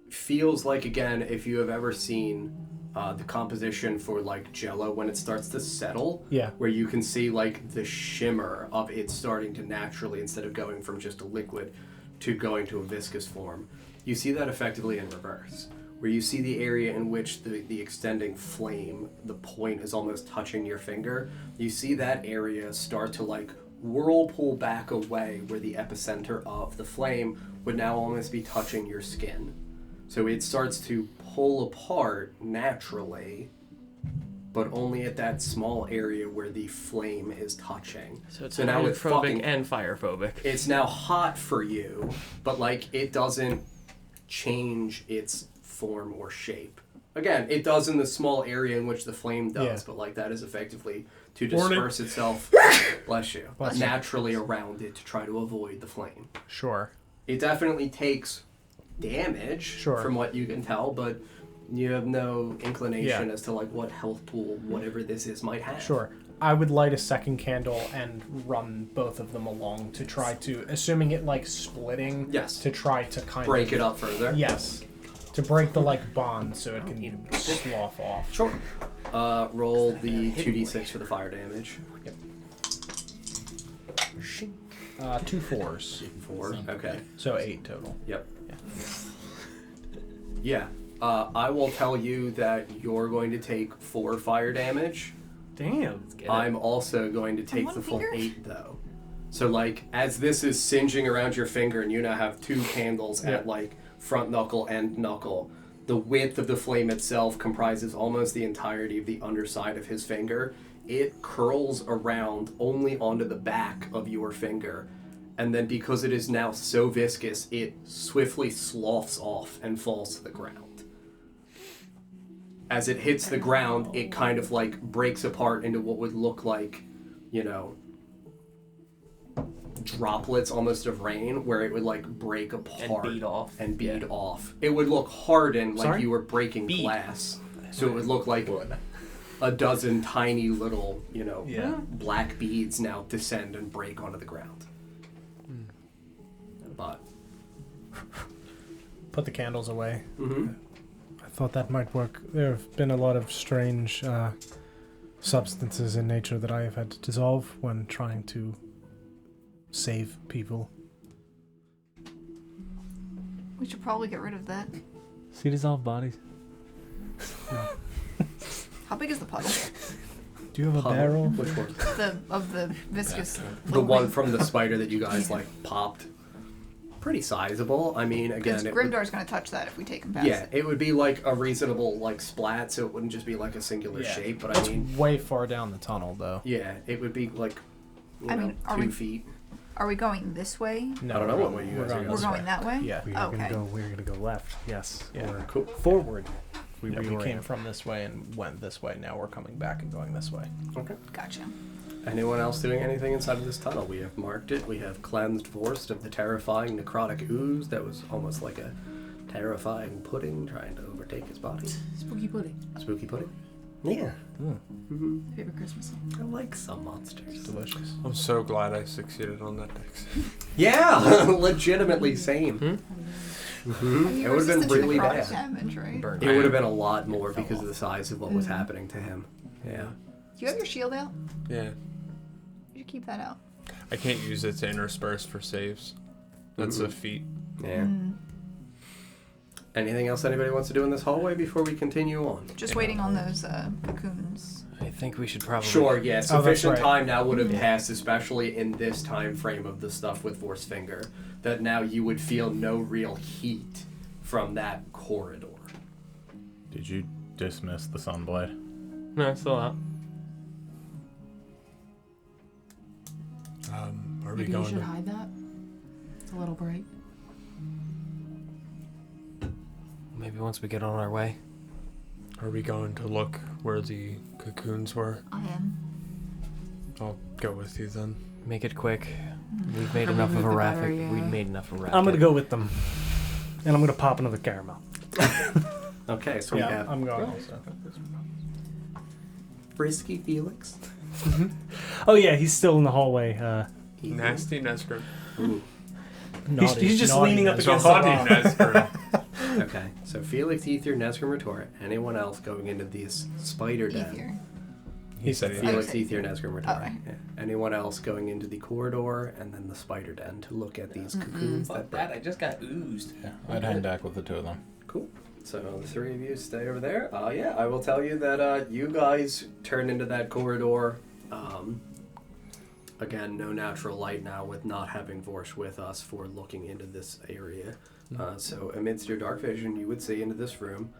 S5: feels like, again, if you have ever seen the composition for like Jello when it starts to settle.
S1: Yeah.
S5: Where you can see like the shimmer of it starting to naturally, instead of going from just a liquid to going to a viscous form. You see that effectively in reverse, where you see the area in which the extending flame, the point is almost touching your finger. You see that area start to like whirlpool back away, where the epicenter of the flame would now almost be touching your skin. So it starts to pull apart naturally, but only at that small area where the flame is touching.
S8: So it's
S5: now it's
S8: hydrophobic and firephobic.
S5: It's now hot for you, but like it doesn't change its form or shape. Again, it does in the small area in which the flame does, but like that is effectively to disperse itself, bless you, naturally around it to try to avoid the flame.
S1: Sure.
S5: It definitely takes damage from what you can tell, but you have no inclination as to like what health pool whatever this is might have.
S1: Sure. I would light a second candle and run both of them along to try to, assuming it like splitting, to try to kind
S5: break
S1: of
S5: it up further.
S1: Yes. To break the like bond so it can slough off.
S5: Sure. Roll the 2d6 for the fire damage.
S1: Yep. 2 4s.
S5: 4. Okay.
S1: So 8 total.
S5: Yep. Yeah. I will tell you that you're going to take 4 fire damage.
S4: Damn.
S5: I'm also going to take the full
S7: finger?
S5: 8 though. So like as this is singeing around your finger and you now have 2 candles at like front knuckle and knuckle, the width of the flame itself comprises almost the entirety of the underside of his finger. It curls around only onto the back of your finger, and then because it is now so viscous, it swiftly sloughs off and falls to the ground. As it hits the ground, it kind of like breaks apart into what would look like, you know, droplets almost of rain, where it would like break apart and bead off. It would look hardened like you were breaking glass. So it would look like a dozen tiny little, you know, black beads now descend and break onto the ground. But
S1: Put the candles away.
S5: Mm-hmm.
S1: I thought that might work. There have been a lot of strange substances in nature that I have had to dissolve when trying to save people.
S7: We should probably get rid of that.
S10: See dissolve bodies.
S7: How big is the puddle?
S1: Do you have a barrel?
S5: Which one?
S7: Of the viscous.
S5: The one from the spider that you guys like popped. Pretty sizable. I mean, again,
S7: Grimdar's gonna touch that if we take him past
S5: yeah,
S7: it.
S5: it would be like a reasonable like splat, so it wouldn't just be like a singular shape. But I mean,
S1: way far down the tunnel though.
S5: Yeah, it would be like, you know, 2 feet.
S7: Are we going this way?
S5: No, I don't know what way you guys are going.
S7: We're going that way?
S1: Yeah.
S10: We're gonna go left. Yes.
S1: Yeah.
S10: Or
S1: Cool.
S10: forward.
S1: We came from this way and went this way. Now we're coming back and going this way.
S5: Okay.
S7: Gotcha.
S5: Anyone else doing anything inside of this tunnel? We have marked it. We have cleansed Vorst of the terrifying necrotic ooze that was almost like a terrifying pudding trying to overtake his body.
S6: Spooky pudding.
S5: Spooky pudding? Yeah. Mm-hmm.
S6: Favorite Christmas song.
S5: I like some monsters.
S1: Delicious.
S2: I'm so glad I succeeded on that dex.
S5: Yeah, legitimately same.
S7: Mm-hmm.
S5: It would have been really bad.
S7: Damage, right?
S5: It would have been a lot more because of the size of what was happening to him. Yeah.
S7: Do you have your shield out?
S2: Yeah.
S7: You should keep that out.
S2: I can't use it to intersperse for saves. That's a feat.
S5: Yeah. Anything else anybody wants to do in this hallway before we continue on?
S7: Just waiting on those cocoons.
S8: I think we should probably...
S5: Sure, yeah. Sufficient time now would have passed, especially in this time frame of the stuff with Vorst's finger, that now you would feel no real heat from that corridor.
S3: Did you dismiss the sunblade?
S8: No, it's still out.
S2: Are we
S6: Maybe you
S2: going
S6: should
S2: to...
S6: hide that. It's a little bright.
S8: Maybe once we get on our way.
S2: Are we going to look where the cocoons were?
S7: I am.
S2: I'll go with you then.
S8: Make it quick. We've made
S6: Probably
S8: enough of a
S6: the
S8: racket.
S6: better, yeah.
S8: We've made enough of a racket.
S10: I'm gonna go with them, and I'm gonna pop another caramel.
S5: Okay, so we have
S1: I'm going also.
S5: Frisky Felix.
S10: Oh yeah, he's still in the hallway.
S2: Nasty Nesgrim.
S5: Ooh.
S10: He's just leaning up against the
S2: Naughty
S10: wall.
S2: Nesgrim.
S5: Okay, so Felix, Ether, Nesgrim, Retort. Anyone else going into this spider den?
S7: Ether.
S1: He said
S5: Felix,
S7: Okay.
S5: Ether, Nesgrim, Retort.
S7: Okay.
S5: Yeah. Anyone else going into the corridor and then the spider den to look at these cocoons
S9: Fuck
S5: that
S9: that,
S5: break?
S9: I just got oozed.
S3: Yeah, I'd hang back with the two of them.
S5: Cool. So the three of you stay over there. Yeah, I will tell you that you guys turn into that corridor. Again, no natural light now with not having Vorsh with us for looking into this area. So amidst your dark vision, you would see into this room.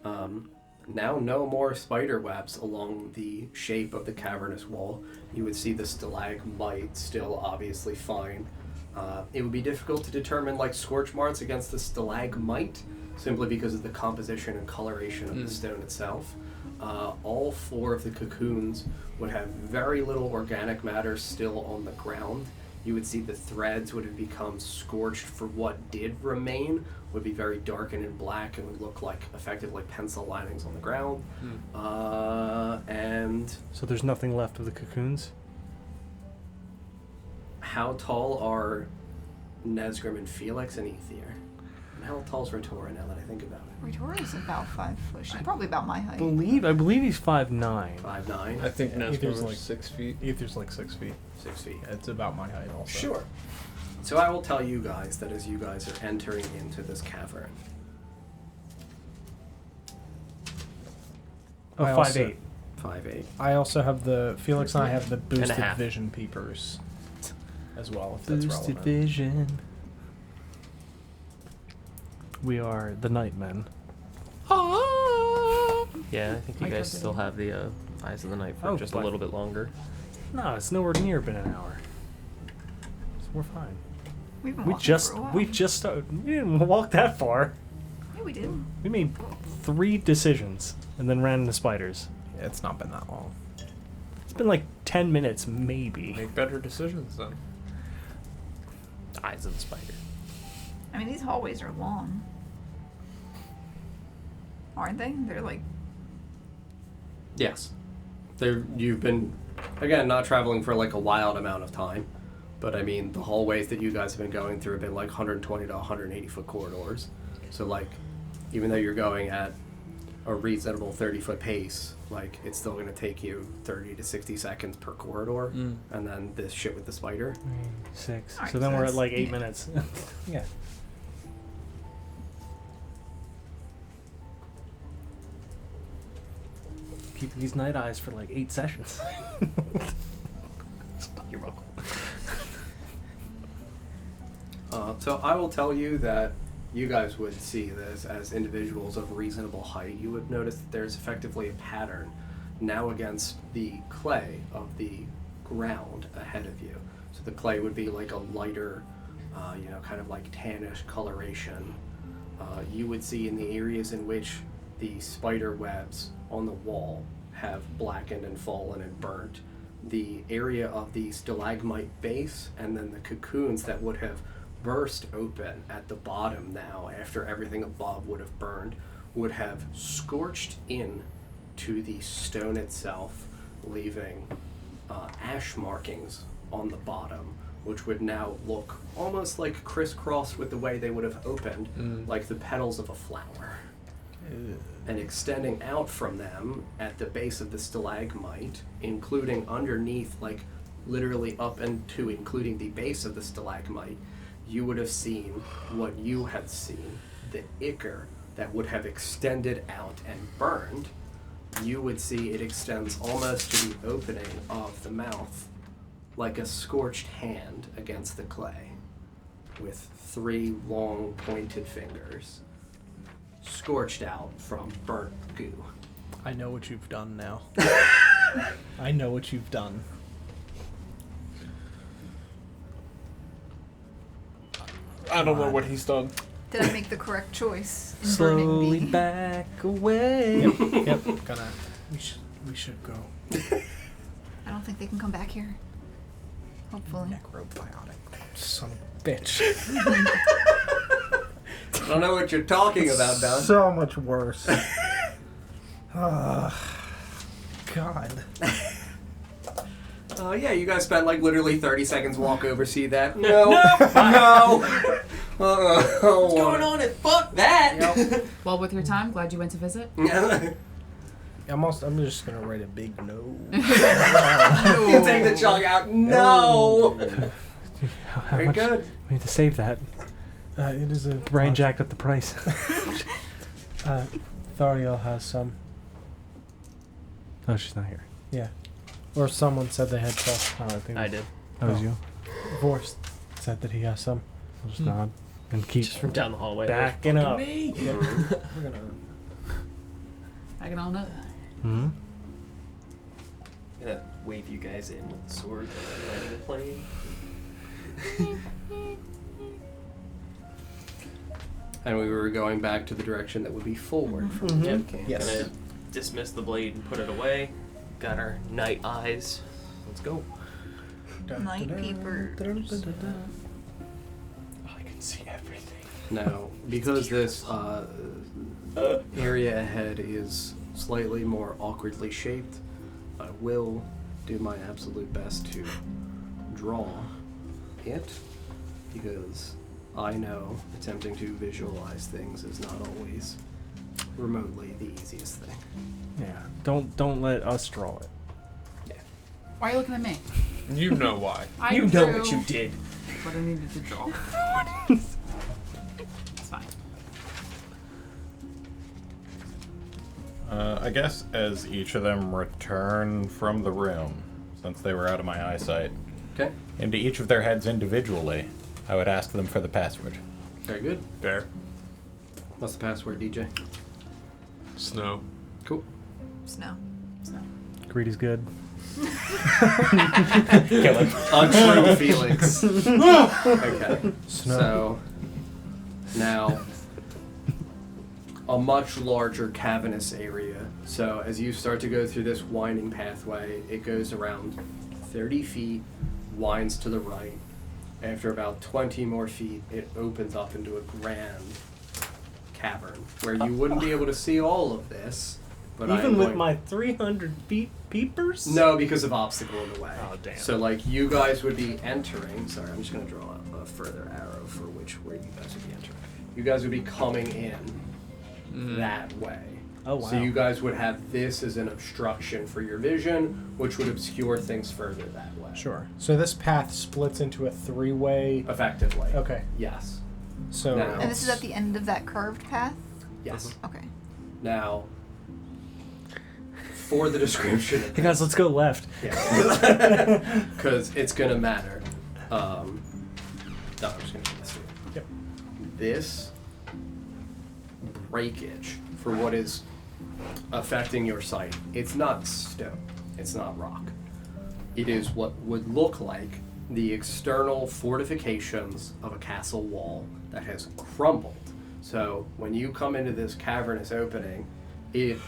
S5: Now no more spider webs along the shape of the cavernous wall. You would see the stalagmite still obviously fine. It would be difficult to determine like scorch marks against the stalagmite, simply because of the composition and coloration of the stone itself. All four of the cocoons would have very little organic matter still on the ground. You would see the threads would have become scorched for what did remain, would be very darkened and black and would look like effectively pencil linings on the ground. And
S10: So there's nothing left of the cocoons?
S5: how tall are Nesgrim and Felix and Ether? And how tall is Retora now that I think about it?
S7: Ritora's about 5 foot. She's probably about my height.
S10: I believe he's 5'9".
S5: 5'9"?
S2: I think
S1: Yeah,
S2: Nesgrim
S1: Ether's
S2: is
S1: like-
S2: 6 feet.
S1: Ether's like 6 feet.
S5: 6 feet.
S1: It's about my height also.
S5: Sure. So I will tell you guys that as you guys are entering into this cavern,
S10: Oh,
S1: I also-
S10: 5'8".
S5: 5'8".
S1: I also have Felix and I have the
S8: a
S1: boosted
S8: half.
S1: vision peepers as well, if that's
S10: Boosted
S1: relevant.
S10: vision. We are the Nightmen.
S8: Yeah, I think you
S10: I
S8: guys
S10: got
S8: still
S10: that.
S8: have the Eyes of the Night for
S10: Oh,
S8: just a
S10: but-
S8: little bit longer.
S10: No, it's nowhere near been an hour. So we're fine.
S7: We've been
S10: We
S7: walking
S10: just
S7: for a while.
S10: we just started. We didn't walk that far.
S7: Yeah, we did.
S10: We made 3 decisions and then ran into spiders.
S1: Yeah, it's not been that long.
S10: It's been like 10 minutes, maybe.
S2: Make better decisions then.
S8: Eyes of the Spider.
S7: I mean, these hallways are long. Aren't they? They're like.
S5: Yes. You've been, again, not traveling for like a wild amount of time, but I mean, the hallways that you guys have been going through have been like 120 to 180 foot corridors. So like, even though you're going at a reasonable 30-foot pace, like, it's still going to take you 30 to 60 seconds per corridor. And then this shit with the spider.
S10: 6.
S7: Alright,
S10: So then
S7: so
S10: we're at
S7: that's-
S10: like 8
S7: yeah.
S10: minutes. Yeah. Keep these night eyes for like 8 sessions. You're welcome.
S5: So I will tell you that you guys would see this as individuals of reasonable height. You would notice that there's effectively a pattern now against the clay of the ground ahead of you. So the clay would be like a lighter, kind of like tannish coloration. You would see in the areas in which the spider webs on the wall have blackened and fallen and burnt. The area of the stalagmite base and then the cocoons that would have burst open at the bottom now after everything above would have burned would have scorched in to the stone itself, leaving ash markings on the bottom, which would now look almost like crisscrossed with the way they would have opened, like the petals of a flower. And extending out from them at the base of the stalagmite, including underneath, like literally up into including the base of the stalagmite, you would have seen what you had seen, the ichor that would have extended out and burned. You would see it extends almost to the opening of the mouth, like a scorched hand against the clay, with 3 long pointed fingers, scorched out from burnt goo.
S1: I know what you've done now. I know what you've done.
S2: I don't know what he's done.
S7: Did I make the correct choice in
S10: Slowly
S7: burning the...
S10: back away.
S1: Yep. Gonna. We should go.
S7: I don't think they can come back here. Hopefully.
S1: Necrobiotic. Son of a bitch.
S5: I don't know what you're talking about, Don.
S1: So much worse. God.
S5: Yeah, you guys spent like literally 30 seconds walk over, see that? No, no.
S9: What's going on? And fuck that.
S6: Well, with your time, glad you went to visit.
S1: I'm just gonna write a big no.
S9: You take the chunk out. No.
S10: How
S9: Very
S10: much?
S9: good.
S10: We need to save that.
S1: It is a
S10: Brian jacked up the price.
S1: Thariel has some.
S10: Oh, she's not here.
S1: Yeah. Or someone said they had some.
S10: Oh, I think
S8: I did.
S10: that was
S1: Oh.
S10: you.
S1: Vorst said that he has some.
S10: I'll just nod and keep
S8: Just from down the hallway.
S1: Backing up.
S8: Me.
S1: Yep. We're gonna.
S6: I can on up.
S10: Hmm.
S8: I'm gonna wave you guys in with the sword and landing the plane.
S5: And we were going back to the direction that would be forward from the
S8: Yep.
S5: camp.
S1: Yes.
S8: Gonna dismiss the blade and put it away. Got our night eyes. Let's go.
S7: Night peepers.
S3: I can see everything.
S5: Now, because this area ahead is slightly more awkwardly shaped, I will do my absolute best to draw it, because I know attempting to visualize things is not always remotely the easiest thing.
S10: Yeah. Don't let us draw it.
S6: Why are you looking at me?
S2: You know why.
S6: I
S8: You know
S6: drew
S8: what you did.
S6: what I needed to draw. It's fine.
S3: I guess as each of them return from the room, since they were out of my eyesight,
S5: Okay,
S3: into each of their heads individually, I would ask them for the password.
S5: very good.
S2: Fair.
S5: What's the password, DJ?
S2: Snow.
S5: Cool.
S7: Snow.
S10: Greed is good.
S5: Untrue feelings. Okay.
S1: Snow.
S5: So now a much larger cavernous area. So as you start to go through this winding pathway, it goes around 30 feet, winds to the right. After about 20 more feet, it opens up into a grand cavern where you wouldn't be able to see all of this. But
S1: Even
S5: I'm
S1: with
S5: going-
S1: my 300 feet peepers?
S5: No, because of obstacle in the way.
S1: Oh, damn.
S5: So, like, you guys would be entering. Sorry, I'm just going to draw a further arrow for where you guys would be entering. You guys would be coming in that way.
S1: Oh, wow.
S5: So, you guys would have this as an obstruction for your vision, which would obscure things further that way.
S1: Sure. So this path splits into a three-way.
S5: Effectively.
S1: Okay.
S5: Yes.
S1: So.
S5: Now-
S7: And this is at the end of that curved path?
S5: Yes.
S7: Okay.
S5: Now, for the description.
S10: Hey guys, let's go left.
S5: Yeah. Because it's going to matter. No, I'm just going to do this here.
S1: Yep.
S5: This breakage for what is affecting your sight, it's not stone. It's not rock. It is what would look like the external fortifications of a castle wall that has crumbled. So when you come into this cavernous opening, it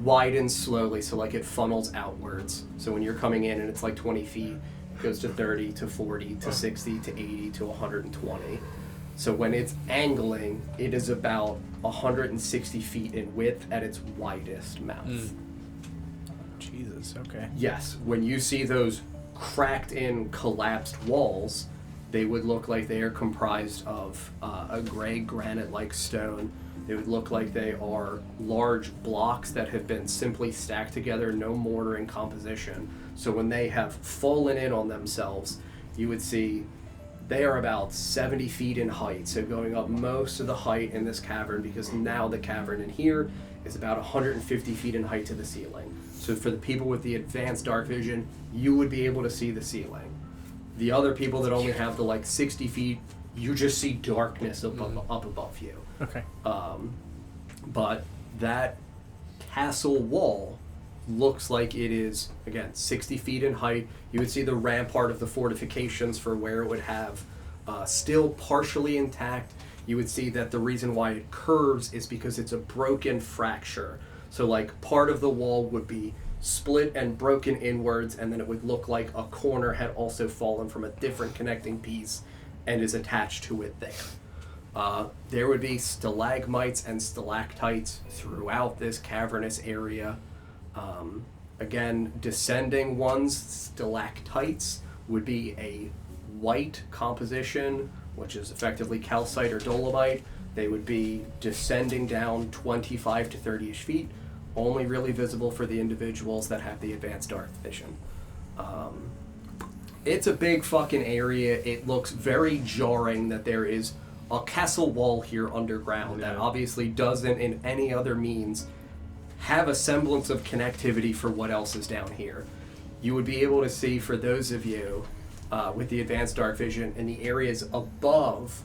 S5: widens slowly, so like it funnels outwards. So when you're coming in and it's like 20 feet, it goes to 30 to 40 to 60 to 80 to 120. So when it's angling, it is about 160 feet in width at its widest mouth.
S1: Jesus, okay.
S5: Yes, when you see those cracked in, collapsed walls, they would look like they are comprised of a gray granite-like stone. They would look like they are large blocks that have been simply stacked together, no mortar in composition. So when they have fallen in on themselves, you would see they are about 70 feet in height, so going up most of the height in this cavern, because now the cavern in here is about 150 feet in height to the ceiling. So for the people with the advanced dark vision, you would be able to see the ceiling. The other people that only have the like 60 feet, you just see darkness up above you.
S1: Okay.
S5: But that castle wall looks like it is, again, 60 feet in height. You would see the rampart of the fortifications for where it would have still partially intact. You would see that the reason why it curves is because it's a broken fracture. So like part of the wall would be split and broken inwards, and then it would look like a corner had also fallen from a different connecting piece and is attached to it there. There would be stalagmites and stalactites throughout this cavernous area. Again, descending ones, stalactites, would be a white composition, which is effectively calcite or dolomite. They would be descending down 25 to 30-ish feet, only really visible for the individuals that have the advanced dark vision. It's a big fucking area. It looks very jarring that there is a castle wall here underground that obviously doesn't in any other means have a semblance of connectivity for what else is down here. You would be able to see, for those of you with the advanced dark vision, in the areas above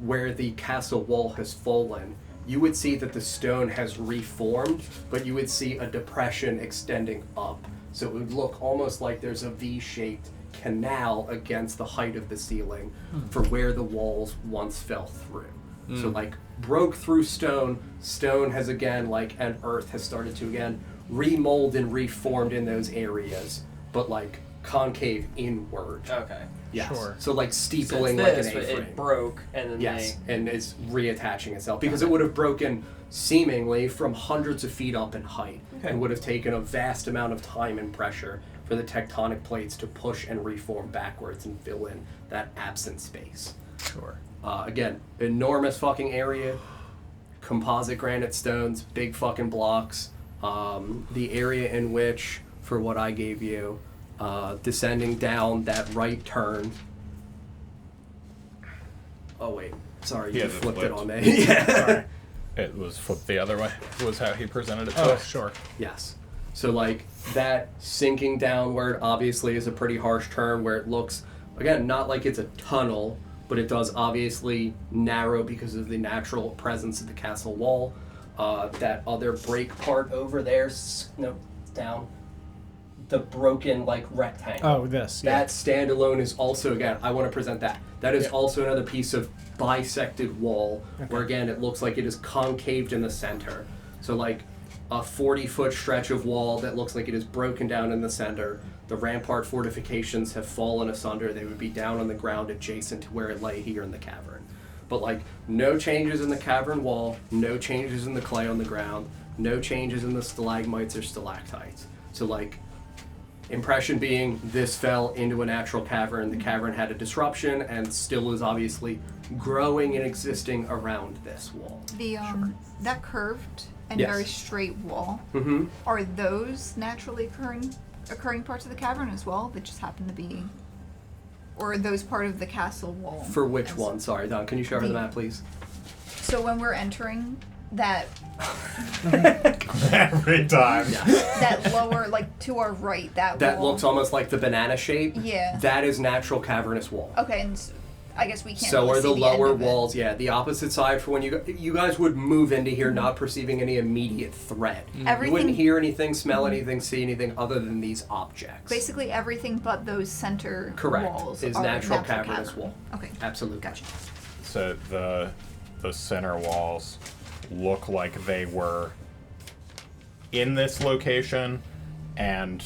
S5: where the castle wall has fallen, you would see that the stone has reformed, but you would see a depression extending up. So it would look almost like there's a V-shaped canal against the height of the ceiling for where the walls once fell through. So like broke through stone has again, like, and earth has started to again remold and reformed in those areas, but like concave inward.
S8: Okay.
S5: Yes.
S1: Sure.
S5: So like
S8: So
S5: steepling
S8: it's
S5: like
S8: this,
S5: an
S8: but
S5: A-frame.
S8: it broke, and then
S5: Yes, and it's reattaching itself because it would have broken seemingly from hundreds of feet up in height and would have taken a vast amount of time and pressure for the tectonic plates to push and reform backwards and fill in that absent space.
S1: Sure.
S5: Again, enormous fucking area, composite granite stones, big fucking blocks. The area in which, for what I gave you, descending down that right turn. Oh wait, sorry,
S3: Yeah,
S5: you
S3: it
S5: flipped it
S3: flipped.
S5: on me. Yeah.
S1: Sorry.
S3: It was flipped the other way. Was how he presented it to
S1: Oh,
S3: us.
S1: sure.
S5: Yes. So like that sinking downward obviously is a pretty harsh turn where it looks, again, not like it's a tunnel, but it does obviously narrow because of the natural presence of the castle wall. That other break part over there, no, down. The broken like rectangle.
S1: Oh, this. Yeah.
S5: That standalone is also, again, I want to present that. That is also another piece of bisected wall where again it looks like it is concaved in the center. So like a 40-foot stretch of wall that looks like it is broken down in the center. The rampart fortifications have fallen asunder. They would be down on the ground adjacent to where it lay here in the cavern. But like no changes in the cavern wall, no changes in the clay on the ground, no changes in the stalagmites or stalactites. So like impression being this fell into a natural cavern. The cavern had a disruption and still is obviously growing and existing around this wall.
S7: The that curved and
S5: Yes.
S7: very straight wall,
S5: Mm-hmm.
S7: are those naturally occurring parts of the cavern as well that just happen to be, or are those part of the castle wall?
S5: For which
S7: as-
S5: one? Sorry, Don. Can you show her the
S7: The-
S5: map, please?
S7: So when we're entering that
S3: Every time.
S7: that lower, like to our right, that
S5: That
S7: wall.
S5: looks almost like the banana shape.
S7: Yeah.
S5: That is natural cavernous wall.
S7: Okay, and I guess we can't.
S5: So
S7: really
S5: are the
S7: see end
S5: lower
S7: of it.
S5: walls, yeah, the opposite side for when you guys would move into here not perceiving any immediate threat. You wouldn't
S7: Everything,
S5: hear anything, smell anything, see anything other than these objects.
S7: basically everything but those center
S5: Correct.
S7: walls
S5: Is
S7: are
S5: natural cavernous
S7: cavern.
S5: wall.
S7: Okay,
S5: Absolutely.
S7: gotcha.
S3: So the center walls look like they were in this location and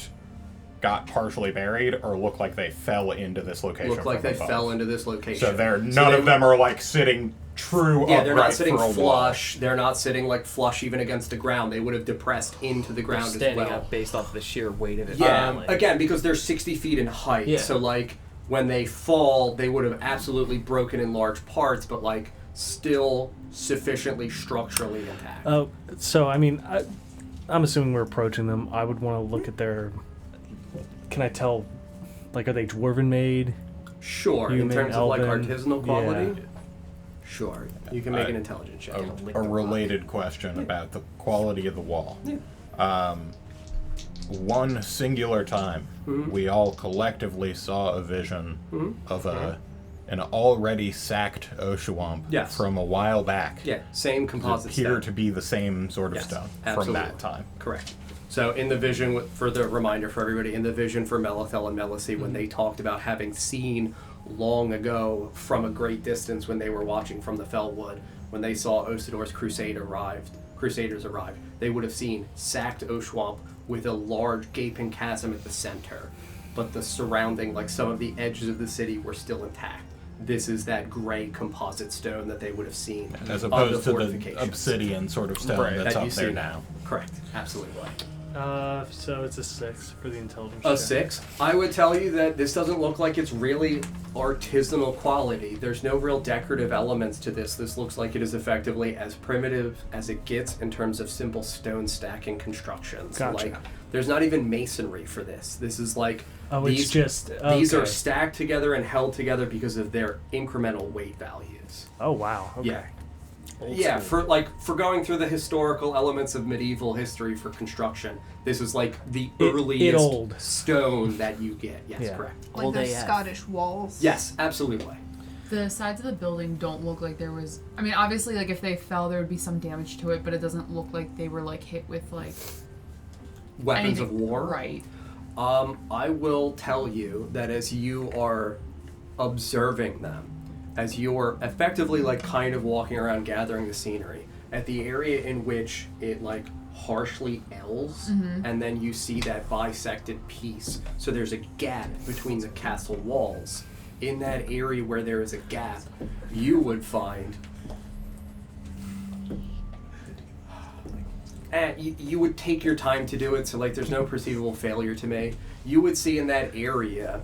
S3: got partially buried, or look like they fell into this location.
S5: Look like
S3: from
S5: they
S3: above?
S5: fell into this location.
S3: So they're
S5: So
S3: none
S5: they
S3: of them are like sitting true
S5: Yeah,
S3: upright
S5: they're not sitting
S3: for a wall.
S5: flush. They're not sitting like flush even against the ground. They would have depressed into the
S8: They're
S5: ground as
S8: standing
S5: well.
S8: up based off the sheer weight of it.
S5: Yeah,
S8: falling.
S5: again, because they're 60 feet in height.
S8: Yeah.
S5: So, like, when they fall, they would have absolutely broken in large parts, but, like, still sufficiently structurally intact.
S10: So I mean, I'm assuming we're approaching them. I would want to look at their. Can I tell? Like, are they dwarven made?
S5: Sure, in
S10: human,
S5: terms of, like,
S10: elven,
S5: artisanal quality?
S10: yeah.
S5: Sure. You can make an intelligence check.
S3: A related question about the quality of the wall.
S5: Yeah.
S3: One singular time,
S5: Mhm.
S3: we all collectively saw a vision of an already sacked Oshuamp
S5: Yes.
S3: from a while back.
S5: Yeah, same
S3: Does it
S5: composite
S3: appear
S5: stone.
S3: to be the same sort of
S5: Yes,
S3: stone
S5: absolutely.
S3: from that time.
S5: Correct. So in the vision, for the reminder for everybody, in the vision for Melithel and Melisy, when they talked about having seen long ago from a great distance when they were watching from the Fellwood, when they saw Osidor's Crusaders arrive, they would have seen sacked Oshuamp with a large gaping chasm at the center. But the surrounding, like some of the edges of the city were still intact. This is that gray composite stone that they would have seen
S3: As
S5: of
S3: opposed to the
S5: fortifications.
S3: obsidian sort of stone
S5: Right,
S3: that's
S5: that you
S3: up there
S5: see
S3: now.
S5: Correct. Absolutely right.
S10: So it's a 6 for the intelligence.
S5: A
S10: check.
S5: 6. I would tell you that this doesn't look like it's really artisanal quality. There's no real decorative elements to this. This looks like it is effectively as primitive as it gets in terms of simple stone stacking construction. So
S10: Gotcha.
S5: like, there's not even masonry for this. This is like
S10: It's just
S5: these are
S10: okay.
S5: stacked together and held together because of their incremental weight values.
S10: Oh wow. Okay.
S5: Yeah. Yeah, for going through the historical elements of medieval history for construction, this is like the earliest
S10: old.
S5: stone that you get. Yes,
S10: Yeah.
S5: correct.
S7: Like
S8: Old
S7: those
S8: AF.
S7: Scottish walls.
S5: Yes, absolutely.
S6: The sides of the building don't look like there was. I mean, obviously, like if they fell, there would be some damage to it, but it doesn't look like they were like hit with like
S5: Weapons
S6: anything.
S5: of war.
S6: Right.
S5: I will tell you that as you are observing them, as you're effectively like kind of walking around gathering the scenery, at the area in which it like harshly L's, and then you see that bisected piece. So there's a gap between the castle walls. In that area where there is a gap, you would find you would take your time to do it, so like there's no perceivable failure to make. You would see in that area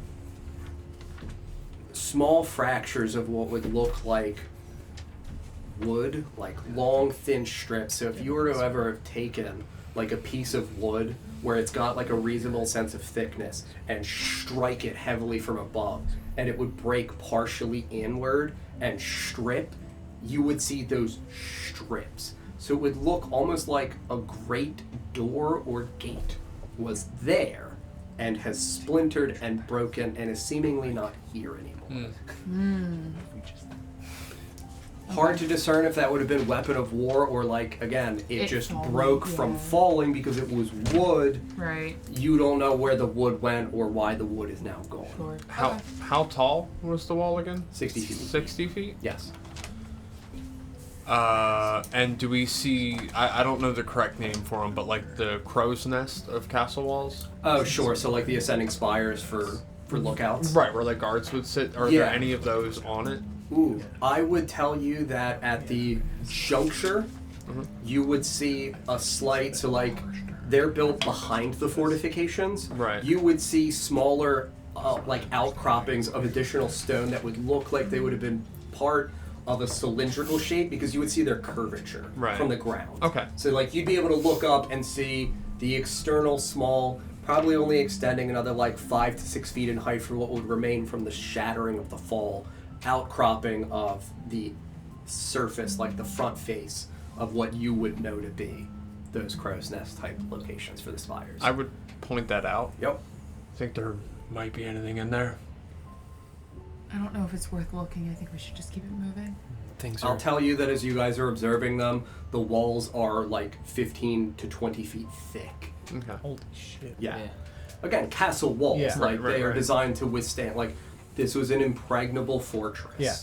S5: small fractures of what would look like wood, like long thin strips. So if you were to ever have taken like a piece of wood where it's got like a reasonable sense of thickness and strike it heavily from above, and it would break partially inward and strip, you would see those strips. So it would look almost like a great door or gate was there and has splintered and broken and is seemingly not here anymore. Hard to discern if that would have been weapon of war or like, again, it just
S6: falling,
S5: broke from
S6: yeah.
S5: falling because it was wood.
S6: Right.
S5: You don't know where the wood went or why the wood is now gone.
S6: Sure.
S2: How tall was the wall again?
S5: 60 feet.
S2: 60 feet?
S5: Yes.
S2: And do we see, I don't know the correct name for them, but like the crow's nest of castle walls?
S5: Oh, sure. So like the ascending spires for lookouts?
S2: Right, where the guards would sit. Are
S5: Yeah.
S2: there any of those on it?
S5: Ooh, I would tell you that at the juncture, you would see a slight, so like they're built behind the fortifications.
S2: Right.
S5: You would see smaller, like outcroppings of additional stone that would look like they would have been part of a cylindrical shape because you would see their curvature
S2: Right.
S5: from the ground.
S2: Okay.
S5: So like you'd be able to look up and see the external small, probably only extending another like 5 to 6 feet in height for what would remain from the shattering of the fall, outcropping of the surface, like the front face of what you would know to be those crow's nest type locations for the spires.
S2: I would point that out.
S5: Yep.
S2: Think there might be anything in there.
S6: I don't know if it's worth looking. I think we should just keep it moving.
S8: Things
S5: I'll
S8: are.
S5: tell you that as you guys are observing them, the walls are like 15 to 20 feet thick.
S2: Okay.
S1: Holy shit.
S5: Yeah.
S8: Yeah.
S5: Again, castle walls.
S1: Yeah.
S5: Like
S2: Right,
S5: they are
S2: right.
S5: designed to withstand. Like this was an impregnable fortress.
S1: Yeah.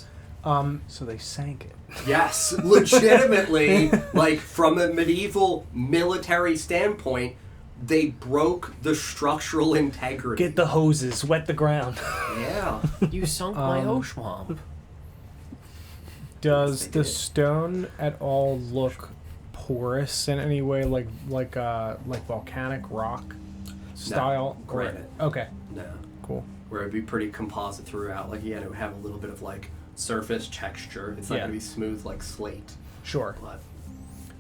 S10: So they sank it.
S5: Yes, legitimately, like from a medieval military standpoint, they broke the structural integrity.
S10: Get the hoses, wet the ground.
S5: Yeah.
S8: You sunk my Oshuamp.
S1: Does the stone at all look porous in any way, like volcanic rock style?
S5: granite.
S1: Okay,
S5: No.
S1: cool.
S5: Where it'd be pretty composite throughout. Like, yeah, it would have a little bit of like surface texture. It's not
S1: Yeah.
S5: gonna be smooth like slate,
S1: Sure.
S5: but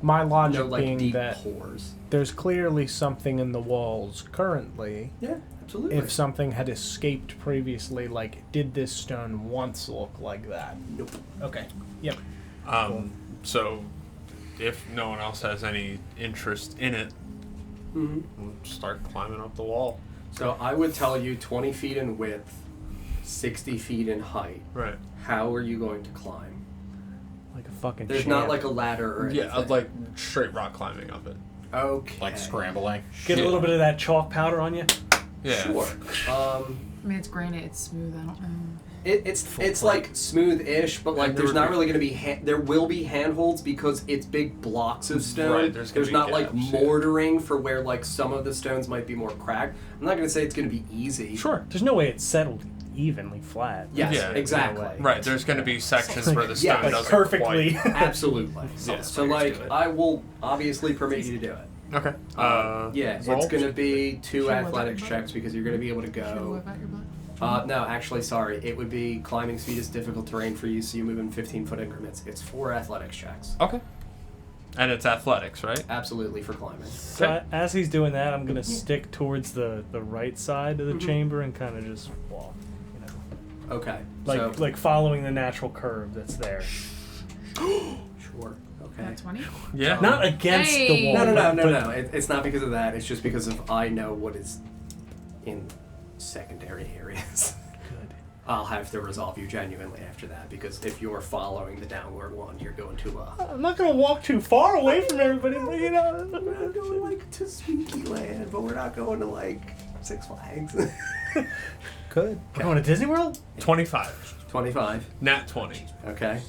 S1: My logic
S5: no like
S1: being
S5: deep
S1: that
S5: pores.
S1: there's clearly something in the walls currently.
S5: Yeah, absolutely.
S1: If something had escaped previously, like, did this stone once look like that?
S5: Nope.
S1: Okay. Yep.
S2: So, if no one else has any interest in it,
S5: Mhm.
S2: we'll start climbing up the wall.
S5: So I would tell you 20 feet in width, 60 feet in height.
S2: Right.
S5: How are you going to climb?
S10: Like a fucking
S5: There's
S10: champ.
S5: not like a ladder or anything.
S2: Yeah, I'd like straight rock climbing up it.
S5: Okay.
S3: Like scrambling.
S10: Get a little bit of that chalk powder on you.
S2: Yeah.
S5: Sure.
S6: I mean, it's granite. It's smooth. I don't know.
S5: It's like smooth-ish, but like
S2: And there
S5: there's
S2: would
S5: not
S2: be-
S5: really going to be there will be handholds because it's big blocks of stone.
S2: Right, there's gonna be
S5: not like
S2: gaps, yeah.
S5: mortaring for where like some of the stones might be more cracked. I'm not going to say it's going to be easy.
S10: Sure. There's no way it's settled evenly flat.
S5: Yes,
S2: Yeah.
S5: exactly.
S10: No way.
S2: Right, there's going to be sections where the
S5: Yeah,
S2: stone
S5: like
S2: doesn't
S10: perfectly.
S2: quite...
S5: Absolutely.
S2: Yeah.
S5: So like I will obviously permit you to do it.
S2: Okay.
S5: Yeah,
S2: roll?
S5: it's going to be 2
S6: Should I whip out
S5: athletics
S6: your
S5: checks because you're going to be able to
S6: Should I
S5: go.
S6: whip out your butt?
S5: No, actually, sorry. It would be climbing speed is difficult terrain for you, so you move in 15-foot increments. It's 4 athletics checks.
S2: Okay. And it's athletics, right?
S5: Absolutely for climbing.
S10: So as he's doing that, I'm gonna stick towards the right side of the chamber and kind of just walk, you know,
S5: Okay.
S10: like following the natural curve that's there.
S5: Sure. Okay.
S6: Nat 20?
S2: Yeah.
S10: Not against the
S6: Hey!
S10: wall.
S5: No. It's not because of that. It's just because of I know what is in secondary areas.
S10: Good.
S5: I'll have to resolve you genuinely after that because if you're following the downward one, you're going to
S10: I'm not gonna walk too far away from everybody, but you know.
S5: we're not going like to Spooky Land, but we're not going to like Six Flags.
S10: Good. We're going to Disney World?
S2: 25.
S5: 25.
S2: Nat 20.
S5: Okay.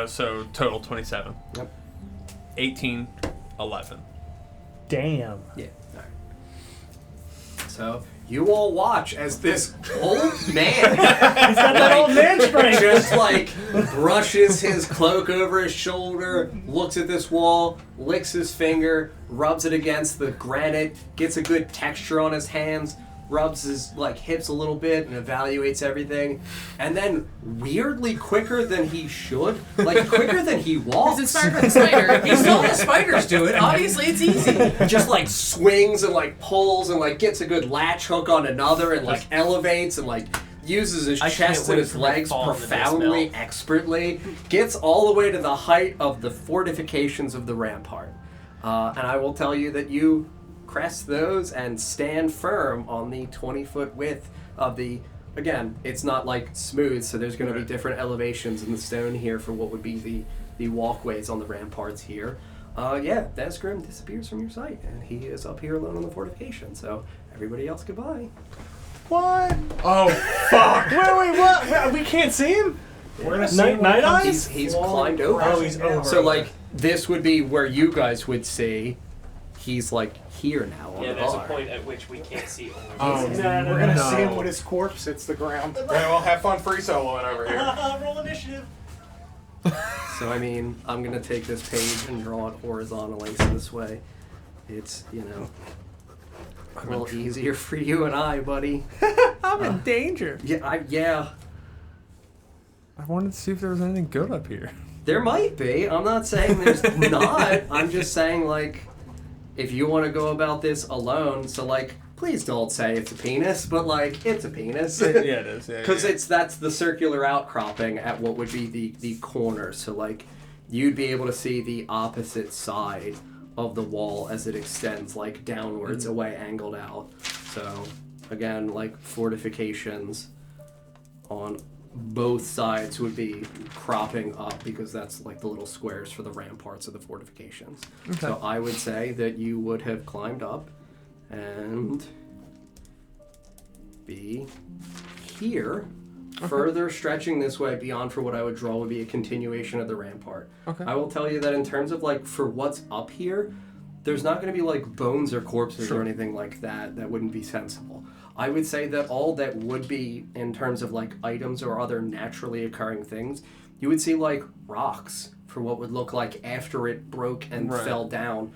S2: So total 27.
S5: Yep.
S2: 18, 11.
S10: Damn.
S5: Yeah. All right. So you all watch as this old man
S10: He's got that old man strength.
S5: just like brushes his cloak over his shoulder, looks at this wall, licks his finger, rubs it against the granite, gets a good texture on his hands, rubs his like hips a little bit and evaluates everything, and then weirdly quicker than he should, like quicker than he walks.
S6: He's inspired by the spider.
S9: He saw the spiders do it. Obviously, it's easy.
S5: Just like swings and like pulls and like gets a good latch hook on another and like elevates and like uses his
S9: I can't
S5: chest
S9: wait
S5: and his
S9: for my
S5: legs
S9: fall in the
S5: profoundly
S9: dismount.
S5: expertly, gets all the way to the height of the fortifications of the rampart. And I will tell you that you crest those and stand firm on the 20-foot width of the. Again, it's not like smooth, so there's going to be different elevations in the stone here for what would be the walkways on the ramparts here. Desgrim disappears from your sight, and he is up here alone on the fortification. So everybody else, goodbye.
S10: What?
S2: Oh, fuck!
S10: Wait, what? We can't see him?
S1: We're gonna see
S10: Night,
S1: him
S10: night
S1: when he
S10: eyes?
S5: He's climbed over.
S10: Oh, he's over.
S5: So like this would be where you guys would see. He's like here now on
S9: Yeah,
S5: the
S9: there's a
S5: bar.
S9: point at which we can't see over.
S1: We're gonna see him when his corpse hits the ground.
S3: Right, well, have fun free soloing over here.
S10: Roll initiative.
S5: So I mean, I'm gonna take this page and draw it horizontally, so this way, it's a little easier for you and I, buddy.
S2: I'm in danger.
S5: Yeah.
S2: I wanted to see if there was anything good up here.
S5: There might be. I'm not saying there's not. I'm just saying like, if you want to go about this alone, so like, please don't say it's a penis, but like, it's a penis.
S2: Yeah, it is. Yeah,
S5: Because that's the circular outcropping at what would be the corner. So like, you'd be able to see the opposite side of the wall as it extends like downwards, away, angled out. So again, like fortifications on both sides would be cropping up because that's like the little squares for the ramparts of the fortifications.
S2: Okay.
S5: So I would say that you would have climbed up and be here. Further stretching this way beyond for what I would draw would be a continuation of the rampart.
S2: Okay.
S5: I will tell you that in terms of like for what's up here, there's not going to be like bones or corpses or anything like that. That wouldn't be sensible. I would say that all that would be in terms of like items or other naturally occurring things, you would see like rocks for what would look like after it broke and fell down.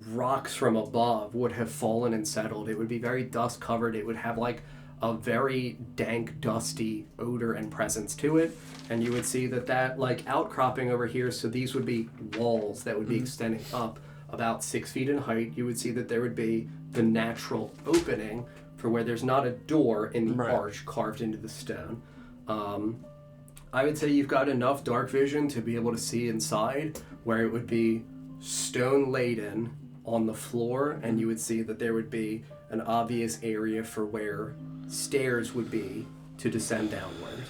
S5: Rocks from above would have fallen and settled. It would be very dust covered. It would have like a very dank, dusty odor and presence to it. And you would see that like outcropping over here, so these would be walls that would be extending up about 6 feet in height. You would see that there would be the natural opening for where there's not a door in the arch carved into the stone. I would say you've got enough dark vision to be able to see inside where it would be stone laden on the floor, and you would see that there would be an obvious area for where stairs would be to descend downward.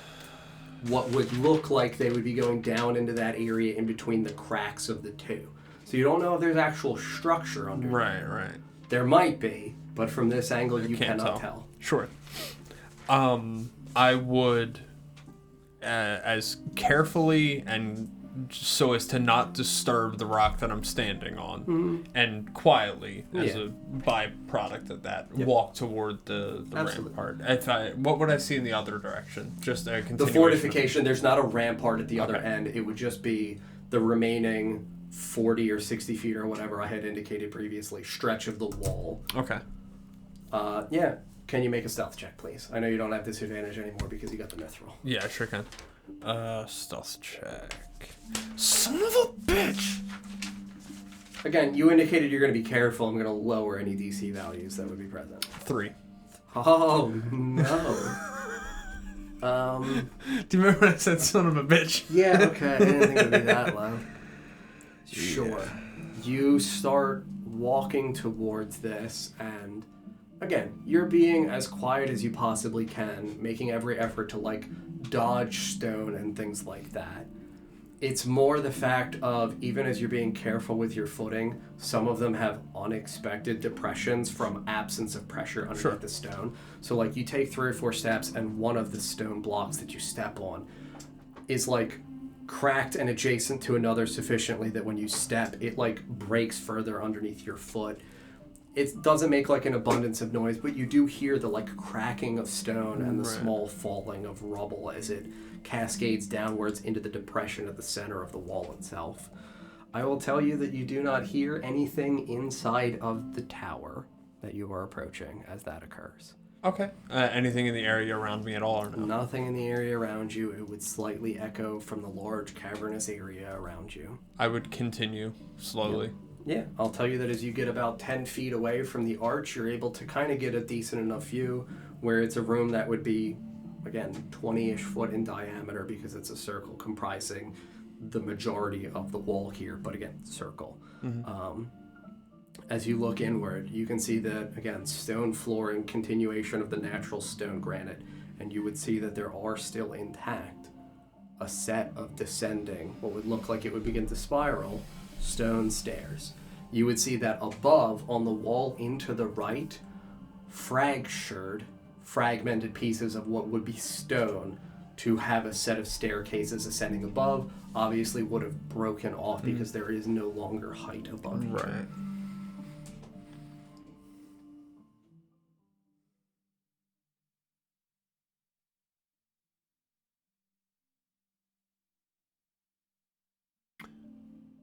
S5: What would look like they would be going down into that area in between the cracks of the two. So you don't know if there's actual structure under there.
S2: Right.
S5: There might be, but from this angle you
S2: can't
S5: cannot tell.
S2: Sure. I would, as carefully and so as to not disturb the rock that I'm standing on, and quietly, as a byproduct of that, walk toward the rampart. What would I see in the other direction? Just a continuation.
S5: The fortification, there's not a rampart at the other end. It would just be the remaining 40 or 60 feet or whatever I had indicated previously stretch of the wall.
S2: Okay.
S5: Yeah. Can you make a stealth check, please? I know you don't have disadvantage anymore because you got the myth roll.
S2: Yeah, I sure can. Stealth check. Son of a bitch!
S5: Again, you indicated you're going to be careful. I'm going to lower any DC values that would be present.
S2: 3.
S5: Oh, no.
S2: Do you remember when I said son of a bitch?
S5: Yeah, okay. I didn't think it would be that low. Sure. You start walking towards this, and again, you're being as quiet as you possibly can, making every effort to, like, dodge stone and things like that. It's more the fact of, even as you're being careful with your footing, some of them have unexpected depressions from absence of pressure underneath the stone. So, like, you take 3 or 4 steps, and one of the stone blocks that you step on is, like, cracked and adjacent to another sufficiently that when you step, it, like, breaks further underneath your foot. It doesn't make, like, an abundance of noise, but you do hear the, like, cracking of stone and the small falling of rubble as it cascades downwards into the depression at the center of the wall itself. I will tell you that you do not hear anything inside of the tower that you are approaching as that occurs.
S2: Okay. Anything in the area around me at all, or no?
S5: Nothing in the area around you. It would slightly echo from the large cavernous area around you.
S2: I would continue slowly.
S5: Yeah, I'll tell you that as you get about 10 feet away from the arch, you're able to kind of get a decent enough view where it's a room that would be, again, 20-ish foot in diameter because it's a circle comprising the majority of the wall here, but again, circle.
S2: Mm-hmm.
S5: As you look inward, you can see that, again, stone flooring, continuation of the natural stone granite, and you would see that there are still intact a set of descending, what would look like it would begin to spiral, stone stairs. You would see that above, on the wall into the right, fragmented pieces of what would be stone to have a set of staircases ascending above, obviously would have broken off because there is no longer height above you.
S2: Right.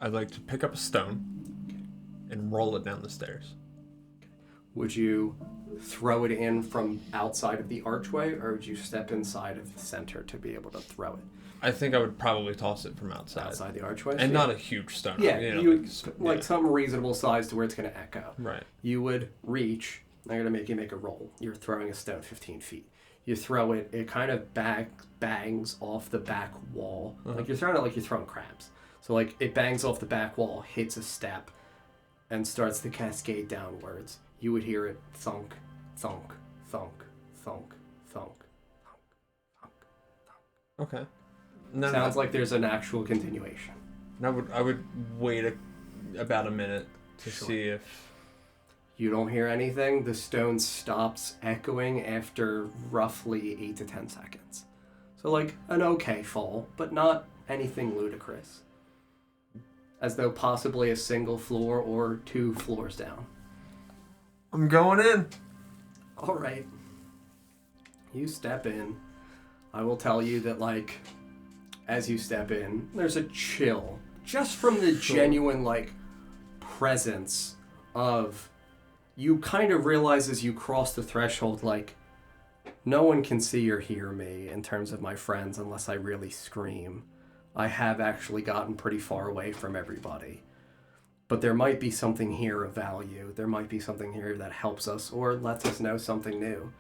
S2: I'd like to pick up a stone and roll it down the stairs.
S5: Would you throw it in from outside of the archway, or would you step inside of the center to be able to throw it?
S2: I think I would probably toss it from outside.
S5: Outside the archway?
S2: And not a huge stone.
S5: Yeah,
S2: you know,
S5: you like something reasonable size to where it's going to echo.
S2: Right.
S5: You would reach. I'm going to make you make a roll. You're throwing a stone 15 feet. You throw it. It kind of bangs off the back wall. Like you're throwing it like you're throwing crabs. So like it bangs off the back wall, hits a step, and starts to cascade downwards. You would hear it thunk, thunk, thunk, thunk, thunk, thunk, thunk, thunk.
S2: Okay.
S5: Sounds like there's an actual continuation.
S2: I would wait about a minute to see if...
S5: You don't hear anything. The stone stops echoing after roughly 8 to 10 seconds. So like an okay fall, but not anything ludicrous. As though possibly a single floor or 2 floors down.
S2: I'm going in.
S5: All right. You step in. I will tell you that, like, as you step in, there's a chill. Just from the genuine, like, presence of... You kind of realize as you cross the threshold, like, no one can see or hear me in terms of my friends unless I really scream. I have actually gotten pretty far away from everybody. But there might be something here of value. There might be something here that helps us or lets us know something new.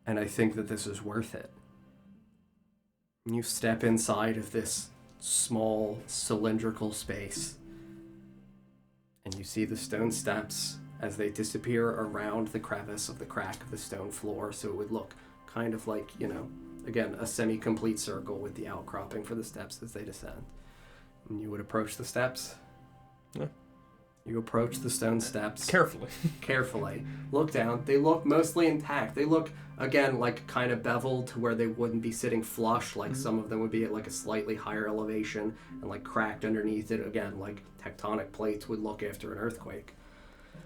S5: And I think that this is worth it. You step inside of this small cylindrical space. And you see the stone steps as they disappear around the crevice of the crack of the stone floor. So it would look kind of like, you know, again, a semi-complete circle with the outcropping for the steps as they descend. And you would approach the steps.
S2: Yeah.
S5: You approach the stone steps.
S2: Carefully.
S5: Look down. They look mostly intact. They look, again, like kind of beveled to where they wouldn't be sitting flush, like some of them would be at like a slightly higher elevation and like cracked underneath it, again, like tectonic plates would look after an earthquake.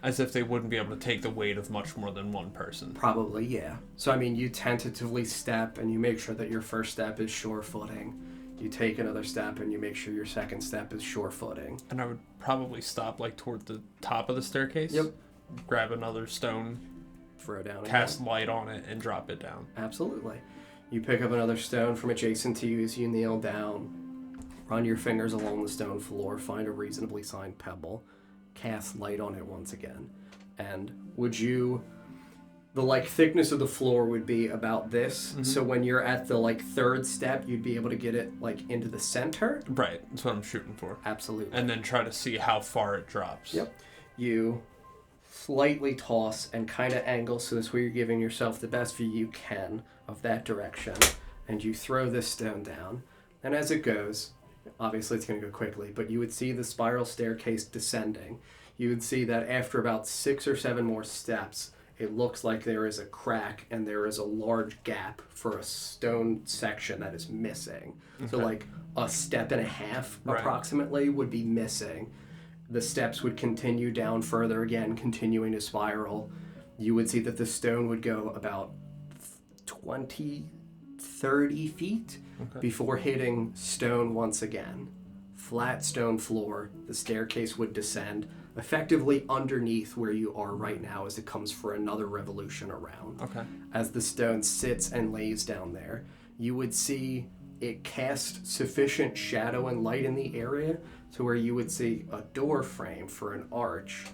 S2: As if they wouldn't be able to take the weight of much more than one person.
S5: Probably, yeah. So, I mean, you tentatively step and you make sure that your first step is sure footing. You take another step and you make sure your second step is sure footing.
S2: And I would probably stop like toward the top of the staircase.
S5: Yep.
S2: Grab another stone,
S5: Throw down
S2: cast
S5: again.
S2: light on it, and drop it down.
S5: Absolutely. You pick up another stone from adjacent to you as you kneel down. Run your fingers along the stone floor. Find a reasonably sized pebble. Cast light on it once again. And the thickness of the floor would be about this.
S2: Mm-hmm.
S5: So when you're at the third step, you'd be able to get it into the center.
S2: Right, that's what I'm shooting for.
S5: Absolutely.
S2: And then try to see how far it drops.
S5: Yep. You slightly toss and kind of angle so this way you're giving yourself the best view you can of that direction. And you throw this stone down. And as it goes, obviously it's going to go quickly, but you would see the spiral staircase descending. You would see that after about 6 or 7 more steps, it looks like there is a crack and there is a large gap for a stone section that is missing. Okay. So a step and a half approximately would be missing. The steps would continue down further again, continuing to spiral. You would see that the stone would go about 20, 30 feet before hitting stone once again. Flat stone floor, the staircase would descend effectively underneath where you are right now as it comes for another revolution around.
S2: Okay.
S5: As the stone sits and lays down there, you would see it cast sufficient shadow and light in the area to where you would see a door frame for an arch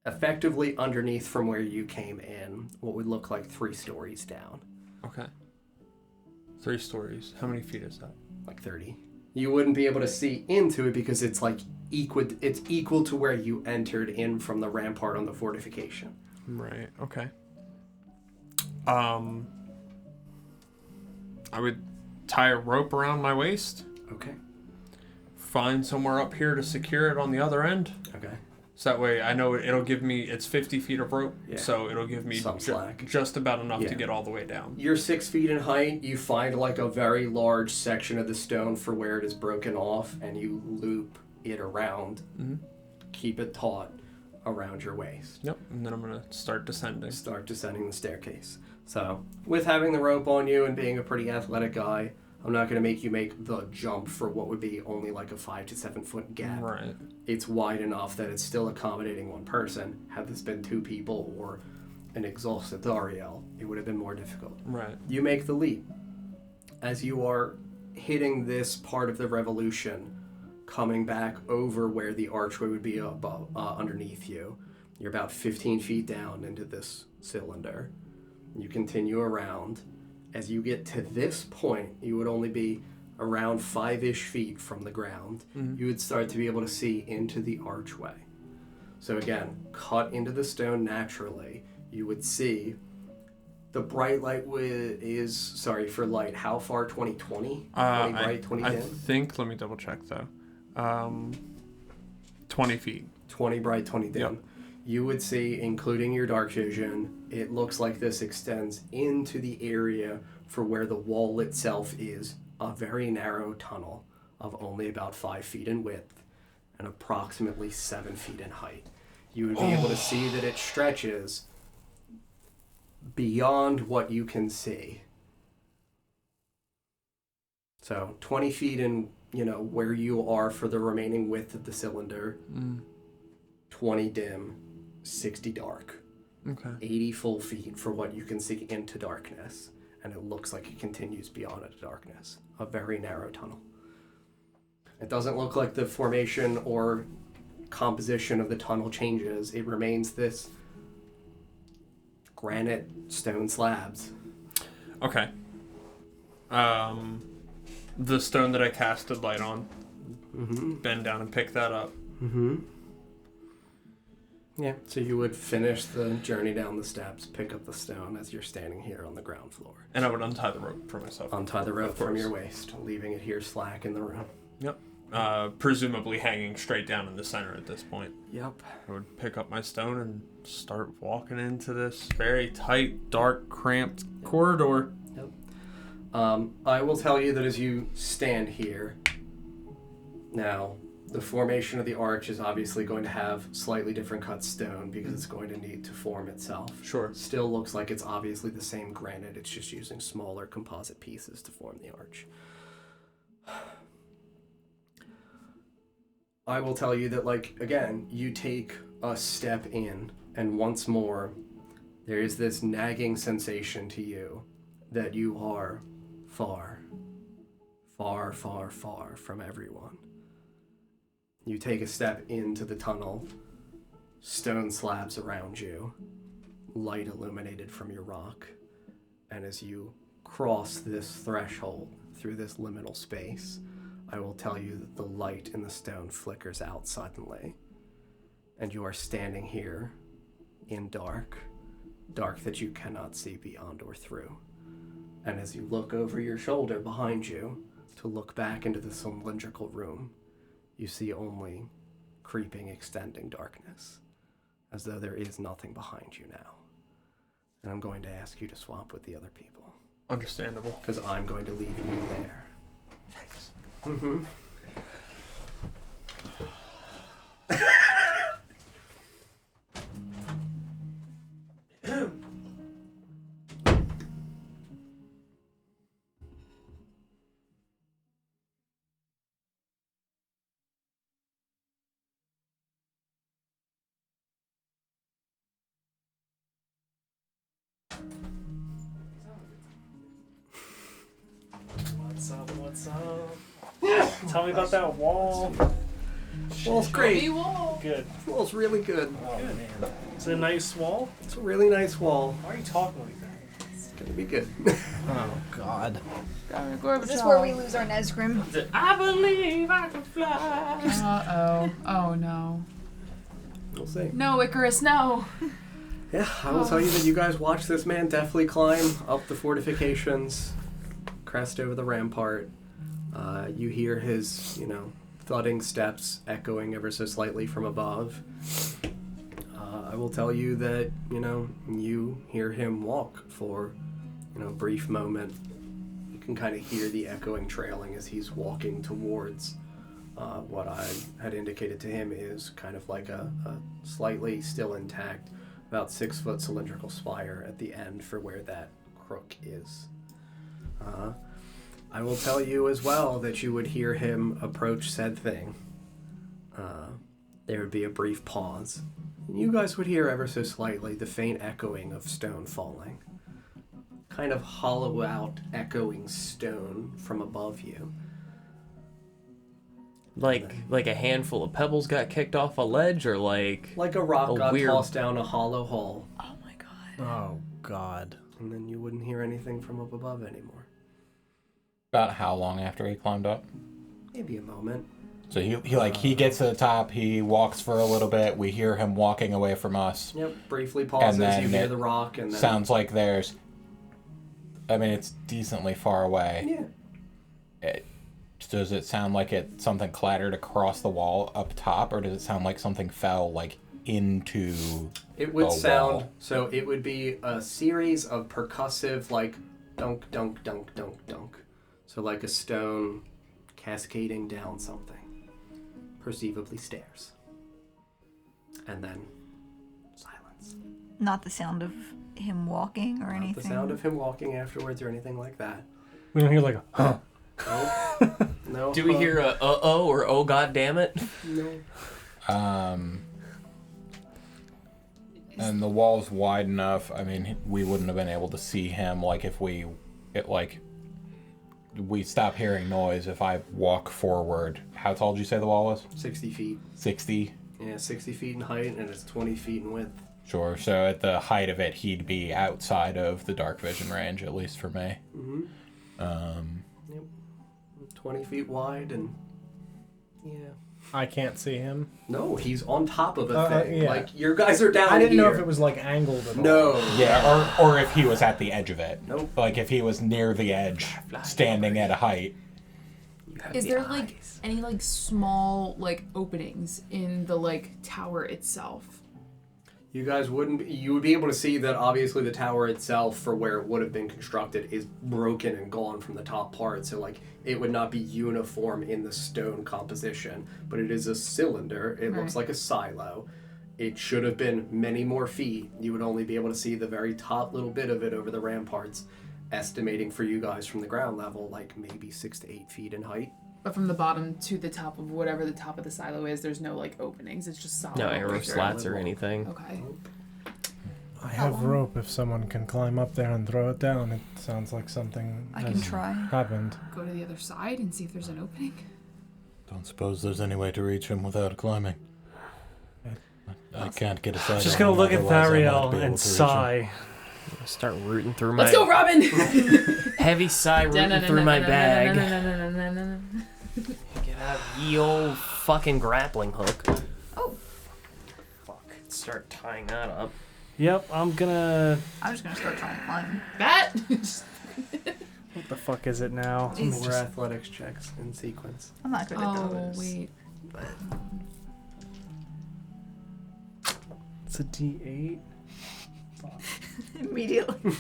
S5: effectively underneath from where you came in, what would look like 3 stories down.
S2: Okay. 3 stories. How many feet is that?
S5: 30. You wouldn't be able to see into it because it's equal to where you entered in from the rampart on the fortification.
S2: Right. Okay. I would tie a rope around my waist.
S5: Okay.
S2: Find somewhere up here to secure it on the other end.
S5: Okay.
S2: So that way I know it'll give me, it's 50 feet of rope, so it'll give me
S5: some slack.
S2: Just about enough to get all the way down.
S5: You're 6 feet in height. You find a very large section of the stone for where it is broken off, and you loop it around.
S2: Mm-hmm.
S5: Keep it taut around your waist.
S2: Yep, and then I'm going to start descending.
S5: Start descending the staircase. So, with having the rope on you and being a pretty athletic guy, I'm not going to make you make the jump for what would be only a 5 to 7 foot gap.
S2: Right.
S5: It's wide enough that it's still accommodating one person. Had this been 2 people or an exhausted Thariel, it would have been more difficult.
S2: Right.
S5: You make the leap. As you are hitting this part of the revolution, coming back over where the archway would be above, underneath you, you're about 15 feet down into this cylinder. You continue around. As you get to this point, you would only be around 5-ish feet from the ground. Mm-hmm. You would start to be able to see into the archway. So again, cut into the stone naturally. You would see the bright light for light. How far? 20/20? 20 bright, 20 dim?
S2: I think, let me double check though. 20 feet.
S5: 20 bright, 20 dim. Yep. You would see, including your dark vision, it looks like this extends into the area for where the wall itself is a very narrow tunnel of only about 5 feet in width and approximately 7 feet in height. You would be able to see that it stretches beyond what you can see. So 20 feet in, where you are for the remaining width of the cylinder, 20 dim, 60 dark.
S2: Okay.
S5: 80 full feet for what you can see into darkness. And it looks like it continues beyond into darkness. A very narrow tunnel. It doesn't look like the formation or composition of the tunnel changes. It remains this granite stone slabs.
S2: Okay. The stone that I casted light on, bend down and pick that up.
S5: Yeah, so you would finish the journey down the steps, pick up the stone as you're standing here on the ground floor.
S2: And I would untie the rope for myself.
S5: Untie the rope from your waist, leaving it here slack in the room.
S2: Yep. Presumably hanging straight down in the center at this point.
S5: Yep.
S2: I would pick up my stone and start walking into this very tight, dark, cramped corridor.
S5: Yep. I will tell you that as you stand here, now, the formation of the arch is obviously going to have slightly different cut stone because it's going to need to form itself.
S2: Sure.
S5: Still looks like it's obviously the same granite, it's just using smaller composite pieces to form the arch. I will tell you that, like, again, you take a step in, and once more, there is this nagging sensation to you that you are far, far, far, far from everyone. You take a step into the tunnel, stone slabs around you, light illuminated from your rock, and as you cross this threshold through this liminal space, I will tell you that the light in the stone flickers out suddenly, and you are standing here in dark that you cannot see beyond or through. And as you look over your shoulder behind you to look back into the cylindrical room, you see only creeping, extending darkness, as though there is nothing behind you now. And I'm going to ask you to swap with the other people.
S2: Understandable.
S5: Because I'm going to leave you there.
S2: Thanks.
S5: Mm-hmm.
S4: What's up? Tell me about that wall.
S5: Wall's great.
S6: Wall.
S4: Good.
S5: Wall's really good.
S4: Oh, man. It's a nice wall.
S5: It's a really nice wall.
S4: Why are you talking like that?
S5: It's gonna be good.
S1: Oh God.
S7: Is this where we lose our Nesgrim?
S6: I believe I can fly. Uh-oh. Oh, no.
S5: We'll see.
S6: No, Icarus, no.
S5: Yeah, I will tell you that you guys watch this man deftly climb up the fortifications, crest over the rampart. You hear his, thudding steps echoing ever so slightly from above. I will tell you that, you hear him walk for, a brief moment. You can kind of hear the echoing trailing as he's walking towards what I had indicated to him is kind of like a slightly still intact, about 6 foot cylindrical spire at the end for where that crook is. I will tell you as well that you would hear him approach said thing. There would be a brief pause. And you guys would hear ever so slightly the faint echoing of stone falling. Kind of hollow out, echoing stone from above you.
S8: Like a handful of pebbles got kicked off a ledge, or like
S5: a rock got
S8: weird...
S5: tossed down a hollow hole.
S7: Oh my god.
S1: Oh God.
S5: And then you wouldn't hear anything from up above anymore.
S3: About how long after he climbed up?
S5: Maybe a moment.
S3: So he gets to the top, he walks for a little bit, we hear him walking away from us.
S5: Yep, briefly pauses,
S3: And then
S5: you hear
S3: it
S5: the rock, and then...
S3: Sounds like it's decently far away.
S5: Yeah.
S3: Does it sound like something clattered across the wall up top, or does it sound like something fell, into
S5: It would
S3: the
S5: sound...
S3: wall?
S5: So it would be a series of percussive, dunk, dunk, dunk, dunk, dunk. So like a stone cascading down something. Perceivably stairs. And then silence.
S7: Not the sound of him walking or anything.
S5: Not the sound of him walking afterwards or anything like that.
S10: We don't hear like a huh.
S5: Nope. No.
S8: Do we hear a uh-oh or oh god damn it?
S5: No.
S3: And the wall's wide enough, we wouldn't have been able to see him, if we stop hearing noise. If I walk forward, how tall did you say the wall was?
S5: 60 feet.
S3: 60?
S5: Yeah, 60 feet in height, and it's 20 feet in width.
S3: Sure, so at the height of it, he'd be outside of the dark vision range, at least for me.
S5: Mm-hmm. Yep. 20 feet wide, and... Yeah.
S1: I can't see him.
S5: No, he's on top of a thing.
S1: Yeah.
S5: Your guys are down
S1: I didn't know
S5: here.
S1: if it was angled at all.
S5: No.
S3: Yeah, or if he was at the edge of it.
S5: Nope.
S3: If he was near the edge, standing at a height.
S6: Is there any small openings in the tower itself?
S5: You guys you would be able to see that obviously the tower itself, for where it would have been constructed, is broken and gone from the top part, so it would not be uniform in the stone composition, but it is a cylinder. It looks like a silo. It should have been many more feet. You would only be able to see the very top little bit of it over the ramparts, estimating for you guys from the ground level maybe 6 to 8 feet in height.
S6: But from the bottom to the top of whatever the top of the silo is, there's no like openings. It's just solid.
S8: No arrow
S6: right there.
S8: slats or anything.
S6: Okay.
S1: I have rope if someone can climb up there and throw it down. It sounds like something
S7: I can
S1: has
S7: try.
S1: happened.
S6: Go to the other side and see if there's an opening.
S3: Don't suppose there's any way to reach him without climbing. I can't get a sight.
S10: Just
S3: on
S10: gonna
S3: him,
S10: look at
S3: otherwise I might
S10: Thariel
S3: be able
S10: and
S3: to reach him.
S10: sigh.
S8: Start rooting through
S6: Let's
S8: my
S6: go, Robin!
S8: heavy sigh rooting through my bag. Get out ye old fucking grappling hook.
S7: Oh.
S8: Fuck. Start tying that up.
S10: Yep, I'm gonna.
S7: I'm just gonna start trying to climb.
S6: That?
S10: What the fuck is it now?
S7: It's
S5: More athletics checks in sequence.
S7: I'm not good at
S6: Oh,
S7: those.
S6: wait.
S10: It's a D8.
S7: Immediately.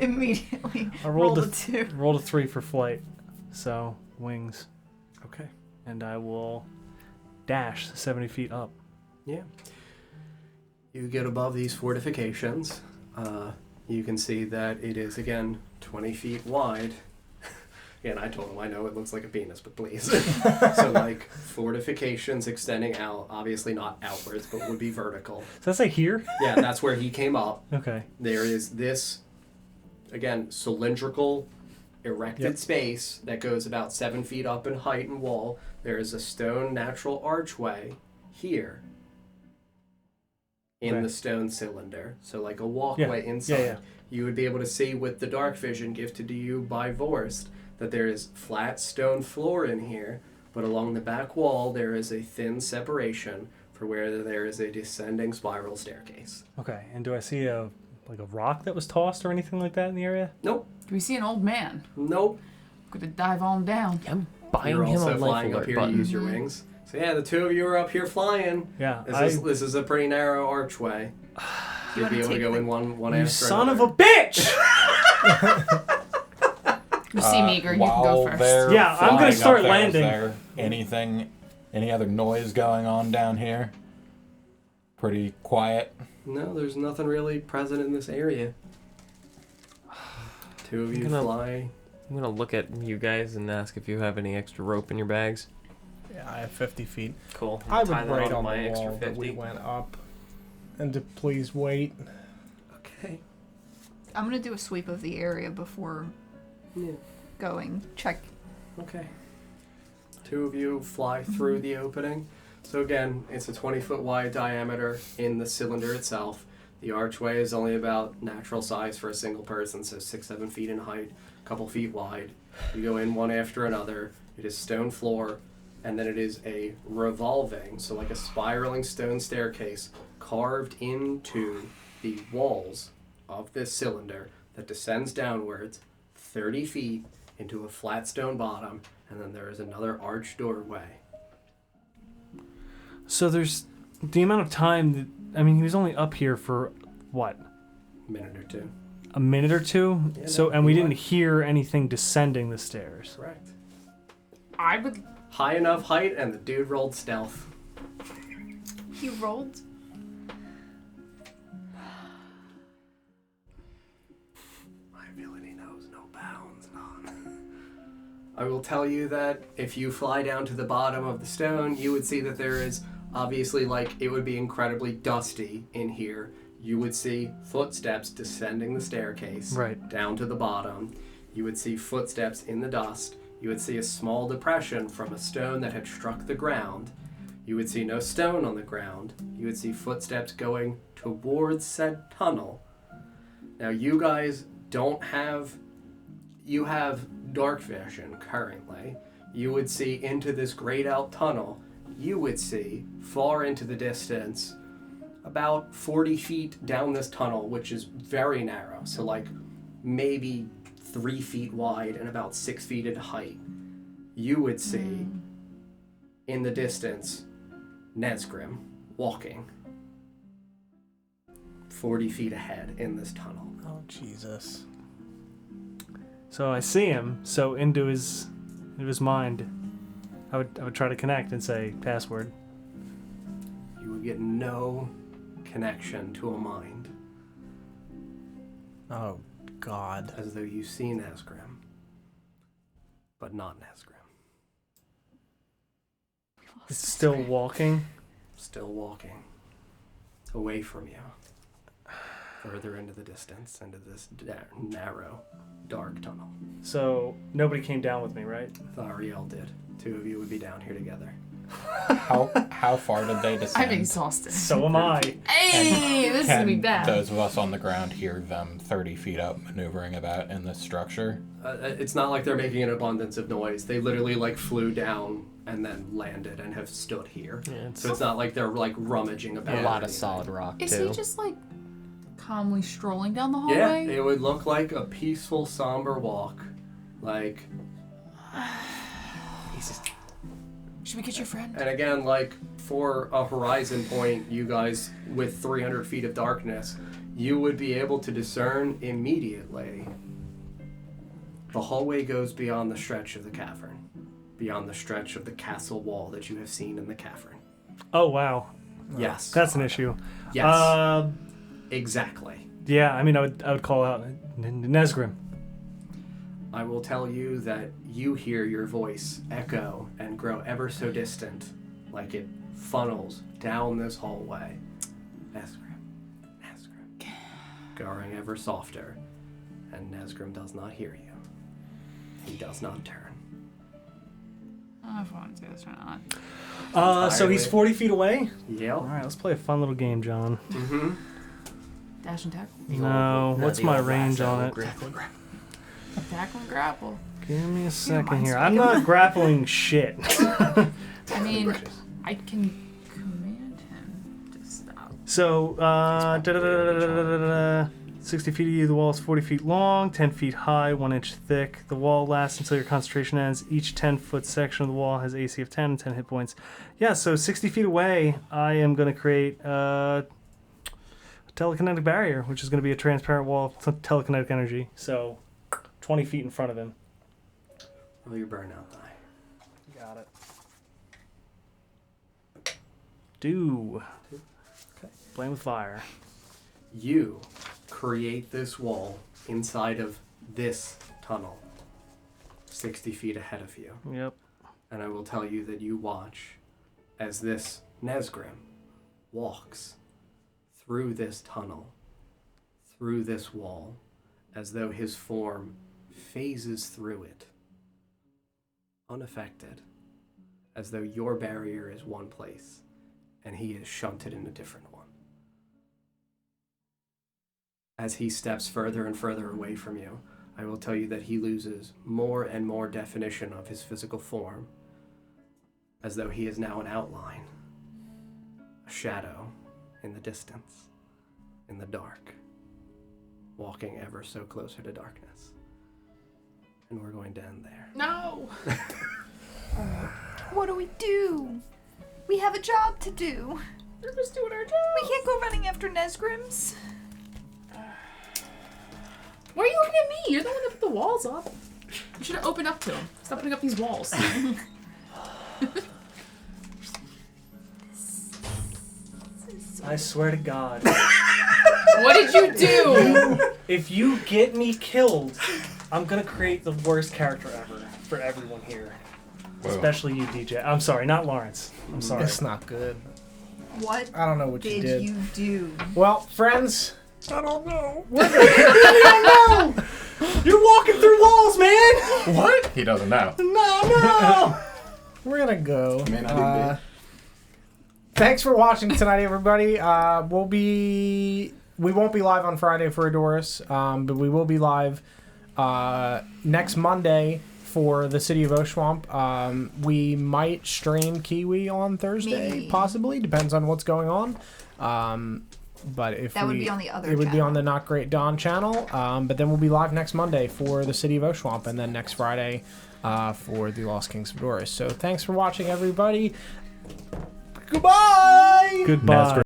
S7: Immediately.
S10: I rolled
S7: a 2.
S10: Rolled a 3 for flight, so wings,
S5: Okay.
S10: and I will dash 70 feet up.
S5: Yeah. You get above these fortifications. You can see that it is, again, 20 feet wide. Again, I told him I know it looks like a penis, but please. So, like, fortifications extending out, obviously not outwards, but would be vertical.
S10: Does that say here?
S5: Yeah, that's where he came up.
S10: Okay.
S5: There is this, again, cylindrical, erected space that goes about 7 feet up in height and wall. There is a stone natural archway here in the stone cylinder. So like a walkway inside.
S10: Yeah.
S5: You would be able to see with the dark vision gifted to you by Vorst that there is flat stone floor in here, but along the back wall there is a thin separation for where there is a descending spiral staircase.
S10: Okay. And do I see a rock that was tossed or anything like that in the area?
S5: Nope.
S6: Do we see an old man?
S5: Nope.
S6: Gonna dive on down.
S8: I'm buying
S5: You're
S8: him
S5: also
S8: a
S5: flying
S8: life
S5: up
S8: alert
S5: here
S8: button.
S5: to use your wings. So yeah, the two of you are up here flying.
S10: Yeah.
S5: This is a pretty narrow archway. You'll be able to go in one
S10: You
S5: after
S10: son
S5: another.
S10: of a bitch!
S6: You see Meager, you can
S3: While
S6: go first.
S3: they're
S10: Yeah, I'm gonna
S3: flying
S10: start
S3: up there,
S10: landing.
S3: Is there any other noise going on down here? Pretty quiet.
S5: No, there's nothing really present in this area. Two of you
S8: gonna-
S5: fly.
S8: I'm gonna look at you guys and ask if you have any extra rope in your bags.
S1: Yeah, I have 50 feet.
S8: Cool.
S1: I would
S8: Tie that
S1: write
S8: onto
S1: on
S8: my
S1: the
S8: extra
S1: wall that we
S8: 50.
S1: went up. And to please wait.
S5: Okay.
S7: I'm gonna do a sweep of the area before
S5: Yeah.
S7: going. Check.
S5: Okay. Two of you fly through the opening. So again, it's a 20-foot wide diameter in the cylinder itself. The archway is only about natural size for a single person, so 6-7 feet in height, a couple feet wide. You go in one after another. It is stone floor, and then it is a revolving, so like a spiraling stone staircase carved into the walls of this cylinder that descends downwards 30 feet into a flat stone bottom, and then there is another arched doorway.
S10: So there's the amount of time that, I mean, he was only up here for what?
S5: Minute or two.
S10: A minute or two?
S5: Yeah,
S10: So,
S5: no,
S10: and we
S5: you
S10: didn't
S5: are.
S10: hear anything descending the stairs.
S5: Correct.
S6: I would.
S5: High enough height, and the dude rolled stealth.
S7: He rolled.
S5: My ability knows no bounds, none. I will tell you that if you fly down to the bottom of the stone, you would see that there is obviously, like, it would be incredibly dusty in here. You would see footsteps descending the staircase
S10: Right.
S5: down to the bottom. You would see footsteps in the dust. You would see a small depression from a stone that had struck the ground. You would see no stone on the ground. You would see footsteps going towards said tunnel. Now, you guys don't have... You have dark vision currently. You would see into this grayed out tunnel. You would see far into the distance, about 40 feet down this tunnel, which is very narrow. So like maybe 3 feet wide and about 6 feet in height. You would see in the distance Nesgrim walking 40 feet ahead in this tunnel.
S1: Oh, Jesus.
S10: So I see him. So into his mind, I would try to connect and say password.
S5: You would get no connection to a mind,
S1: Oh, God.
S5: as though you see Nesgrim, but not Nesgrim.
S10: It's still walking.
S5: Still walking. Away from you. Further into the distance, into this narrow, dark tunnel.
S10: So nobody came down with me, right?
S5: Thariel did. 2 of you would be down here together.
S3: How far did they descend?
S6: I'm exhausted.
S10: So am I.
S6: Hey, this is gonna be
S3: Can
S6: bad.
S3: those of us on the ground hear them 30 feet up maneuvering about in this structure?
S5: It's not like they're making an abundance of noise. They literally like flew down and then landed and have stood here.
S8: Yeah,
S5: So it's not like they're like rummaging about.
S8: a lot of
S5: anything.
S8: solid rock
S6: Is
S8: too.
S6: he just like calmly strolling down the
S5: Yeah,
S6: hallway?
S5: it would look like a peaceful, somber walk. Like,
S6: Should we get your friend?
S5: and again, like for a horizon point, you guys with 300 feet of darkness, you would be able to discern immediately. The hallway goes beyond the stretch of the cavern, beyond the stretch of the castle wall that you have seen in the cavern.
S10: Oh wow,
S5: Yes.
S10: that's an issue.
S5: Yes. Exactly.
S10: Yeah, I mean, I would call out Nesgrim.
S5: I will tell you that you hear your voice echo and grow ever so distant, like it funnels down this hallway. Nesgrim. Growing ever softer, and Nesgrim does not hear you. He does not turn.
S6: Oh, if I want to do this or not.
S10: So he's 40 feet away?
S5: Yep.
S10: All right, let's play a fun little game, John.
S5: Mm-hmm.
S6: Dash and tackle.
S10: No, what's my range on it?
S6: Tackle and grapple.
S10: Give me a second
S6: mine's
S10: here. I'm
S6: making
S10: not grappling shit.
S6: I mean, I can command him to stop.
S10: So, 60 feet of you, the wall is 40 feet long, 10 feet high, 1 inch thick. The wall lasts until your concentration ends. Each 10-foot section of the wall has AC of 10 and 10 hit points. Yeah, so 60 feet away, I am going to create a telekinetic barrier, which is going to be a transparent wall of telekinetic energy. So, 20 feet in front of him.
S5: Roll your burnout die.
S10: Got it. Do. Okay. Blame with fire.
S5: You create this wall inside of this tunnel, 60 feet ahead of you.
S10: Yep.
S5: And I will tell you that you watch as this Nesgrim walks through this tunnel, through this wall, as though his form phases through it, unaffected, as though your barrier is one place and he is shunted in a different one. As he steps further and further away from you, I will tell you that he loses more and more definition of his physical form, as though he is now an outline, a shadow in the distance, in the dark, walking ever so closer to darkness. And we're going to end there.
S6: No!
S7: What do we do? We have a job to do.
S6: We're just doing our job.
S7: We can't go running after Nesgrims.
S6: Why are you looking at me? You're the one that put the walls up. You should have opened up to him. Stop putting up these walls.
S10: I swear to God.
S6: What did you do?
S10: If you get me killed, I'm gonna create the worst character ever for everyone here.
S3: Whoa.
S10: Especially you, DJ. I'm sorry, not Lawrence. I'm sorry.
S1: It's not good.
S7: What
S1: I don't know what you did.
S7: you do?
S1: Well, friends,
S10: I don't know. I don't know. You're walking through walls, man.
S3: What? He doesn't know.
S10: No.
S1: we're gonna go.
S3: May not be.
S1: Thanks for watching tonight, everybody. We won't be live on Friday for Adoris, but we will be live next Monday for the City of Oshuamp. We might stream Kiwi on Thursday,
S7: Maybe.
S1: possibly. Depends on what's going on. But if
S7: That would be on the other
S1: it would be
S7: channel.
S1: on the Not Great Dawn channel. But then we'll be live next Monday for the City of Oshuamp, and then next Friday for the Lost Kings of Adoris. So thanks for watching, everybody. Goodbye.
S10: Goodbye.